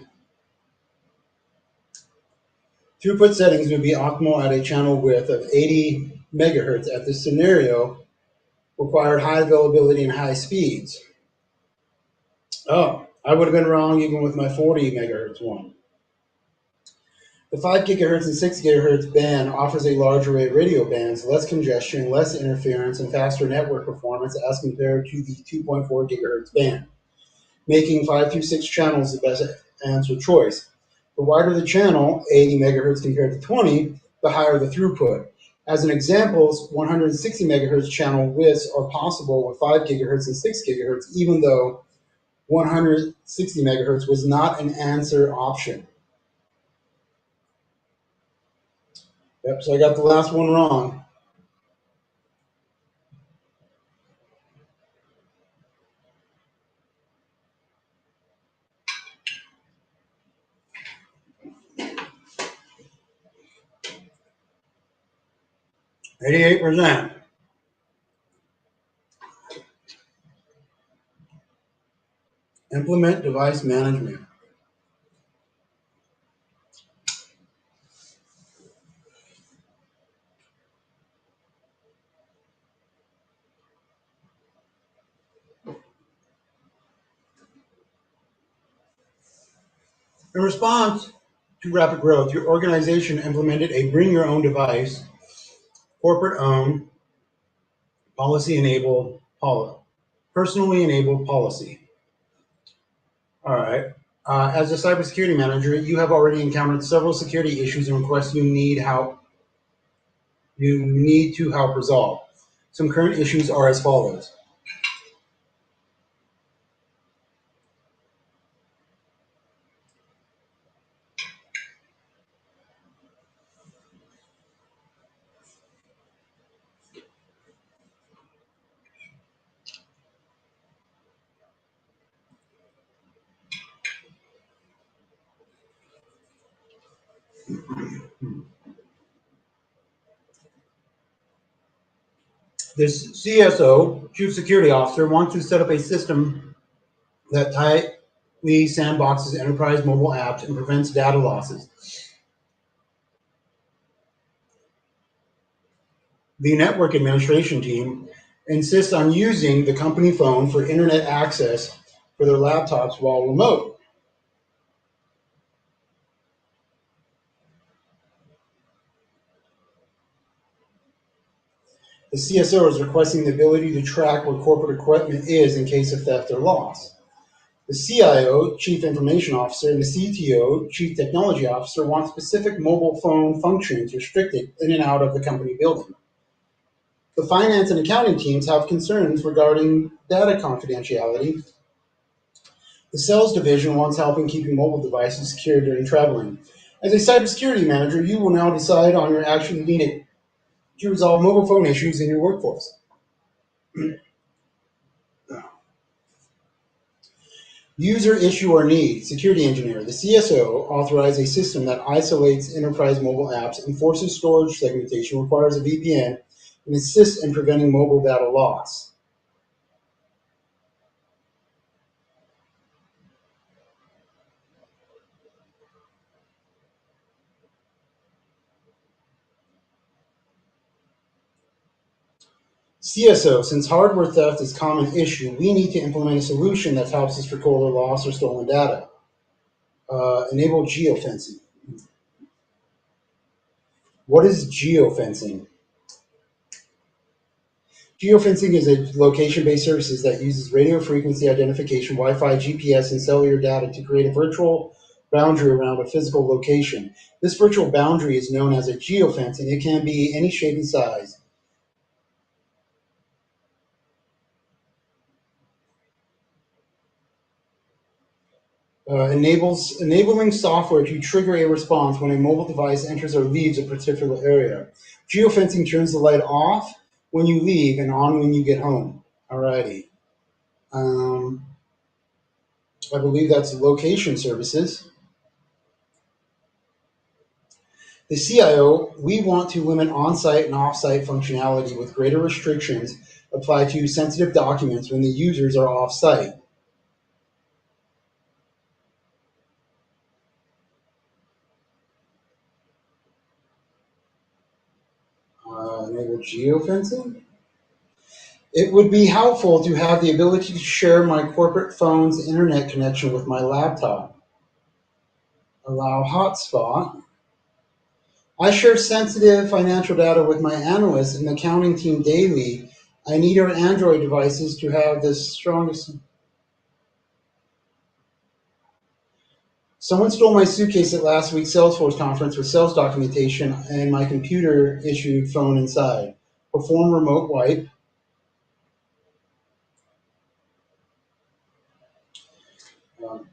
Throughput settings would be optimal at a channel width of 80 megahertz at this scenario, required high availability and high speeds. Oh, I would have been wrong even with my 40 megahertz one. The 5 gigahertz and 6 gigahertz band offers a large array of radio bands, less congestion, less interference, and faster network performance as compared to the 2.4 gigahertz band, making 526 channels the best answer choice. The wider the channel, 80 megahertz compared to 20, the higher the throughput. As an example, 160 megahertz channel widths are possible with 5 gigahertz and 6 gigahertz, even though 160 megahertz was not an answer option. Yep, so I got the last one wrong. %. Implement device management. In response to rapid growth, your organization implemented a bring your own device, corporate owned, policy enabled, personally enabled policy. All right. As a cybersecurity manager, you have already encountered several security issues and requests you need to help resolve. Some current issues are as follows. This CSO, Chief Security Officer, wants to set up a system that tightly sandboxes enterprise mobile apps and prevents data losses. The network administration team insists on using the company phone for internet access for their laptops while remote. The CSO is requesting the ability to track where corporate equipment is in case of theft or loss. The CIO, Chief Information Officer, and the CTO, Chief Technology Officer, want specific mobile phone functions restricted in and out of the company building. The finance and accounting teams have concerns regarding data confidentiality. The sales division wants help in keeping mobile devices secure during traveling. As a cybersecurity manager, you will now decide on your actions needed to resolve mobile phone issues in your workforce. User issue or need, security engineer. The CSO authorizes a system that isolates enterprise mobile apps, enforces storage segmentation, requires a VPN, and assists in preventing mobile data loss. CSO, since hardware theft is a common issue, we need to implement a solution that helps us recover lost or stolen data. Enable geofencing. What is geofencing? Geofencing is a location-based services that uses radio frequency identification, Wi-Fi, GPS, and cellular data to create a virtual boundary around a physical location. This virtual boundary is known as a geofence, and it can be any shape and size. Enabling software to trigger a response when a mobile device enters or leaves a particular area. Geofencing turns the light off when you leave and on when you get home. Alrighty. I believe that's location services. The CIO, we want to limit on-site and off-site functionality with greater restrictions applied to sensitive documents when the users are off-site. Enable geofencing. It would be helpful to have the ability to share my corporate phone's internet connection with my laptop. Allow hotspot. I share sensitive financial data with my analysts and accounting team daily. I need our Android devices to have the strongest. Someone stole my suitcase at last week's Salesforce conference with sales documentation and my computer issued phone inside. Perform remote wipe. Um,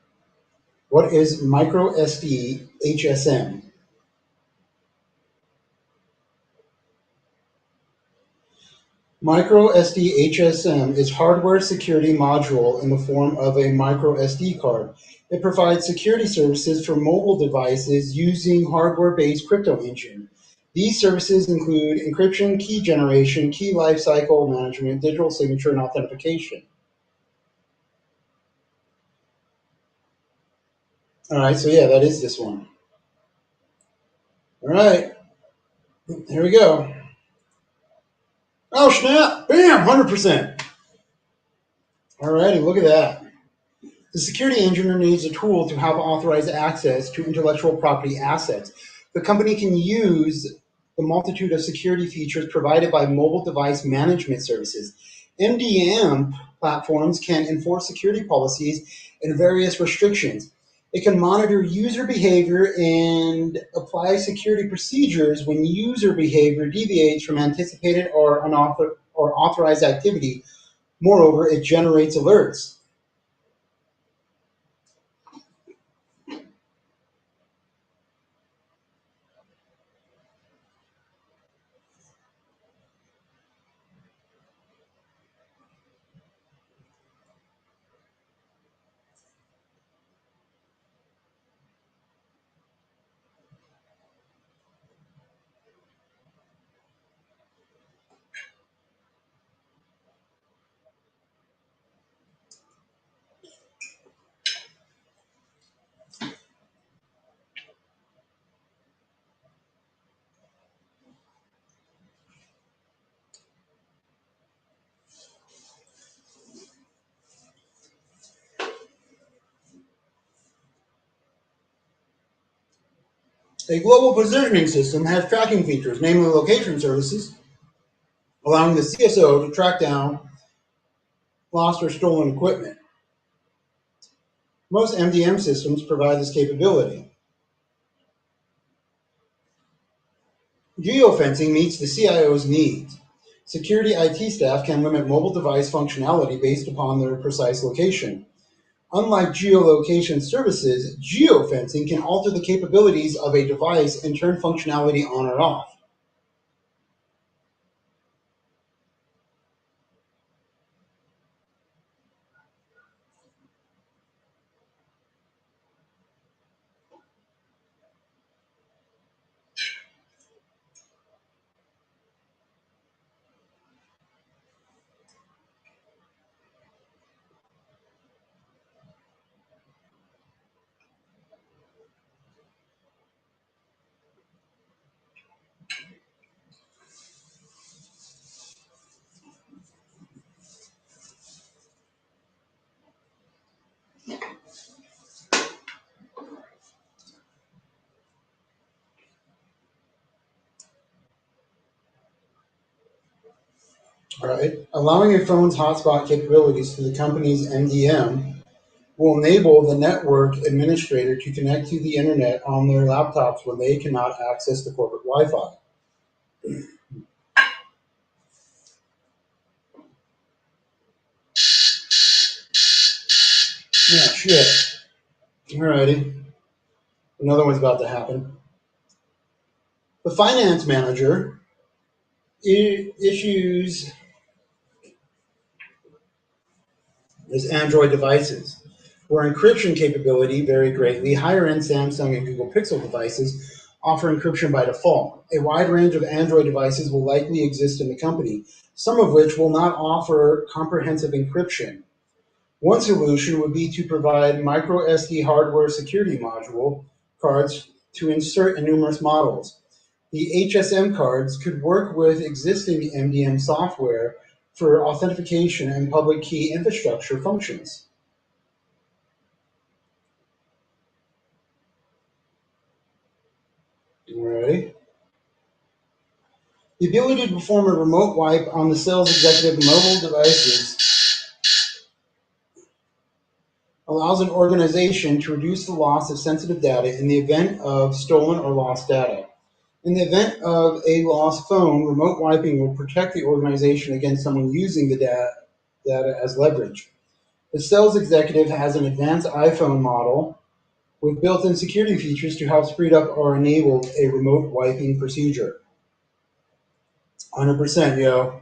what is micro SD HSM? Micro SD HSM is hardware security module in the form of a micro SD card. It provides security services for mobile devices using hardware-based crypto engine. These services include encryption, key generation, key lifecycle management, digital signature, and authentication. All right, so yeah, that is this one. All right, here we go. Oh, snap! Bam! 100%. All righty, look at that. The security engineer needs a tool to have authorized access to intellectual property assets. The company can use the multitude of security features provided by mobile device management services. MDM platforms can enforce security policies and various restrictions. It can monitor user behavior and apply security procedures when user behavior deviates from anticipated or authorized activity. Moreover, it generates alerts. A global positioning system has tracking features, namely location services, allowing the CSO to track down lost or stolen equipment. Most MDM systems provide this capability. Geofencing meets the CIO's needs. Security IT staff can limit mobile device functionality based upon their precise location. Unlike geolocation services, geofencing can alter the capabilities of a device and turn functionality on or off. Right? Allowing a phone's hotspot capabilities to the company's MDM will enable the network administrator to connect to the internet on their laptops when they cannot access the corporate Wi-Fi. Yeah, shit. Alrighty. Another one's about to happen. The finance manager issues his Android devices. Where encryption capability vary greatly, higher-end Samsung and Google Pixel devices offer encryption by default. A wide range of Android devices will likely exist in the company, some of which will not offer comprehensive encryption. One solution would be to provide micro SD hardware security module cards to insert in numerous models. The HSM cards could work with existing MDM software for authentication and public key infrastructure functions. Alrighty. The ability to perform a remote wipe on the sales executive mobile devices allows an organization to reduce the loss of sensitive data in the event of stolen or lost data. In the event of a lost phone, remote wiping will protect the organization against someone using the data as leverage. The sales executive has an advanced iPhone model with built-in security features to help speed up or enable a remote wiping procedure. 100%, yo.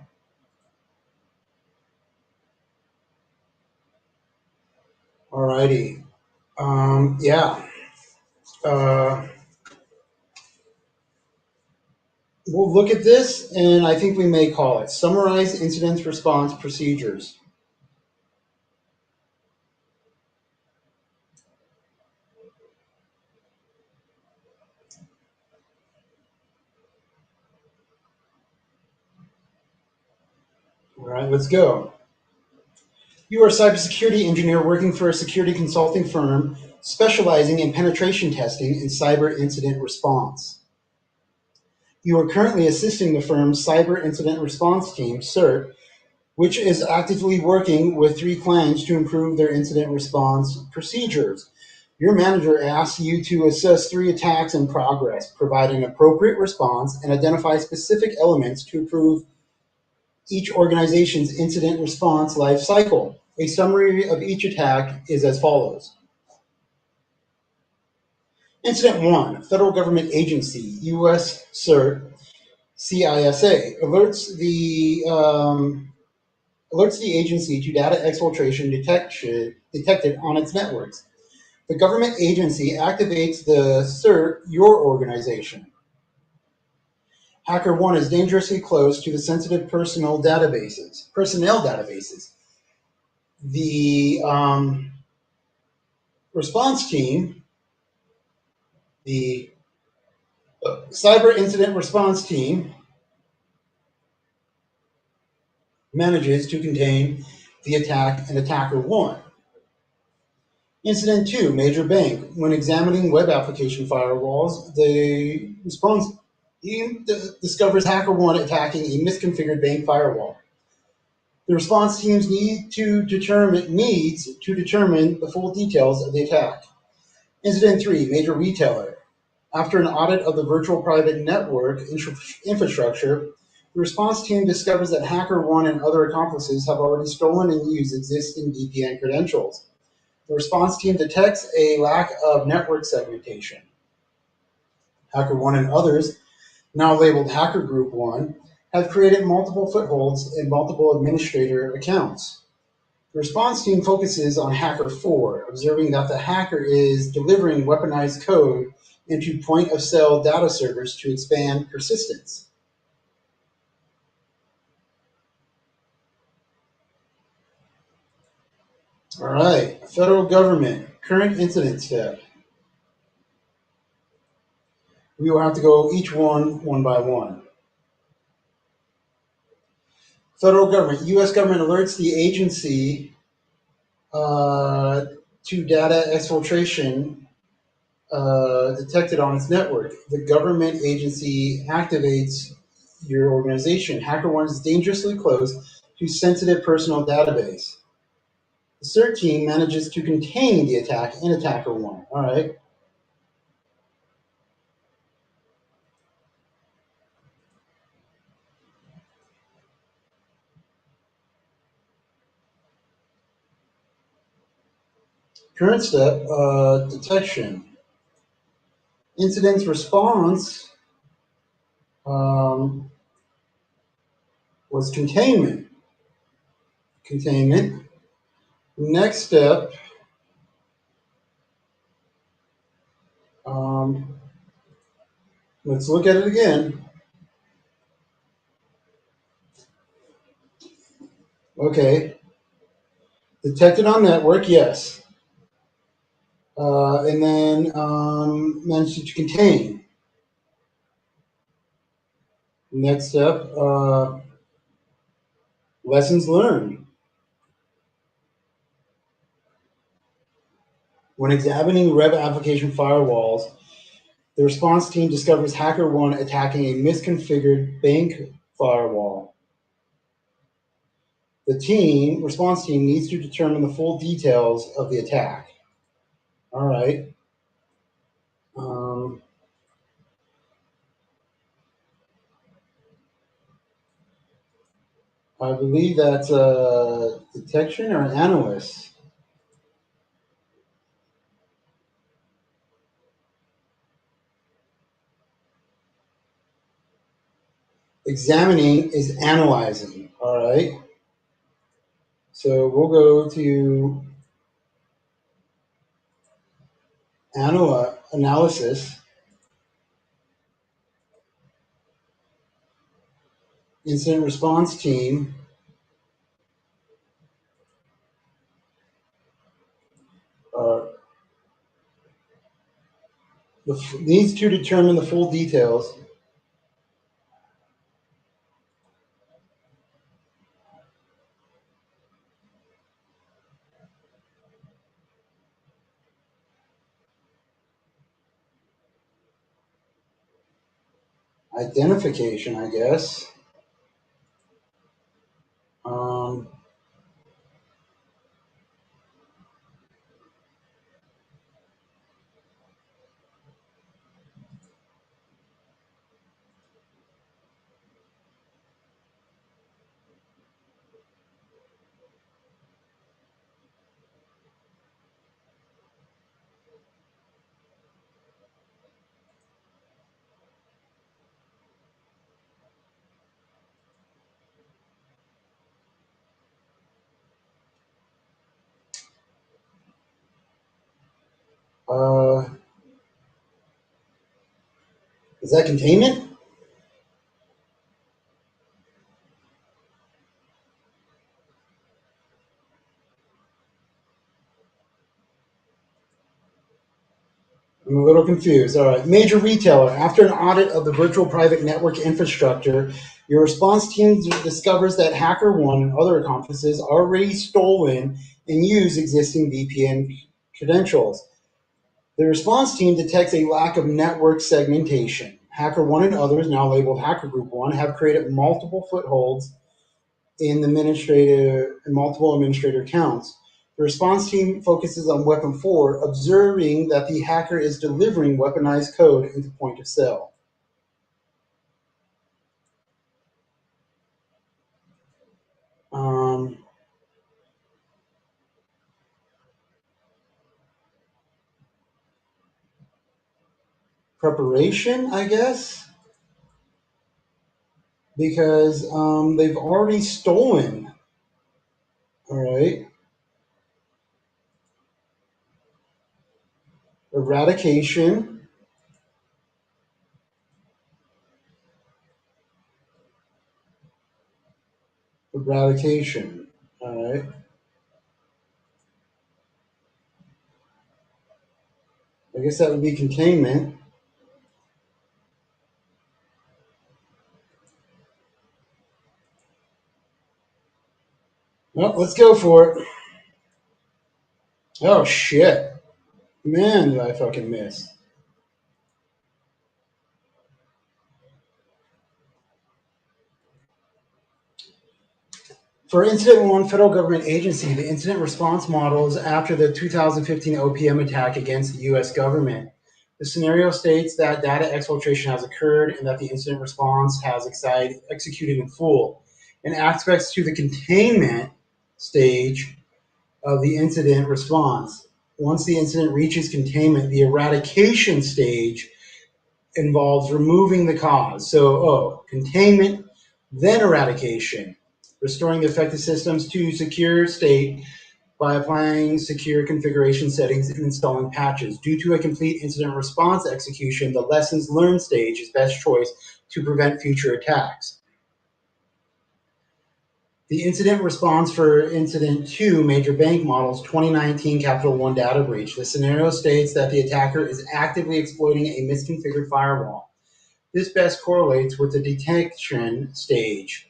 Alrighty. Yeah. Uh, we'll look at this, and I think we may call it Summarize Incident Response Procedures. All right, let's go. You are a cybersecurity engineer working for a security consulting firm specializing in penetration testing and cyber incident response. You are currently assisting the firm's Cyber Incident Response Team, CERT, which is actively working with 3 clients to improve their incident response procedures. Your manager asks you to assess 3 attacks in progress, provide an appropriate response, and identify specific elements to improve each organization's incident response life cycle. A summary of each attack is as follows. Incident 1, Federal Government Agency, U.S. CERT, CISA, alerts the agency to data exfiltration detected on its networks. The government agency activates the CERT, your organization. HackerOne is dangerously close to the sensitive personnel databases. The response team, the cyber incident response team, manages to contain the attack and attacker 1. Incident 2, major bank. When examining web application firewalls, the response team discovers hacker 1 attacking a misconfigured bank firewall. The response teams needs to determine the full details of the attack. Incident 3, major retailer. After an audit of the virtual private network infrastructure, the response team discovers that hacker 1 and other accomplices have already stolen and used existing VPN credentials. The response team detects a lack of network segmentation. Hacker 1 and others, now labeled Hacker Group 1, have created multiple footholds in multiple administrator accounts. The response team focuses on Hacker 4, observing that the hacker is delivering weaponized code into point-of-sale data servers to expand persistence. All right, federal government, current incident step. We will have to go each one by one. Federal government, U.S. government alerts the agency to data exfiltration detected on its network. The government agency activates your organization. HackerOne is dangerously close to sensitive personal database. The CERT team manages to contain the attack in attacker 1. All right. Current step, detection. Incident response was containment. Next step, Let's look at it again. Okay. Detected on network, yes. And then managed to contain. Next step, lessons learned. When examining web application firewalls, the response team discovers HackerOne attacking a misconfigured bank firewall. The response team, needs to determine the full details of the attack. All right. Um, I believe that's detection or analyst. Examining is analyzing. All right. So we'll go to analysis, incident response team. Uh, needs to determine the full details. Identification, I guess. Um, uh, is that containment? I'm a little confused. All right. Major retailer. After an audit of the virtual private network infrastructure, your response team discovers that HackerOne and other accomplices already stolen and use existing VPN credentials. The response team detects a lack of network segmentation. HackerOne and others, now labeled Hacker Group One, have created multiple footholds in multiple administrator accounts. The response team focuses on Weapon 4, observing that the hacker is delivering weaponized code into point of sale. Um, Preparation, I guess, because they've already stolen. All right. Eradication. Eradication. All right. I guess that would be containment. Well, let's go for it. Oh, shit. Man, did I fucking miss. For Incident 1 federal government agency, the incident response model is after the 2015 OPM attack against the U.S. government. The scenario states that data exfiltration has occurred and that the incident response has executed in full. In aspects to the containment stage of the incident response, once the incident reaches containment, the eradication stage involves removing the cause. So, containment, then eradication, restoring the affected systems to secure state by applying secure configuration settings and installing patches. Due to a complete incident response execution, the lessons learned stage is best choice to prevent future attacks. The incident response for Incident 2 Major Bank Models 2019 Capital One data breach. The scenario states that the attacker is actively exploiting a misconfigured firewall. This best correlates with the detection stage.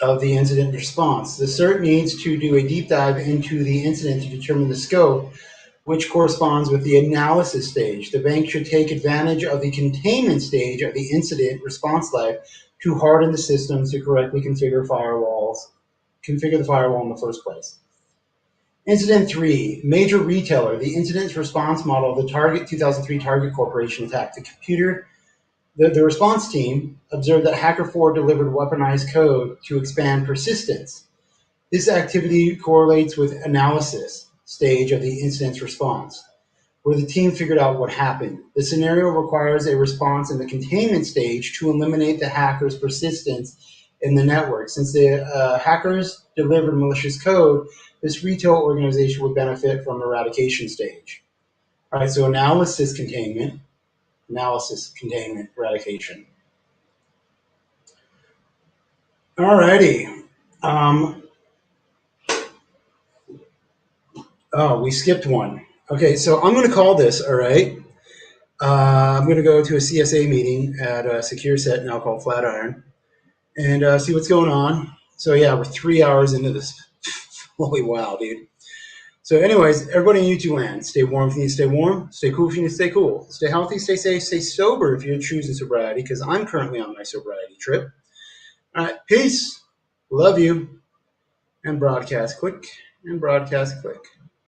Of the incident response. The CERT needs to do a deep dive into the incident to determine the scope, which corresponds with the analysis stage. The bank should take advantage of the containment stage of the incident response life to harden the systems to correctly configure the firewall in the first place. Incident 3, Major Retailer. The incident response model of the Target 2003 Target Corporation attack. The response team observed that HackerFor delivered weaponized code to expand persistence. This activity correlates with analysis stage of the incident response, where the team figured out what happened. The scenario requires a response in the containment stage to eliminate the hacker's persistence in the network. Since the hackers delivered malicious code, this retail organization would benefit from eradication stage. All right, so analysis, containment, eradication. All righty. Oh, we skipped one. Okay, so I'm going to call this, all right? I'm going to go to a CSA meeting at a secure set now called Flatiron and see what's going on. So, yeah, we're 3 hours into this. Holy wow, dude. So, anyways, everybody in YouTube land, stay warm if you need to stay warm. Stay cool if you need to stay cool. Stay healthy, stay safe, stay sober if you're choosing sobriety, because I'm currently on my sobriety trip. All right, peace. Love you. And broadcast quick.